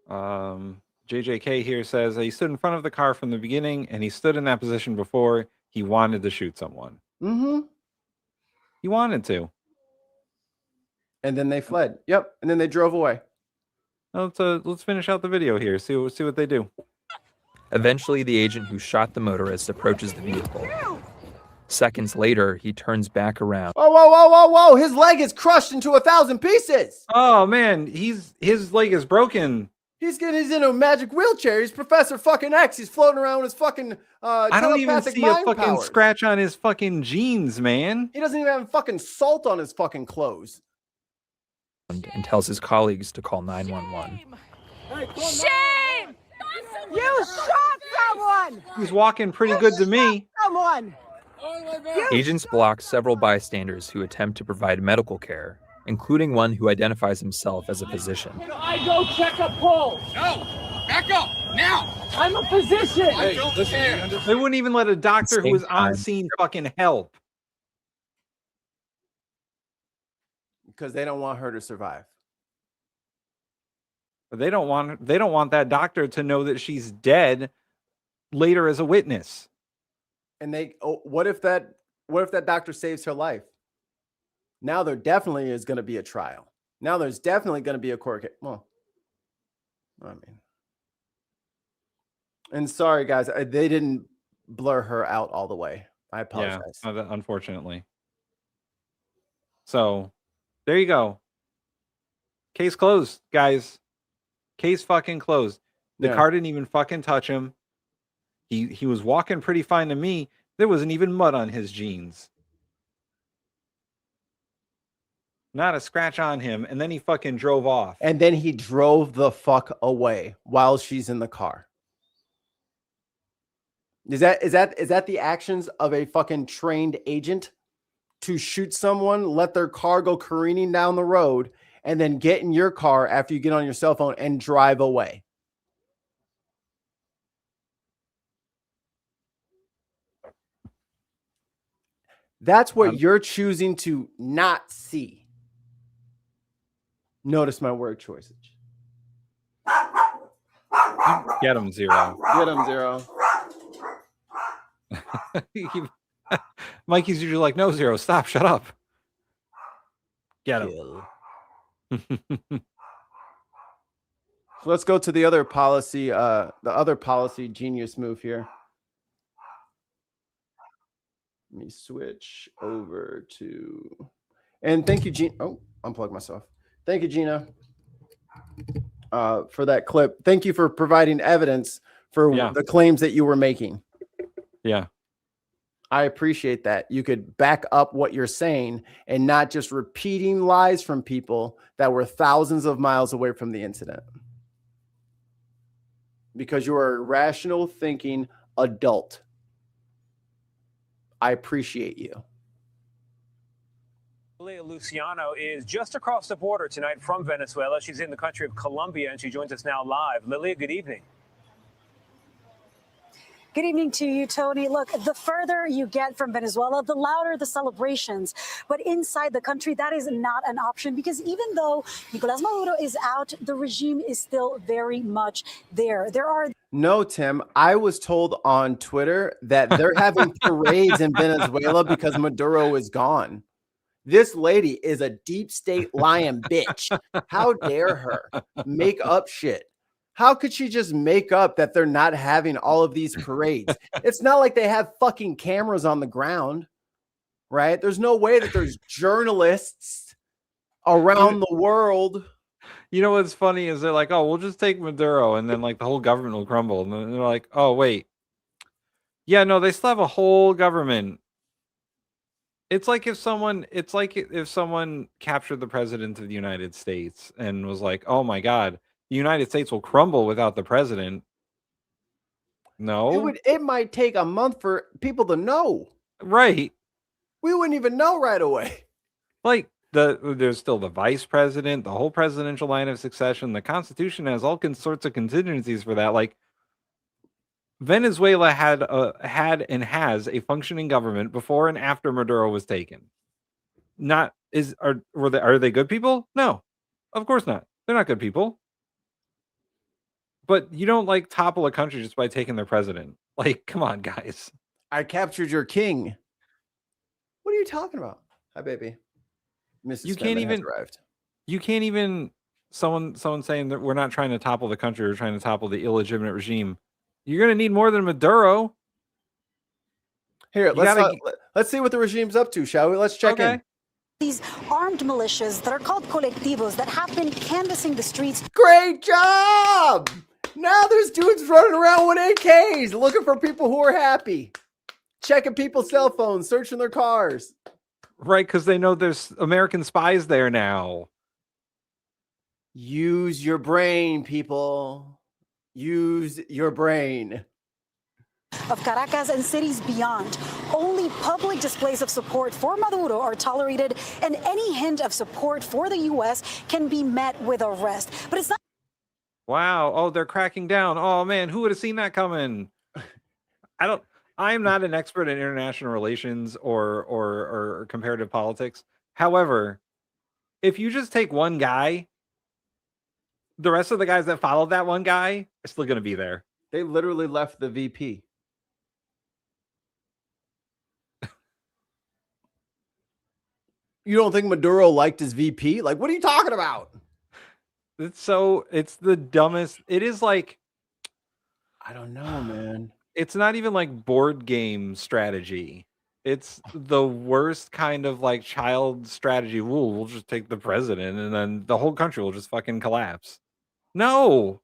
JJK here says he stood in front of the car from the beginning, and he stood in that position before he wanted to shoot someone. Mm-hmm. He wanted to. And then they fled. Yep. And then they drove away. Let's finish out the video here. See what they do. Eventually, the agent who shot the motorist approaches the vehicle. Seconds later, he turns back around. Whoa, whoa, whoa, whoa, whoa. His leg is crushed into 1,000 pieces. Oh, man. His leg is broken. He's in a magic wheelchair. He's Professor fucking X. He's floating around with his fucking I don't even telepathic see a mind fucking powers. scratch on his fucking jeans, man. He doesn't even have fucking salt on his fucking clothes. And tells his colleagues to call 911. Shame! You shot someone! He's walking pretty good to me. Someone! Agents block several bystanders who attempt to provide medical care, including one who identifies himself as a physician. Can I go check a pulse? No! Back up! Now! I'm a physician! Hey, they wouldn't even let a doctor who was on scene fucking help. Because they don't want her to survive. But they don't want that doctor to know that she's dead later as a witness. And what if that doctor saves her life? Now there definitely is going to be a trial. Now there's definitely going to be a court case. Well, I mean, and sorry guys, they didn't blur her out all the way. I apologize. Yeah, unfortunately. So there you go. Case closed, guys. Case fucking closed. The car didn't even fucking touch him. He was walking pretty fine to me. There wasn't even mud on his jeans. Not a scratch on him. And then he fucking drove off. And then he drove the fuck away while she's in the car. Is that the actions of a fucking trained agent to shoot someone, let their car go careening down the road, and then get in your car after you get on your cell phone and drive away? That's what you're choosing to not see. Notice my word choices. Get him, Zero. Get him, Zero. Mikey's usually like, no, Zero, stop, shut up. Get him. Let's go to the other policy genius move here. Let me switch over to, and thank you, Gina. Oh, unplug myself. Thank you, Gina, for that clip. Thank you for providing evidence for the claims that you were making. Yeah. I appreciate that. You could back up what you're saying and not just repeating lies from people that were thousands of miles away from the incident. Because you are a rational thinking adult. I appreciate you. Lilia Luciano is just across the border tonight from Venezuela. She's in the country of Colombia, and she joins us now live. Lilia, good evening. Good evening to you, Tony. Look, the further you get from Venezuela, the louder the celebrations. But inside the country, that is not an option, because even though Nicolás Maduro is out, the regime is still very much there. No, Tim, I was told on Twitter that they're having parades in Venezuela because Maduro is gone. This lady is a deep state lying bitch. How dare her make up shit? How could she just make up that they're not having all of these parades? It's not like they have fucking cameras on the ground, right? There's no way that there's journalists around the world. You know what's funny is they're like, oh, we'll just take Maduro and then like the whole government will crumble. And then they're like, oh, wait. Yeah, no, they still have a whole government. It's like if someone captured the president of the United States and was like, oh my God, the United States will crumble without the president. No. It might take a month for people to know. Right. We wouldn't even know right away. Like there's still the vice president, the whole presidential line of succession. The Constitution has all sorts of contingencies for that. Like Venezuela had and has a functioning government before and after Maduro was taken. Are they good people? No, of course not. They're not good people. But you don't like topple a country just by taking their president. Like, come on, guys. I captured your king. What are you talking about? Hi, baby. Mrs. You can't Stedman has even. arrived. You can't even. Someone saying that we're not trying to topple the country. We're trying to topple the illegitimate regime. You're going to need more than Maduro. Here, let's see what the regime's up to, shall we? Let's check in. These armed militias that are called colectivos that have been canvassing the streets. Great job! Now there's dudes running around with AKs looking for people who are happy, checking people's cell phones, searching their cars. Right, because they know there's American spies there now. Use your brain, people. Use your brain. Of Caracas and cities beyond. Only public displays of support for Maduro are tolerated, and any hint of support for the U.S. can be met with arrest. But it's not. Wow. Oh, they're cracking down. Oh, man, who would have seen that coming? I'm not an expert in international relations or comparative politics. However, if you just take one guy, the rest of the guys that followed that one guy are still going to be there. They literally left the VP. You don't think Maduro liked his VP? Like, what are you talking about? It's the dumbest. It is like, I don't know, man. It's not even like board game strategy. It's the worst kind of like child strategy. We'll just take the president and then the whole country will just fucking collapse. No.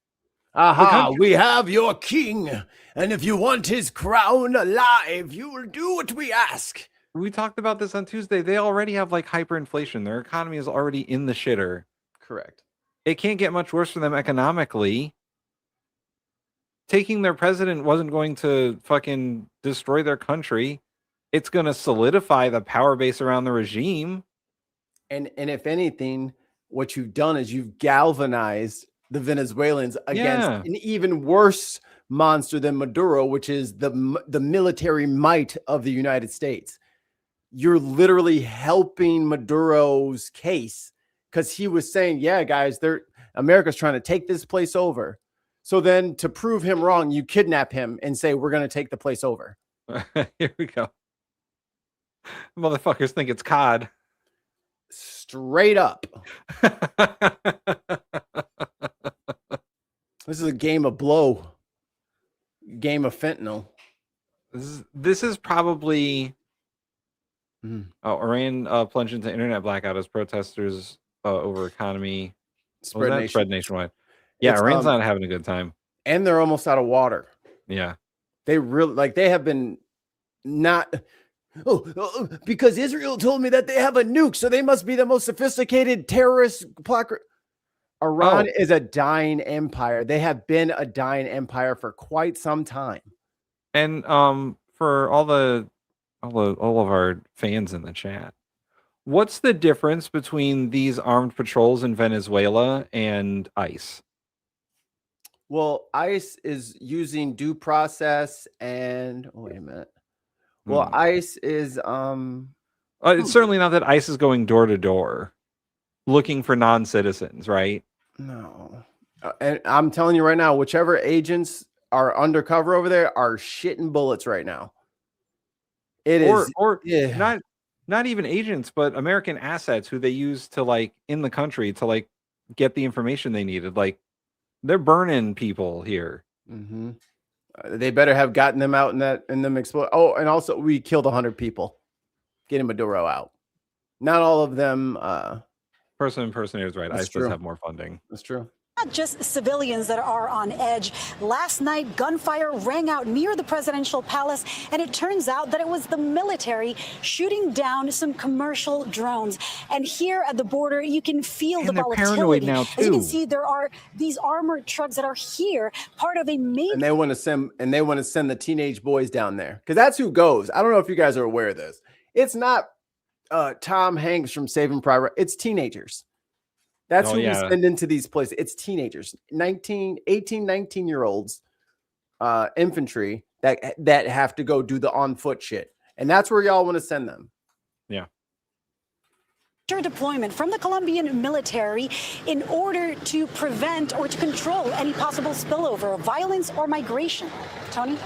Aha, we have your king. And if you want his crown alive, you will do what we ask. We talked about this on Tuesday. They already have like hyperinflation. Their economy is already in the shitter. Correct. It can't get much worse for them economically. Taking their president wasn't going to fucking destroy their country. It's going to solidify the power base around the regime. And if anything, what you've done is you've galvanized the Venezuelans against an even worse monster than Maduro, which is the military might of the United States. You're literally helping Maduro's case because he was saying, yeah, guys, America's trying to take this place over. So then to prove him wrong, you kidnap him and say, we're going to take the place over. Here we go. Motherfuckers think it's COD. Straight up. This is a game of blow. Game of fentanyl. This is probably... Iran plunged into internet blackout as protesters over economy spread nationwide. Yeah, Iran's not having a good time. And they're almost out of water. Yeah. They really, they have been not... because Israel told me that they have a nuke, so they must be the most sophisticated terrorist Iran is a dying empire. They have been a dying empire for quite some time. And for all of our fans in the chat, what's the difference between these armed patrols in Venezuela and ICE? Well, ICE is using due process and wait a minute. Well, ICE is it's certainly not that ICE is going door to door looking for non-citizens, right? No. And I'm telling you right now, whichever agents are undercover over there are shitting bullets right now. Not even agents, but American assets who they use to like in the country to like get the information they needed. Like they're burning people here. Mm-hmm. They better have gotten them out in them explode. Oh, and also we killed 100 people. Getting Maduro out. Not all of them. Person impersonators, right? ICE does have more funding. That's true. Not just civilians that are on edge. Last night, gunfire rang out near the presidential palace, and it turns out that it was the military shooting down some commercial drones. And here at the border, you can feel the they're paranoid volatility. now, As you can too. see, there are these armored trucks that are here, part of a major. And they want to send the teenage boys down there because that's who goes. I don't know if you guys are aware of this. It's not Tom Hanks from Saving Private Ryan. It's teenagers. That's who we send into these places. It's teenagers, 18, 19-year-olds, infantry that have to go do the on-foot shit. And that's where y'all want to send them. Yeah. Deployment from the Colombian military in order to prevent or to control any possible spillover of violence or migration. Tony?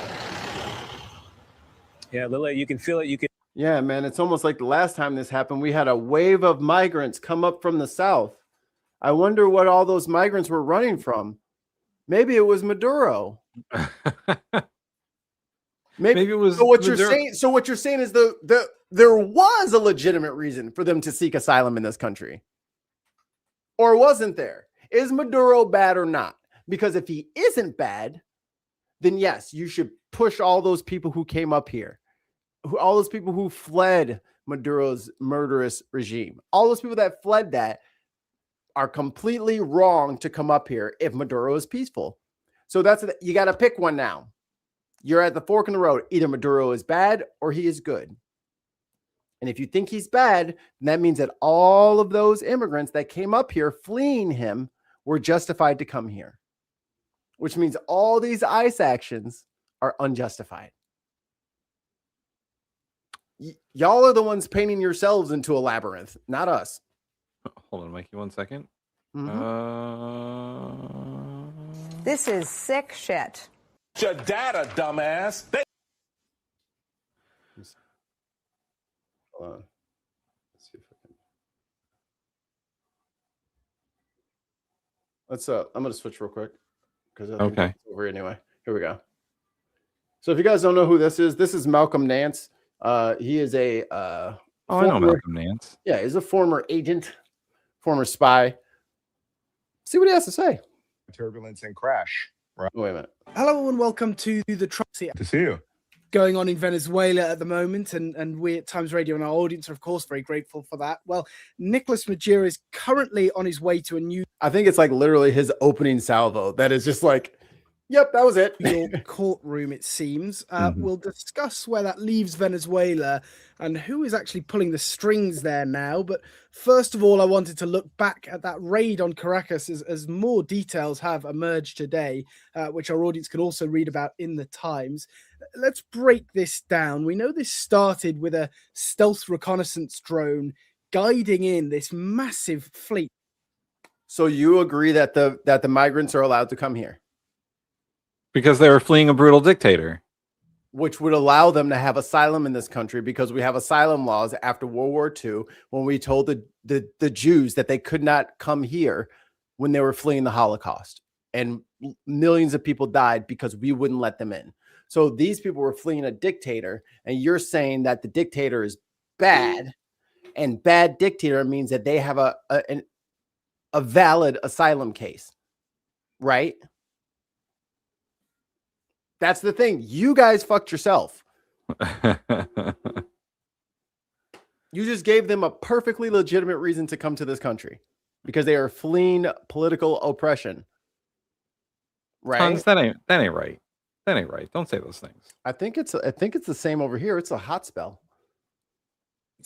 Yeah, Lily, you can feel it. You can. Yeah, man. It's almost like the last time this happened, we had a wave of migrants come up from the south. I wonder what all those migrants were running from. Maybe it was Maduro. Maybe it was. So what you're saying? So what you're saying is there was a legitimate reason for them to seek asylum in this country, or wasn't there? Is Maduro bad or not? Because if he isn't bad, then yes, you should push all those people who came up here, all those people who fled Maduro's murderous regime, all those people that fled that are completely wrong to come up here if Maduro is peaceful. So you got to pick one now. You're at the fork in the road. Either Maduro is bad or he is good. And if you think he's bad, then that means that all of those immigrants that came up here fleeing him were justified to come here, which means all these ICE actions are unjustified. Y'all are the ones painting yourselves into a labyrinth, not us. Hold on, Mikey, 1 second. This is sick shit. Your data, dumbass. Hold on. Let's see if I can. I'm gonna switch real quick because I think it's over anyway. Here we go. So if you guys don't know who this is Malcolm Nance. He is a I know Malcolm Nance. Yeah, he's a former agent, former spy. See what he has to say. Turbulence and crash. Right. Wait a minute. Hello and welcome to the Trump to see you. Going on in Venezuela at the moment, and we at Times Radio and our audience are of course very grateful for that. Well, Nicolas Maduro is currently on his way to a new. I think it's like literally his opening salvo. That is just like, yep, that was it. Your courtroom, it seems. We'll discuss where that leaves Venezuela and who is actually pulling the strings there now. But first of all, I wanted to look back at that raid on Caracas as more details have emerged today, which our audience can also read about in the Times. Let's break this down. We know this started with a stealth reconnaissance drone guiding in this massive fleet. So you agree that the migrants are allowed to come here? Because they were fleeing a brutal dictator. Which would allow them to have asylum in this country because we have asylum laws after World War II when we told the Jews that they could not come here when they were fleeing the Holocaust. And millions of people died because we wouldn't let them in. So these people were fleeing a dictator, and you're saying that the dictator is bad, and bad dictator means that they have a valid asylum case, right? That's the thing. You guys fucked yourself. You just gave them a perfectly legitimate reason to come to this country because they are fleeing political oppression. Right? Tons, that ain't right. That ain't right. Don't say those things. I think it's the same over here. It's a hot spell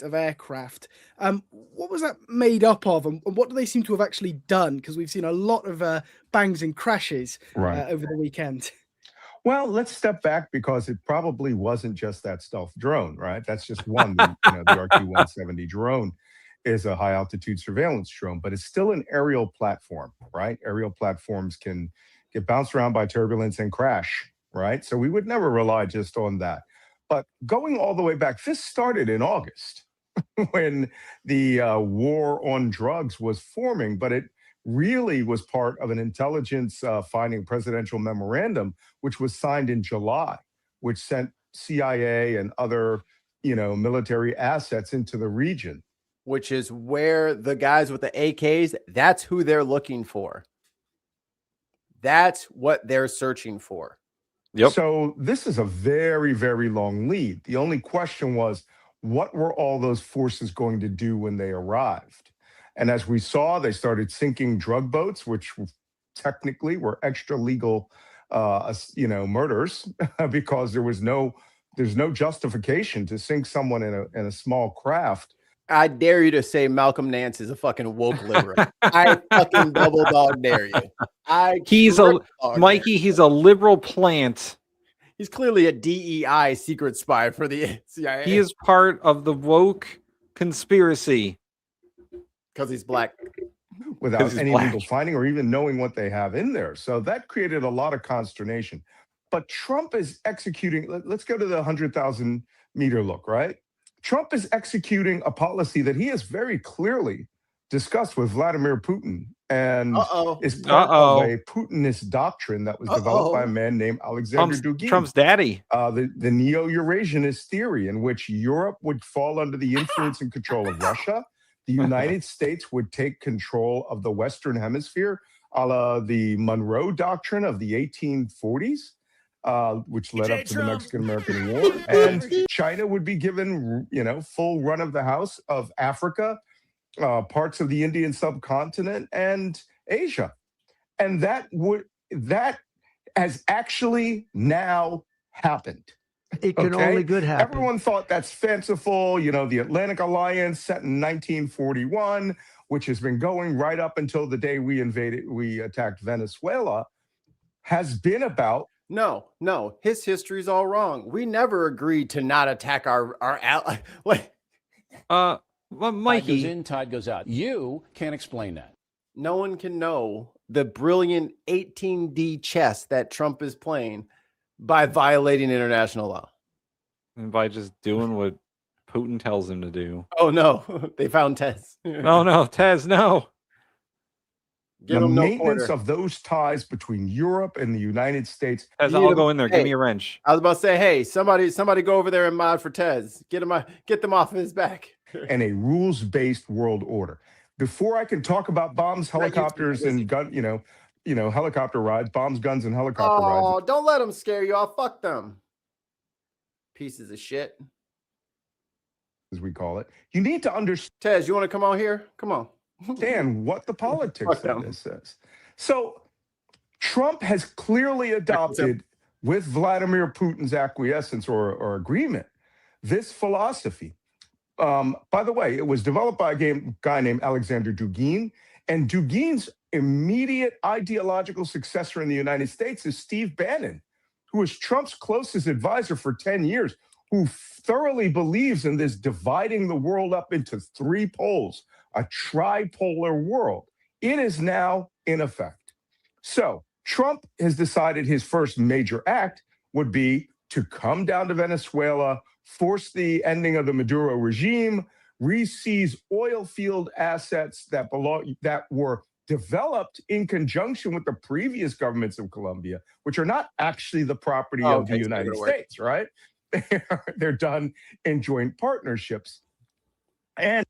of aircraft. What was that made up of, and what do they seem to have actually done? Because we've seen a lot of bangs and crashes over the weekend. Well, let's step back because it probably wasn't just that stealth drone, right? That's just one. The RQ-170 drone is a high altitude surveillance drone, but it's still an aerial platform, right? Aerial platforms can get bounced around by turbulence and crash, right? So we would never rely just on that. But going all the way back, this started in August when the war on drugs was forming, but it really was part of an intelligence finding presidential memorandum, which was signed in July, which sent CIA and other, military assets into the region. Which is where the guys with the AKs, that's who they're looking for. That's what they're searching for. Yep. So this is a very, very long lead. The only question was, what were all those forces going to do when they arrived? And as we saw, they started sinking drug boats, which technically were extra legal, murders, because there's no justification to sink someone in a small craft. I dare you to say Malcolm Nance is a fucking woke liberal. I fucking double dog dare you. He's a liberal plant. He's clearly a DEI secret spy for the CIA. He is part of the woke conspiracy. Because he's black. Without any legal finding or even knowing what they have in there. So that created a lot of consternation. But Trump is executing, let's go to the 100,000 meter look, right? Trump is executing a policy that he has very clearly discussed with Vladimir Putin and is part of a Putinist doctrine that was developed by a man named Alexander Dugin. Trump's daddy. The Neo-Eurasianist theory, in which Europe would fall under the influence and control of Russia. The United States would take control of the Western Hemisphere, a la the Monroe Doctrine of the 1840s. Which led up to the Mexican-American War. And China would be given, full run of the house of Africa, parts of the Indian subcontinent, and Asia. And that has actually now happened. It can only good happen. Everyone thought that's fanciful. The Atlantic Alliance set in 1941, which has been going right up until the day we attacked Venezuela, has been about. No, his history's all wrong. We never agreed to not attack our ally. Well, Mikey. Tide goes in, tide goes out. You can't explain that. No one can know the brilliant 18D chess that Trump is playing by violating international law. And by just doing what Putin tells him to do. Oh, no. They found Tez. Oh, no. Tez, no. The maintenance of those ties between Europe and the United States. Tez, I'll go in there. Give me a wrench. I was about to say, hey, somebody go over there and mod for Tez. Get them off of his back. And a rules-based world order. Before I can talk about bombs, helicopters, and gun, helicopter rides, bombs, guns, and helicopter rides. Oh, don't let them scare you. I'll fuck them. Pieces of shit. As we call it. You need to understand. Tez, you want to come on here? Come on. Understand what the politics of this is. So Trump has clearly adopted, with Vladimir Putin's acquiescence or agreement, this philosophy. By the way, it was developed by a guy named Alexander Dugin, and Dugin's immediate ideological successor in the United States is Steve Bannon, who was Trump's closest advisor for 10 years, who thoroughly believes in this dividing the world up into three poles, a tripolar world. It is now in effect. So Trump has decided his first major act would be to come down to Venezuela, force the ending of the Maduro regime, re-seize oil field assets that were developed in conjunction with the previous governments of Colombia, which are not actually the property of the United States, right? They're done in joint partnerships. And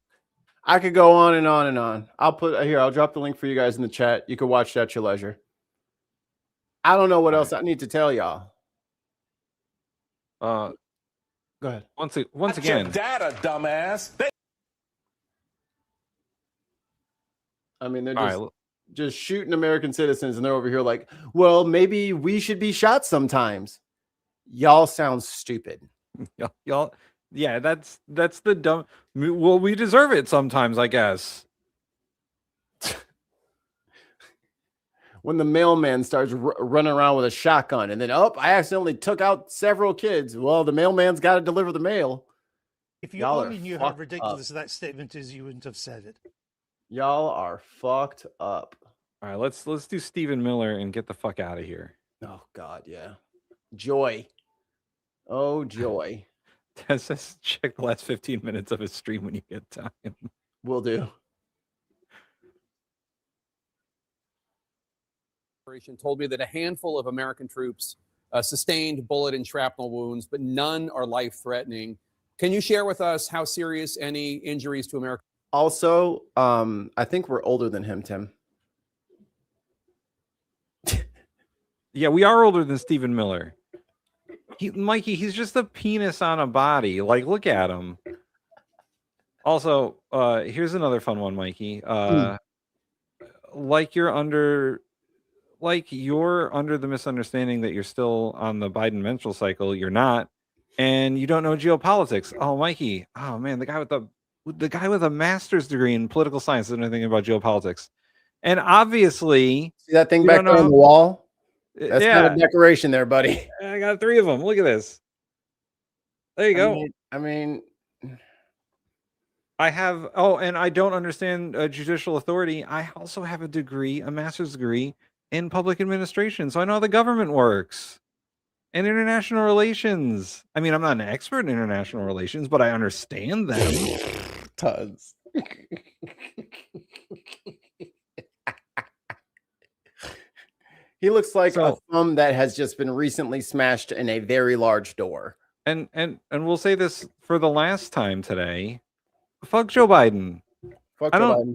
I could go on and on and on. I'll drop the link for you guys in the chat. You can watch that at your leisure. I don't know what else I need to tell y'all. Go ahead. Once again. Your data, dumbass. I mean, they're just shooting American citizens, and they're over here like, well, maybe we should be shot sometimes. Y'all sound stupid. Y'all, yeah, that's the dumb. Well, we deserve it sometimes, I guess. When the mailman starts running around with a shotgun, and then, I accidentally took out several kids. Well, the mailman's got to deliver the mail. If you only knew how ridiculous that statement is, you wouldn't have said it. Y'all are fucked up. All right, let's do Stephen Miller and get the fuck out of here. Oh God, yeah. Joy. Oh joy. Just check the last 15 minutes of his stream when you get time. Will do. Told me that a handful of American troops sustained bullet and shrapnel wounds, but none are life-threatening. Can you share with us how serious any injuries to American? Also, I think we're older than him, Tim. Yeah, we are older than Stephen Miller. Mikey, he's just a penis on a body. Like, look at him. Also, here's another fun one, Mikey. Like you're under the misunderstanding that you're still on the Biden menstrual cycle. You're not, and you don't know geopolitics. Oh, Mikey. Oh man, the guy with a master's degree in political science doesn't know anything about geopolitics. And obviously, see that thing back there on the wall? That's yeah, not a decoration there, buddy. I got 3 of them. Look at this. There you go. I mean, I have. Oh, and I don't understand judicial authority. I also have a master's degree in public administration, so I know how the government works and international relations. I mean, I'm not an expert in international relations, but I understand them. Tons. He looks like a thumb that has just been recently smashed in a very large door. And we'll say this for the last time today. Fuck Joe Biden. Fuck Joe Biden.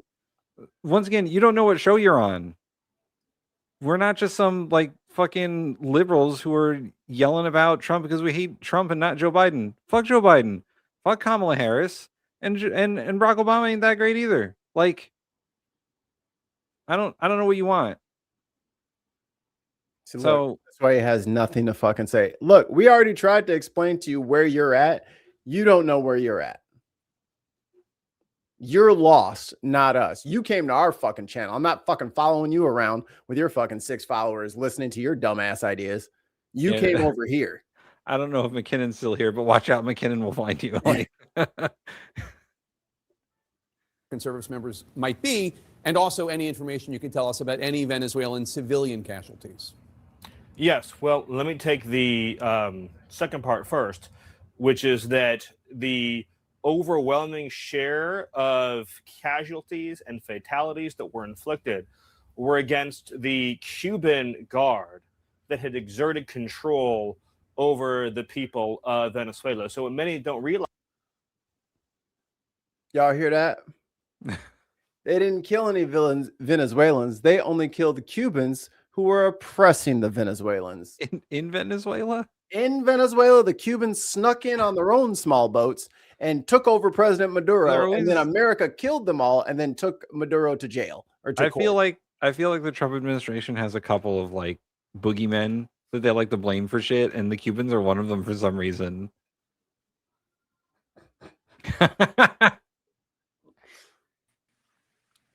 Once again, you don't know what show you're on. We're not just some like fucking liberals who are yelling about Trump because we hate Trump and not Joe Biden. Fuck Joe Biden. Fuck Kamala Harris. And Barack Obama ain't that great either. Like, I don't know what you want. So look, that's why he has nothing to fucking say. Look, we already tried to explain to you where you're at. You don't know where you're at. You're lost, not us. You came to our fucking channel. I'm not fucking following you around with your fucking 6 followers listening to your dumbass ideas. You came over here. I don't know if McKinnon's still here, but watch out. McKinnon will find you. Conservative members might be, and also any information you can tell us about any Venezuelan civilian casualties. Yes. Well, let me take the second part first, which is that the overwhelming share of casualties and fatalities that were inflicted were against the Cuban guard that had exerted control over the people of Venezuela. So what many don't realize. Y'all hear that? They didn't kill any Venezuelans. They only killed the Cubans who were oppressing the Venezuelans. In Venezuela? In Venezuela, the Cubans snuck in on their own small boats and took over President Maduro, and then America killed them all and then took Maduro to jail. I feel like the Trump administration has a couple of like boogeymen that they like to blame for shit, and the Cubans are one of them for some reason.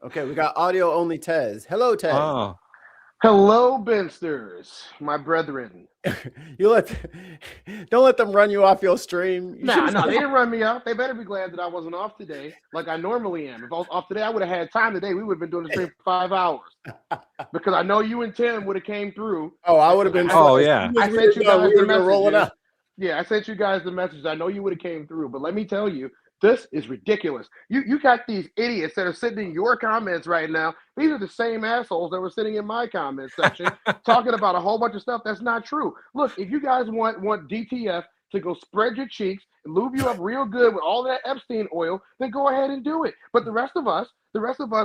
Okay, we got audio only Tez. Hello, Tez. Oh. Hello, Bensters, my brethren. Don't let them run you off your stream. No, they didn't run me off. They better be glad that I wasn't off today, like I normally am. If I was off today, I would have had time today. We would have been doing the stream for 5 hours, because I know you and Tim would have came through. Oh, I would have been. Oh yeah. I sent you guys the messages. Yeah, I sent you guys the message. I know you would have came through, but let me tell you, this is ridiculous. You got these idiots that are sitting in your comments right now. These are the same assholes that were sitting in my comment section talking about a whole bunch of stuff that's not true. Look, if you guys want DTF to go spread your cheeks and lube you up real good with all that Epstein oil, then go ahead and do it. But the rest of us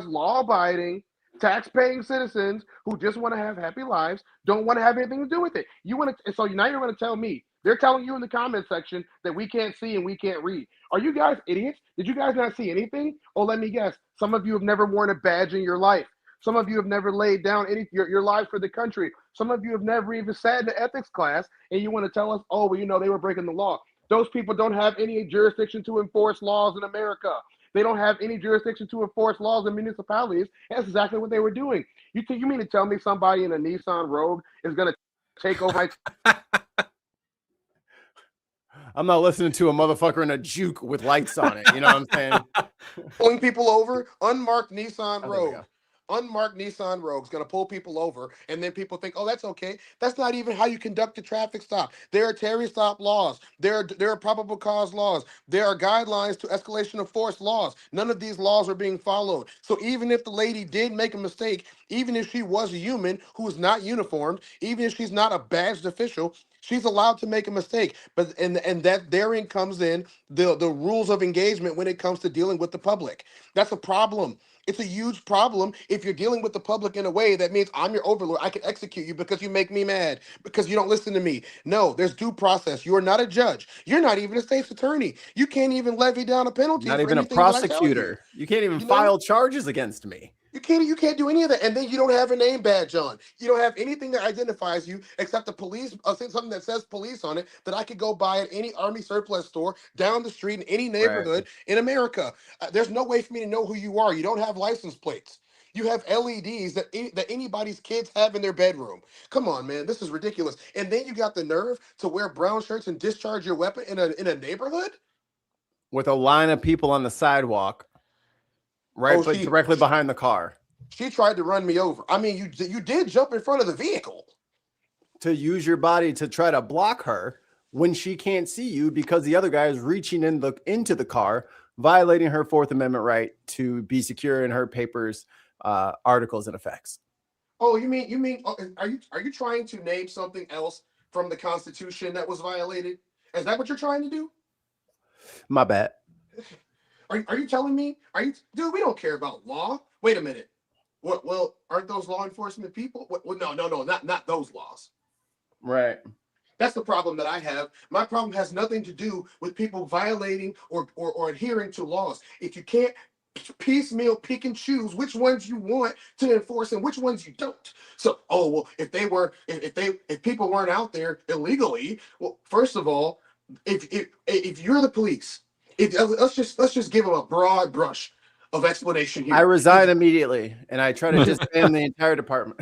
law-abiding, tax-paying citizens who just want to have happy lives don't want to have anything to do with it. So now you're going to tell me. They're telling you in the comment section that we can't see and we can't read. Are you guys idiots? Did you guys not see anything? Oh, let me guess. Some of you have never worn a badge in your life. Some of you have never laid down your life for the country. Some of you have never even sat in an ethics class, and you want to tell us, oh, well, they were breaking the law. Those people don't have any jurisdiction to enforce laws in America. They don't have any jurisdiction to enforce laws in municipalities. That's exactly what they were doing. You mean to tell me somebody in a Nissan Rogue is going to take over my... I'm not listening to a motherfucker in a juke with lights on it. You know what I'm saying? Pulling people over, unmarked Nissan Rogue. Unmarked Nissan Rogue's going to pull people over, and then people think, oh, that's okay. That's not even how you conduct a traffic stop. There are Terry stop laws. There are probable cause laws. There are guidelines to escalation of force laws. None of these laws are being followed. So even if the lady did make a mistake, even if she was a human who is not uniformed, even if she's not a badged official, She's allowed to make a mistake, but and that therein comes in the rules of engagement when it comes to dealing with the public. That's a problem. It's a huge problem if you're dealing with the public in a way that means I'm your overlord. I can execute you because you make me mad, because you don't listen to me. No, there's due process. You are not a judge. You're not even a state's attorney. You can't even levy down a penalty Not for even a anything that I tell you. prosecutor. You can't even You know? file charges against me. You can't do any of that, and then you don't have a name badge on. You don't have anything that identifies you except the police, something that says police on it that I could go buy at any Army surplus store down the street in any neighborhood in America. There's no way for me to know who you are. You don't have license plates. You have LEDs that anybody's kids have in their bedroom. Come on, man, this is ridiculous. And then you got the nerve to wear brown shirts and discharge your weapon in a neighborhood with a line of people on the sidewalk. Right, but directly behind the car. She tried to run me over. I mean, you did jump in front of the vehicle. To use your body to try to block her when she can't see you because the other guy is reaching into the car, violating her Fourth Amendment right to be secure in her papers, articles, and effects. Oh, you mean? Are you trying to name something else from the Constitution that was violated? Is that what you're trying to do? My bad. Are you telling me? Dude, we don't care about law. Wait a minute. What? Well, aren't those law enforcement people? Well, no, not those laws. Right. That's the problem that I have. My problem has nothing to do with people violating or adhering to laws. If you can't piecemeal pick and choose which ones you want to enforce and which ones you don't. So, if people weren't out there illegally, well, first of all, if you're the police. Let's just give them a broad brush of explanation here. I resign immediately, and I try to disband the entire department.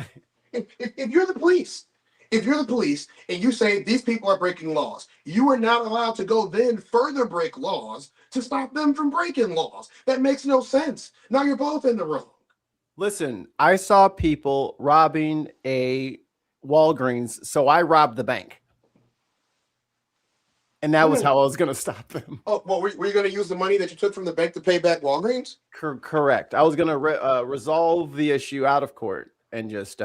If you're the police, and you say these people are breaking laws, you are not allowed to go then further break laws to stop them from breaking laws. That makes no sense. Now you're both in the wrong. Listen, I saw people robbing a Walgreens, so I robbed the bank. And that was how I was going to stop them. Oh, well, were you going to use the money that you took from the bank to pay back Walgreens? Correct. I was going to resolve the issue out of court and just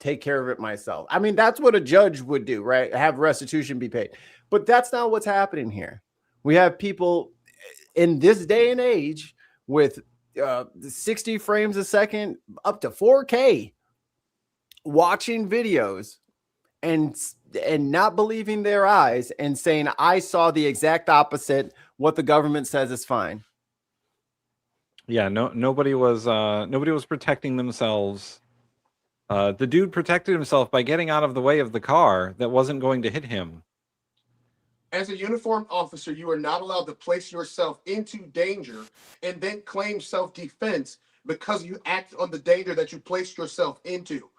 take care of it myself. I mean, that's what a judge would do, right? Have restitution be paid. But that's not what's happening here. We have people in this day and age with 60 frames a second, up to 4K, watching videos and not believing their eyes and saying, I saw the exact opposite. What the government says is fine. Yeah, nobody was protecting themselves. The dude protected himself by getting out of the way of the car that wasn't going to hit him. As a uniformed officer, you are not allowed to place yourself into danger and then claim self-defense because you act on the danger that you placed yourself into.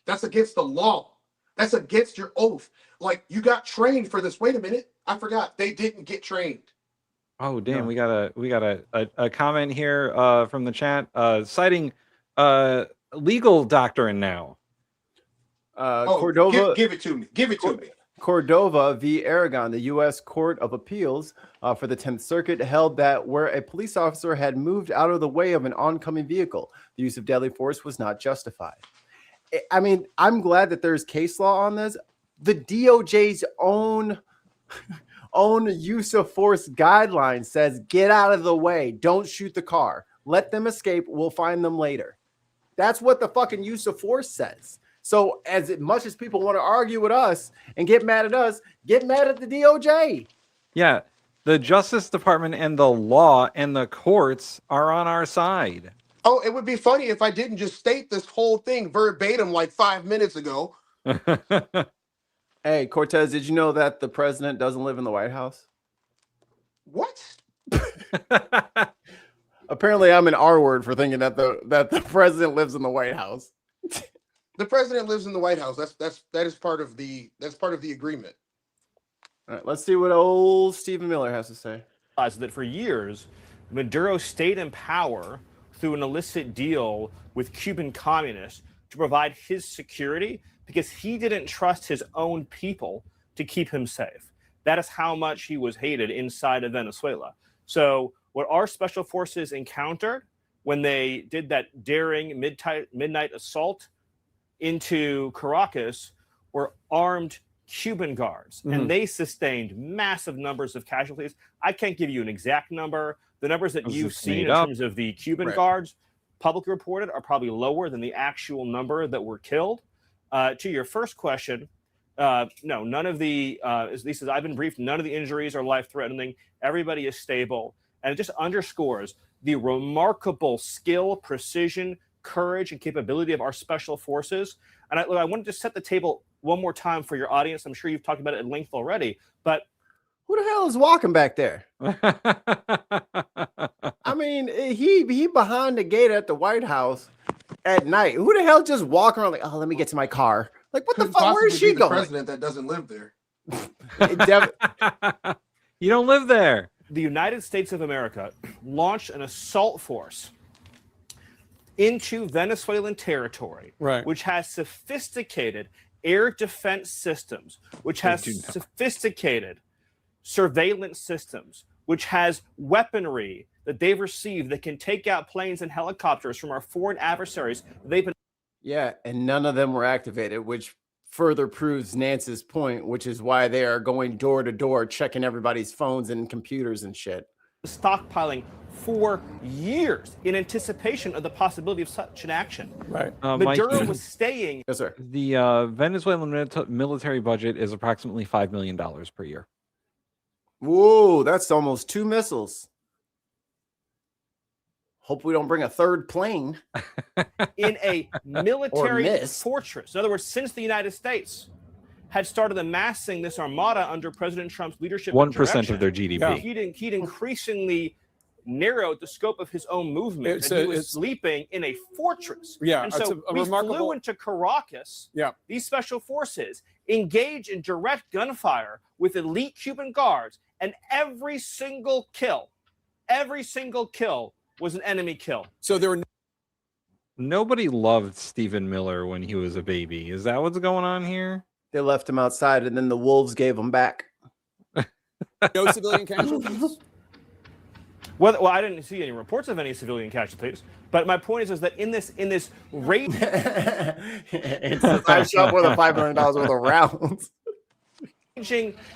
That's against the law. That's against your oath. Like, you got trained for this. Wait a minute. I forgot. They didn't get trained. Oh, damn. No. We got a comment here from the chat citing legal doctrine now. Cordova. Give it to me. Give it to me. Cordova v. Aragon, the U.S. Court of Appeals for the 10th Circuit, held that where a police officer had moved out of the way of an oncoming vehicle, the use of deadly force was not justified. I mean, I'm glad that there's case law on this. The DOJ's own use of force guideline says, get out of the way. Don't shoot the car. Let them escape. We'll find them later. That's what the fucking use of force says. So as much as people want to argue with us and get mad at us, get mad at the DOJ. Yeah, the Justice Department and the law and the courts are on our side. Oh, it would be funny if I didn't just state this whole thing verbatim like 5 minutes ago. Hey, Cortez, did you know that the president doesn't live in the White House? What? Apparently, I'm an R word for thinking that the president lives in the White House. The president lives in the White House. That is part of the agreement. All right, let's see what old Stephen Miller has to say. That for years, Maduro stayed in power through an illicit deal with Cuban communists to provide his security because he didn't trust his own people to keep him safe. That is how much he was hated inside of Venezuela. So what our special forces encountered when they did that daring midnight assault into Caracas were armed Cuban guards, and they sustained massive numbers of casualties. I can't give you an exact number. The numbers that you've seen in terms of the Cuban guards publicly reported are probably lower than the actual number that were killed. To your first question, no, none of the, as Lee says, I've been briefed, none of the injuries are life-threatening. Everybody is stable. And it just underscores the remarkable skill, precision, courage, and capability of our special forces. And I wanted to set the table one more time for your audience. I'm sure you've talked about it at length already, but who the hell is walking back there? I mean, he behind the gate at the White House at night. Who the hell just walking around like, oh, let me get to my car? Like, what the fuck? Where is she going? The president that doesn't live there. You don't live there. The United States of America launched an assault force into Venezuelan territory, which has sophisticated air defense systems, which has sophisticated surveillance systems, which has weaponry that they've received that can take out planes and helicopters from our foreign adversaries. Yeah, and none of them were activated, which further proves Nance's point, which is why they are going door to door, checking everybody's phones and computers and shit. Stockpiling for years in anticipation of the possibility of such an action. Maduro was staying. Yes, sir. The Venezuelan military budget is approximately $5 million per year. Whoa, that's almost 2 missiles. Hope we don't bring a third plane. In a military fortress. In other words, since the United States had started amassing this armada under President Trump's leadership, 1% of their GDP. He'd increasingly narrowed the scope of his own movement. He was sleeping in a fortress. And so we flew into Caracas. These special forces engage in direct gunfire with elite Cuban guards, and every single kill was an enemy kill. So there were nobody loved Stephen Miller when he was a baby. Is that what's going on here? They left him outside, and then the wolves gave him back. No civilian casualties? Well, I didn't see any reports of any civilian casualties. But my point is that in this raid, it's a side shop with a $5 million worth of rounds.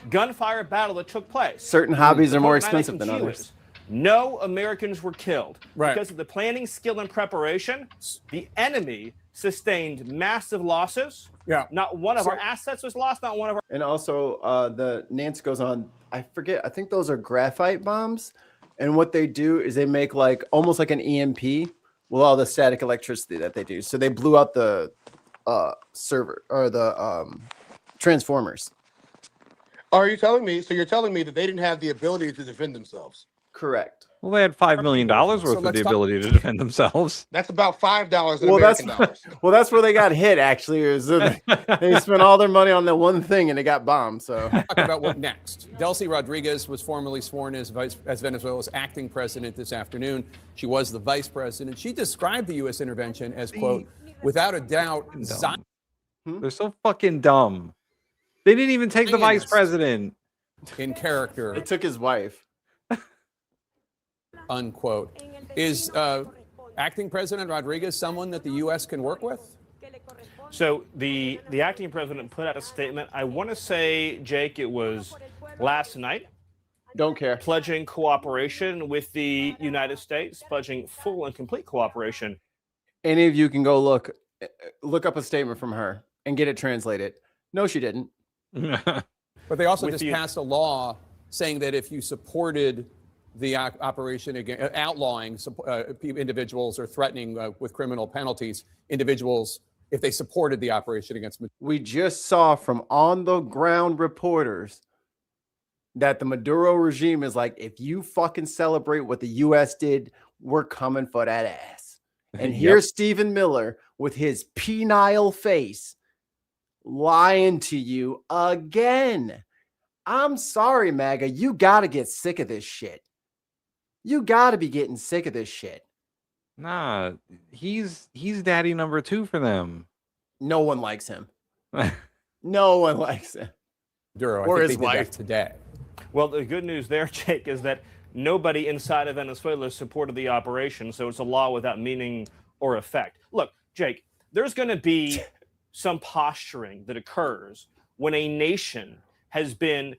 Gunfire battle that took place. Certain hobbies are more expensive than others. No Americans were killed. Because of the planning, skill, and preparation, the enemy sustained massive losses. Not one of our assets was lost, not one of our... And also, the Nance goes on, I forget, I think those are graphite bombs. And what they do is they make like almost like an EMP with all the static electricity that they do. So they blew out the server or the transformers. Are you telling me? So you're telling me that they didn't have the ability to defend themselves? Correct. Well, they had $5 million worth of the ability to defend themselves. That's about $5 in American dollars. Well, that's where they got hit. Actually, is they spent all their money on that one thing and it got bombed. So talk about what next. Delcy Rodriguez was formally sworn as Venezuela's acting president this afternoon. She was the vice president. She described the U.S. intervention as, quote, without a doubt, they're so fucking dumb. They didn't even take the vice president. In character. It took his wife. Unquote. Is acting President Rodriguez someone that the U.S. can work with? So the acting president put out a statement. I want to say, Jake, it was last night. Don't care. Pledging cooperation with the United States, pledging full and complete cooperation. Any of you can go look up a statement from her and get it translated. No, she didn't. But they also just passed a law saying that if you supported the operation against outlawing individuals or threatening with criminal penalties individuals if they supported the operation against. We just saw from on the ground reporters that the Maduro regime is like, if you fucking celebrate what the U.S. did, we're coming for that ass. And here's Stephen Miller with his penile face lying to you again. I'm sorry, MAGA. You got to get sick of this shit. You got to be getting sick of this shit. Nah, he's daddy number 2 for them. No one likes him. No one likes him. Duro, or I think his they did wife that today. Well, the good news there, Jake, is that nobody inside of Venezuela supported the operation, so it's a law without meaning or effect. Look, Jake, there's going to be some posturing that occurs when a nation has been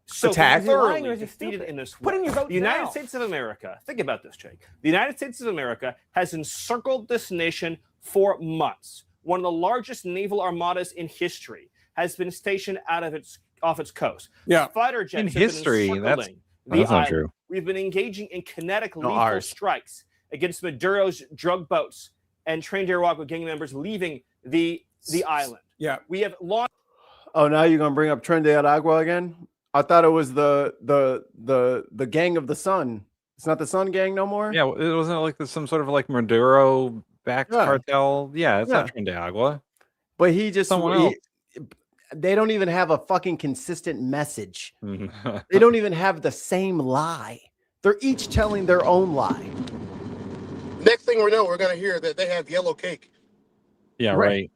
so Attacked? thoroughly defeated in this way. Put in your votes The United now. States of America, think about this, Jake. The United States of America has encircled this nation for months. One of the largest naval armadas in history has been stationed off its coast. Yeah. Fighter jets In have been history, encircling that's the not island. true. We've been engaging in kinetic lethal ours. strikes against Maduro's drug boats and trained Aragua gang members leaving the island. Yeah. We have launched. Oh, now you're gonna bring up Tren de Aragua again? I thought it was the gang of the sun. It's not the Sun Gang no more. Yeah, it wasn't like some sort of like Maduro backed cartel. Yeah, it's not Tren de Agua. But he just Someone else. they don't even have a fucking consistent message. They don't even have the same lie. They're each telling their own lie. Next thing we know, we're going to hear that they have yellow cake. Yeah, right.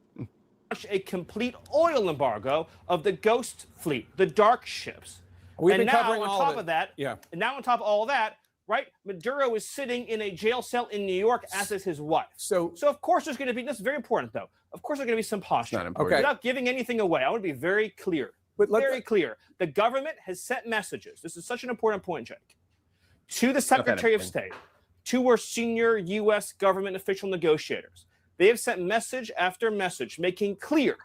A complete oil embargo of the Ghost Fleet, the dark ships. We've and been now covering on all top of it. of that, Yeah. And now on top of all of that, right? Maduro is sitting in a jail cell in New York, as is his wife. So of course there's going to be, this is very important though. Of course there's going to be some posture. Okay. Without giving anything away, I want to be very clear. Very clear. The government has sent messages. This is such an important point, Jake. To the Secretary of State, to our senior U.S. government official negotiators. They have sent message after message making clear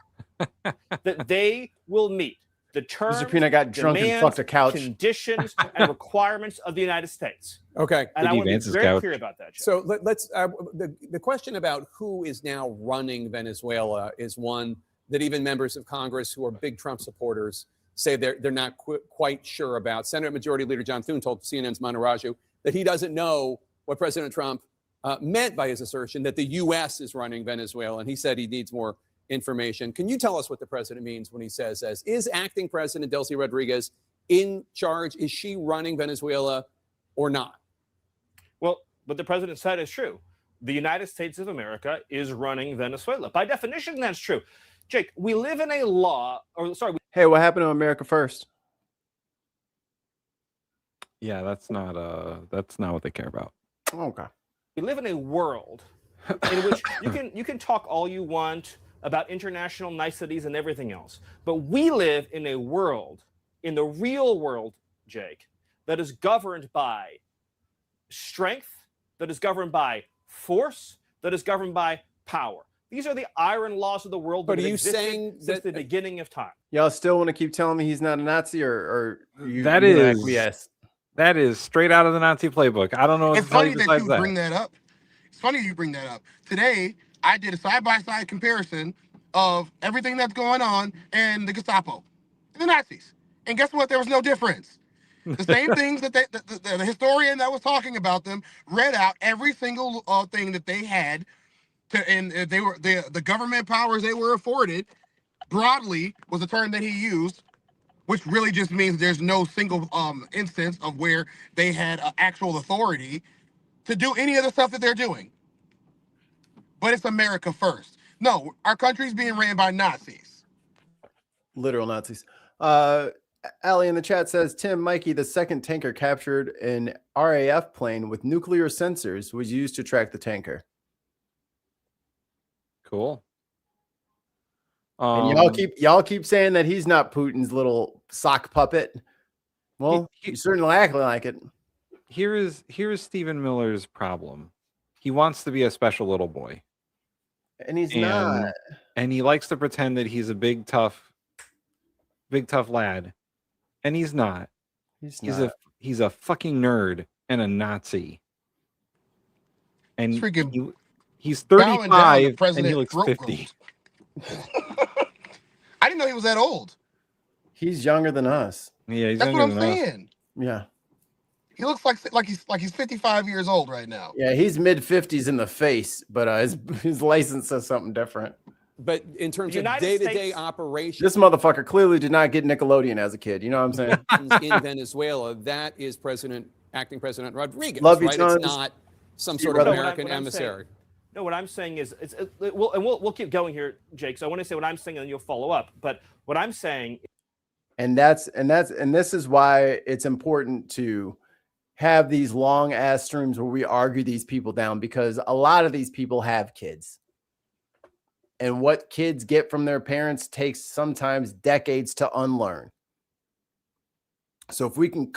that they will meet the terms, Peanut got drunk and demands, fucked a couch. conditions, and requirements of the United States. Okay. And I want to be very clear about that. Jake. So let's the question about who is now running Venezuela is one that even members of Congress who are big Trump supporters say they're not quite sure about. Senate Majority Leader John Thune told CNN's Manu Raju that he doesn't know what President Trump meant by his assertion that the U.S. is running Venezuela, and he said he needs more information. Can you tell us what the president means when he says, is acting President Delcy Rodriguez in charge? Is she running Venezuela or not? Well, what the president said is true. The United States of America is running Venezuela. By definition, that's true. Jake, we live in a law, Hey, what happened to America First? Yeah, that's not what they care about. Okay. we live in a world in which you can talk all you want about international niceties and everything else, but we live in a world, in the real world, Jake, that is governed by strength, that is governed by force, that is governed by power. These are the iron laws of the world. But that are you existed saying since the beginning of time? Y'all still want to keep telling me he's not a Nazi, or you, that you is acquiesce? That is straight out of the Nazi playbook. I don't know what It's to tell funny you that besides you that. bring that up. It's funny you bring that up. Today, I did a side-by-side comparison of everything that's going on and the Gestapo and the Nazis. And guess what? There was no difference. The same things that the historian that was talking about them read out every single thing that they had to, and they were the government powers they were afforded. Broadly was a term that he used, which really just means there's no single instance of where they had actual authority to do any of the stuff that they're doing. But it's America first. No, our country's being ran by Nazis. Literal Nazis. Ali in the chat says, Tim, Mikey, the second tanker captured an RAF plane with nuclear sensors was used to track the tanker. Cool. And y'all keep saying that he's not Putin's little sock puppet. Well, you certainly acting like it. Here's Stephen Miller's problem. He wants to be a special little boy. And he's not. And he likes to pretend that he's a big tough lad. And he's not. He's a fucking nerd and a Nazi. And he's 35 and he looks 50. I didn't know he was that old. He's younger than us. Yeah, he's That's younger what I'm than us. saying. Yeah. He looks like he's 55 years old right now. Yeah, he's mid-50s in the face, but his license says something different. But in terms of day-to-day operations, This motherfucker clearly did not get Nickelodeon as a kid. You know what I'm saying? in Venezuela, that is acting President Rodriguez. Love you, right? tons. It's not some sort of American emissary. No, what I'm saying is, we'll keep going here, Jake. So I want to say what I'm saying, and then you'll follow up. But what I'm saying, and this is why it's important to have these long ass streams where we argue these people down, because a lot of these people have kids. And what kids get from their parents takes sometimes decades to unlearn. So if we can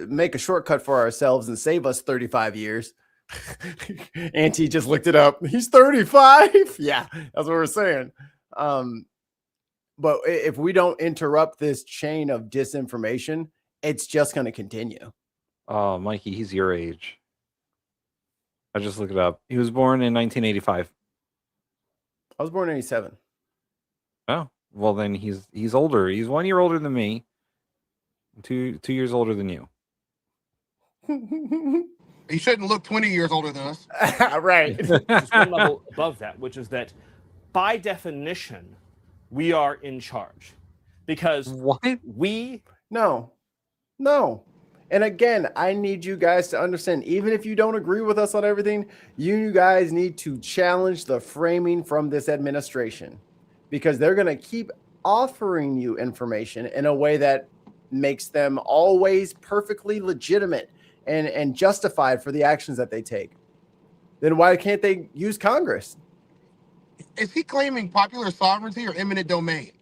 make a shortcut for ourselves and save us 35 years. Auntie just looked it up. He's 35. Yeah, that's what we're saying. But if we don't interrupt this chain of disinformation, it's just going to continue. Oh, Mikey, he's your age. I just looked it up. He was born in 1985. I was born in 87. Oh, well then he's older. He's 1 year older than me. Two years older than you. He shouldn't look 20 years older than us. Right. Just one level above that, which is that by definition, we are in charge. Because No. And again, I need you guys to understand, even if you don't agree with us on everything, you guys need to challenge the framing from this administration, because they're going to keep offering you information in a way that makes them always perfectly legitimate and justified for the actions that they take. Then why can't they use Congress? Is he claiming popular sovereignty or eminent domain?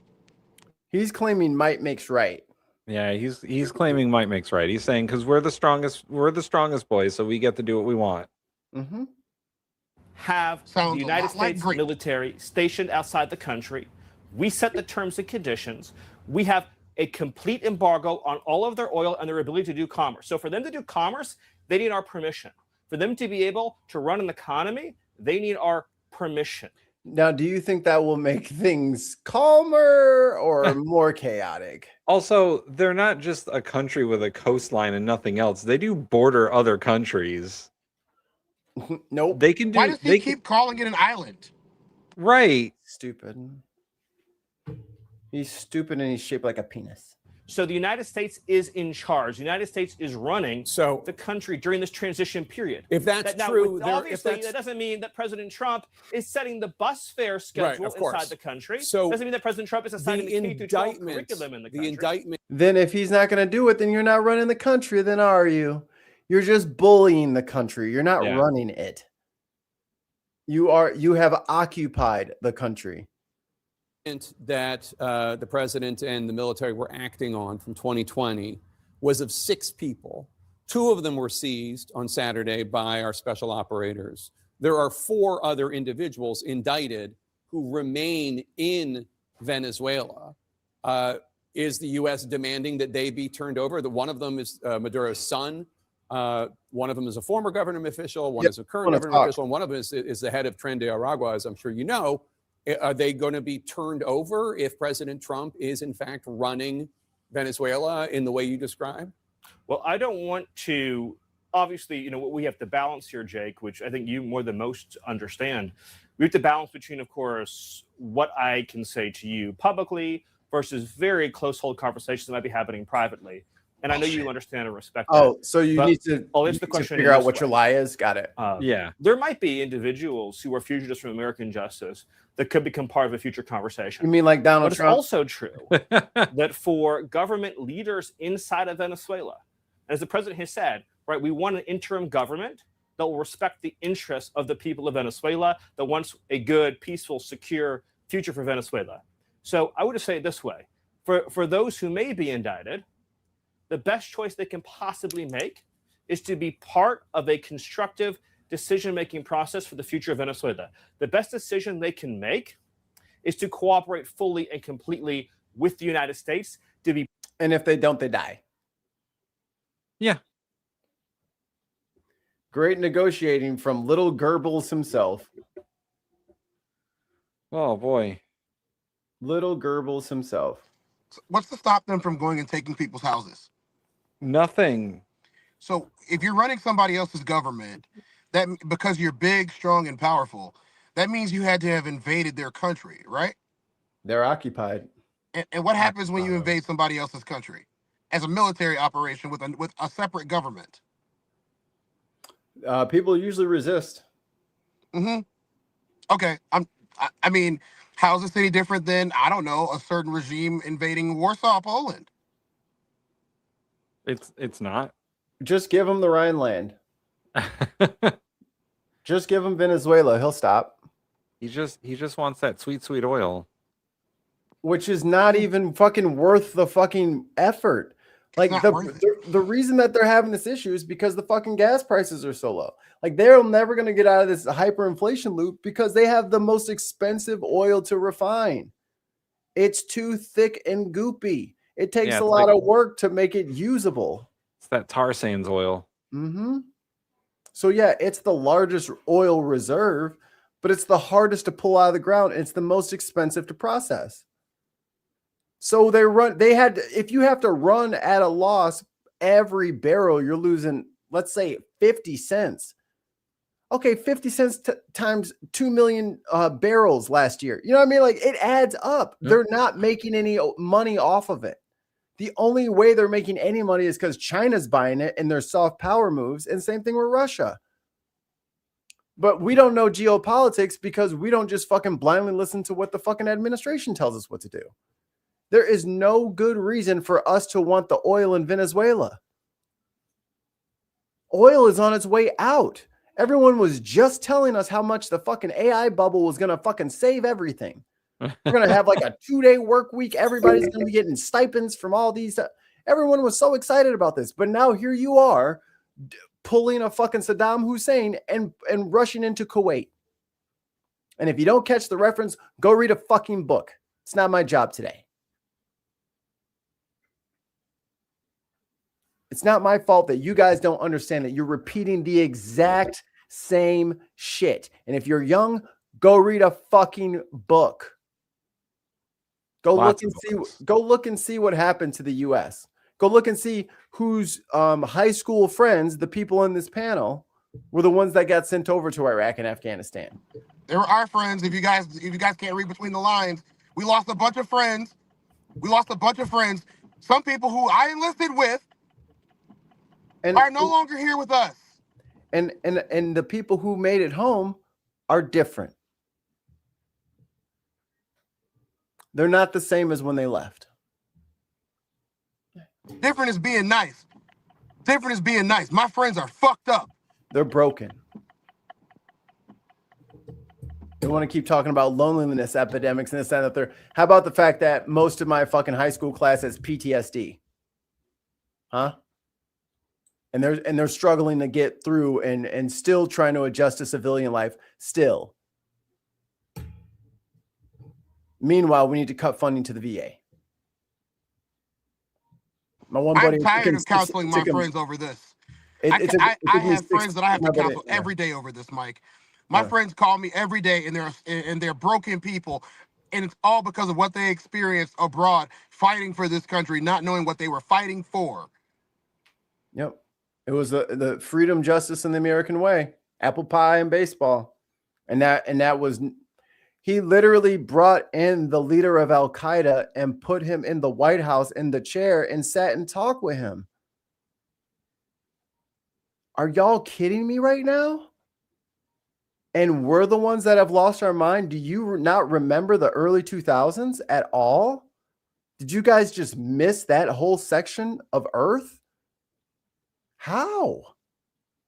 He's claiming might makes right. Yeah, he's claiming might makes right. He's saying because we're the strongest boys, so we get to do what we want. Mm-hmm. Have Sounds the a United lot like States Greek. military stationed outside the country. We set the terms and conditions. We have a complete embargo on all of their oil and their ability to do commerce. So for them to do commerce, they need our permission. For them to be able to run an economy, they need our permission. Now, do you think that will make things calmer or more chaotic? Also, they're not just a country with a coastline and nothing else. They do border other countries. Nope. They can do. Why does he keep calling it an island? Right. Stupid. He's stupid and he's shaped like a penis. So the United States is in charge. The United States is running the country during this transition period. If that's Now, true, obviously, that doesn't mean that President Trump is setting the bus fare schedule of course. inside the country. So doesn't mean that President Trump is assigning the K-12 curriculum in the country. indictment. Then if he's not going to do it, then you're not running the country, then are you? You're just bullying the country. You're not running it. You have occupied the country. That the president and the military were acting on from 2020 was of 6 people. 2 of them were seized on Saturday by our special operators. There are 4 other individuals indicted who remain in Venezuela. Is the U.S. demanding that they be turned over? That one of them is Maduro's son. One of them is a former government official. One is a current government official. And one of them is the head of Tren de Aragua, as I'm sure you know. Are they going to be turned over if President Trump is, in fact, running Venezuela in the way you described? Well, I don't want to, obviously, we have to balance here, Jake, which I think you more than most understand. We have to balance between, of course, what I can say to you publicly versus very close hold conversations that might be happening privately. And I know you understand and respect that. Oh, so you need to figure out what your lie is? Got it. Yeah. There might be individuals who are fugitives from American justice that could become part of a future conversation. You mean like Donald But Trump? it's also true that for government leaders inside of Venezuela, as the president has said, right, we want an interim government that will respect the interests of the people of Venezuela, that wants a good, peaceful, secure future for Venezuela. So I would just say it this way. For those who may be indicted, the best choice they can possibly make is to be part of a constructive decision-making process for the future of Venezuela. The best decision they can make is to cooperate fully and completely with the United States to be. And if they don't, they die. Yeah. Great negotiating from little Goebbels himself. Oh, boy. Little Goebbels himself. What's to stop them from going and taking people's houses? Nothing. So if you're running somebody else's government, that because you're big, strong, and powerful, that means you had to have invaded their country, right? They're occupied. And what happens when you invade somebody else's country as a military operation with a separate government? People usually resist. Mm-hmm. Okay. I mean, how is this any different than, I don't know, a certain regime invading Warsaw, Poland? It's not. Just give him the Rhineland. Just give him Venezuela. He'll stop. He just wants that sweet oil, which is not even fucking worth the fucking effort. Like the reason that they're having this issue is because the fucking gas prices are so low. Like they're never going to get out of this hyperinflation loop because they have the most expensive oil to refine. It's too thick and goopy. It takes a lot of work to make it usable. It's that tar sands oil. Mm-hmm. So yeah, it's the largest oil reserve, but it's the hardest to pull out of the ground. And it's the most expensive to process. So if you have to run at a loss every barrel, you're losing, let's say 50 cents. Okay, 50 cents times 2 million barrels last year. You know what I mean? Like it adds up. Yep. They're not making any money off of it. The only way they're making any money is because China's buying it and their soft power moves. And same thing with Russia. But we don't know geopolitics because we don't just fucking blindly listen to what the fucking administration tells us what to do. There is no good reason for us to want the oil in Venezuela. Oil is on its way out. Everyone was just telling us how much the fucking AI bubble was going to fucking save everything. We're going to have like a 2-day work week. Everybody's going to be getting stipends from all these. Everyone was so excited about this. But now here you are pulling a fucking Saddam Hussein and rushing into Kuwait. And if you don't catch the reference, go read a fucking book. It's not my job today. It's not my fault that you guys don't understand that you're repeating the exact same shit. And if you're young, go read a fucking book. Go look and see what happened to the US. Go look and see whose high school friends, the people in this panel, were the ones that got sent over to Iraq and Afghanistan. They were our friends. If you guys can't read between the lines, we lost a bunch of friends. Some people who I enlisted with are no longer here with us. And the people who made it home are different. They're not the same as when they left. Different is being nice. My friends are fucked up. They're broken. They want to keep talking about loneliness epidemics and this and that. How about the fact that most of my fucking high school class has PTSD? Huh? And they're struggling to get through and still trying to adjust to civilian life still. Meanwhile, we need to cut funding to the VA. My one buddy, I'm tired of counseling my friends over this. I have friends that I have to counsel every day over this, Mike. My friends call me every day, and they're broken people, and it's all because of what they experienced abroad, fighting for this country, not knowing what they were fighting for. Yep. It was the freedom, justice, and the American way. Apple pie and baseball. And that was, he literally brought in the leader of Al Qaeda and put him in the White House in the chair and sat and talked with him. Are y'all kidding me right now? And we're the ones that have lost our mind. Do you not remember the early 2000s at all? Did you guys just miss that whole section of Earth? How?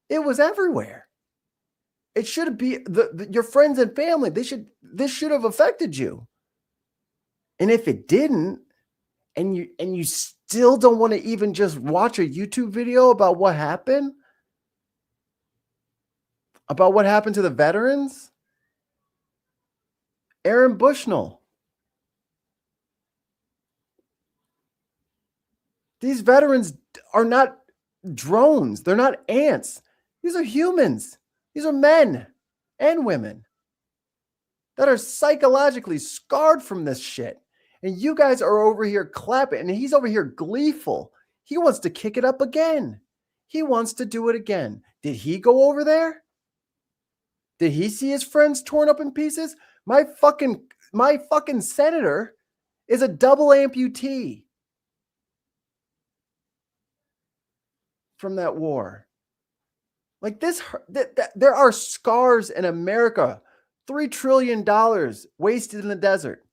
It was everywhere. It should be your friends and family. This should have affected you. And if it didn't, and you still don't want to even just watch a YouTube video about what happened, about what happened to the veterans, Aaron Bushnell. These veterans are not drones. They're not ants. These are humans. These are men and women that are psychologically scarred from this shit. And you guys are over here clapping, and he's over here gleeful. He wants to kick it up again. He wants to do it again. Did he go over there? Did he see his friends torn up in pieces? My fucking senator is a double amputee from that war. Like this, there are scars in America. $3 trillion wasted in the desert.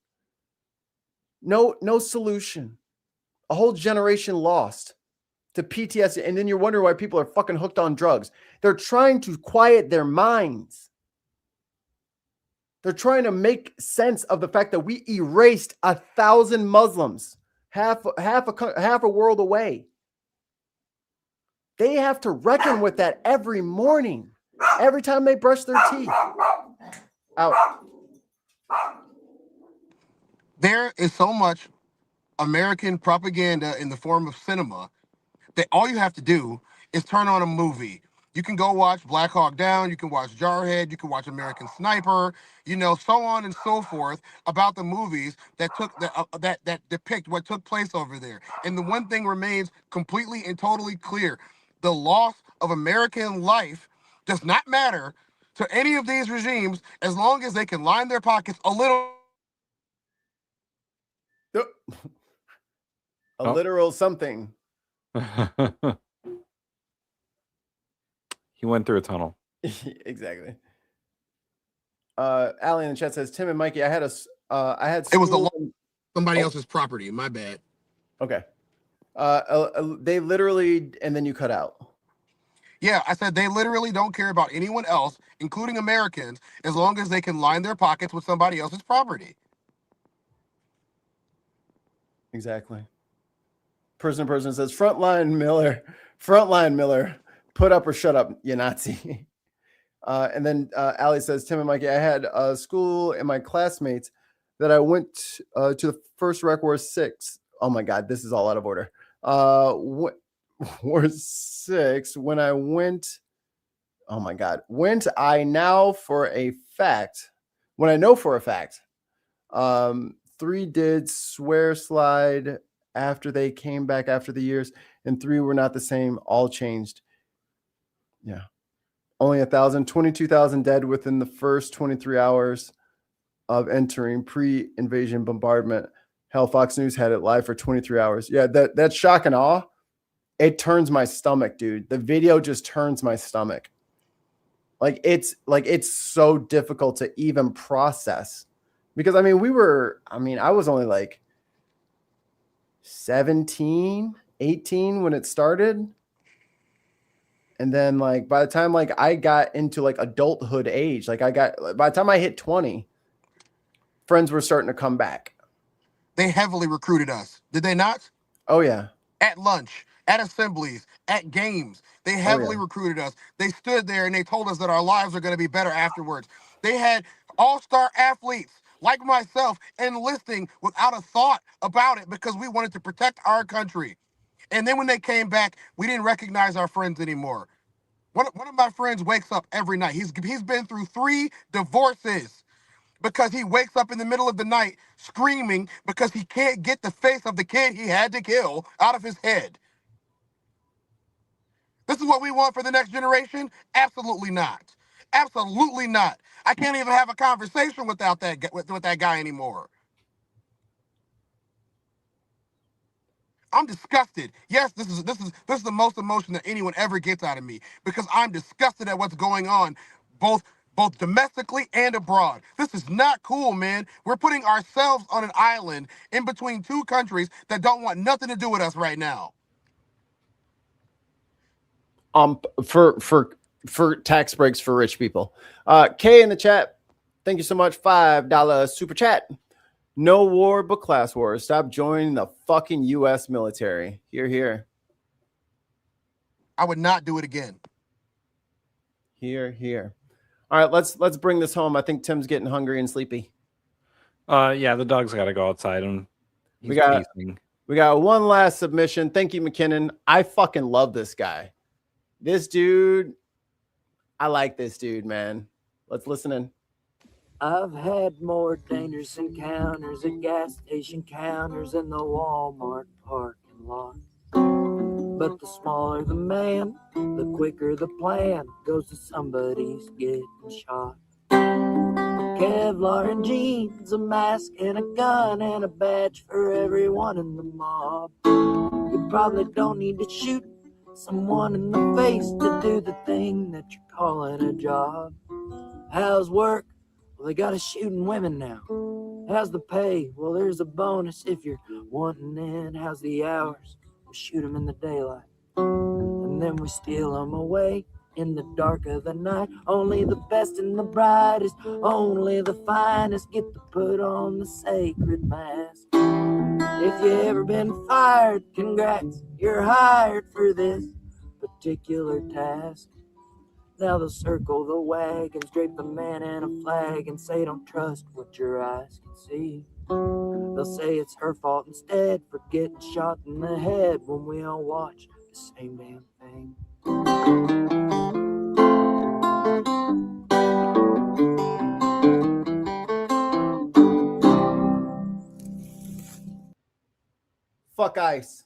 No solution. A whole generation lost to PTSD. And then you're wondering why people are fucking hooked on drugs. They're trying to quiet their minds. They're trying to make sense of the fact that we erased 1,000 Muslims, half a world away. They have to reckon with that every morning, every time they brush their teeth. Out. There is so much American propaganda in the form of cinema that all you have to do is turn on a movie. You can go watch Black Hawk Down, you can watch Jarhead, you can watch American Sniper, so on and so forth about the movies that that depict what took place over there. And the one thing remains completely and totally clear. The loss of American life does not matter to any of these regimes as long as they can line their pockets a little. Literal something. He went through a tunnel. Exactly. Allie in the chat says, Tim and Mikey, I had it was somebody else's property. My bad. Okay. They literally, and then you cut out. Yeah, I said they literally don't care about anyone else, including Americans, as long as they can line their pockets with somebody else's property. Exactly. Person says, Frontline Miller, put up or shut up, you Nazi. And then Allie says, Tim and Mikey, I had school and my classmates that I went to the first Iraq War 6. Oh my God, this is all out of order. War 6, when I went, oh my God, when I know for a fact, 3 did swear slide after they came back after the years, and 3 were not the same, all changed. Yeah. Only 22,000 dead within the first 23 hours of entering pre-invasion bombardment. Hell, Fox News had it live for 23 hours. Yeah, that's shock and awe. It turns my stomach, dude. The video just turns my stomach. It's so difficult to even process. Because, I was only like 17, 18 when it started. And then by the time I got into adulthood age, by the time I hit 20, friends were starting to come back. They heavily recruited us. Did they not? Oh yeah. At lunch, at assemblies, at games. They heavily recruited us. They stood there and they told us that our lives are going to be better afterwards. They had all-star athletes like myself enlisting without a thought about it because we wanted to protect our country. And then when they came back, we didn't recognize our friends anymore. One of my friends wakes up every night. He's been through 3 divorces because he wakes up in the middle of the night screaming because he can't get the face of the kid he had to kill out of his head. This is what we want for the next generation? Absolutely not. Absolutely not. I can't even have a conversation with that guy anymore. I'm disgusted. Yes, this is the most emotion that anyone ever gets out of me because I'm disgusted at what's going on, both domestically and abroad. This is not cool, man. We're putting ourselves on an island in between 2 countries that don't want nothing to do with us right now. For tax breaks for rich people. Kay in the chat, thank you so much. $5 super chat. No war but class wars. Stop joining the fucking U.S. military. Hear, hear. I would not do it again. Hear, hear. All right, let's bring this home. I think Tim's getting hungry and sleepy. Yeah, the dog's got to go outside and we got one last submission. Thank you, McKinnon. I fucking love this guy. This dude, I like this dude, man. Let's listen in. I've had more dangerous encounters at gas station counters in the Walmart parking lot. But the smaller the man, the quicker the plan goes to somebody's getting shot. Kevlar and jeans, a mask and a gun and a badge for everyone in the mob. You probably don't need to shoot someone in the face to do the thing that you're calling a job. How's work? Well, they got us shooting women now. How's the pay? Well, there's a bonus if you're wanting in. How's the hours? We'll shoot them in the daylight. And then we steal them away in the dark of the night. Only the best and the brightest, only the finest get to put on the sacred mask. If you ever been fired, congrats, you're hired for this particular task. Now they'll circle the wagons, drape a man in a flag, and say don't trust what your eyes can see. They'll say it's her fault instead for getting shot in the head when we all watch the same damn thing. Fuck ICE.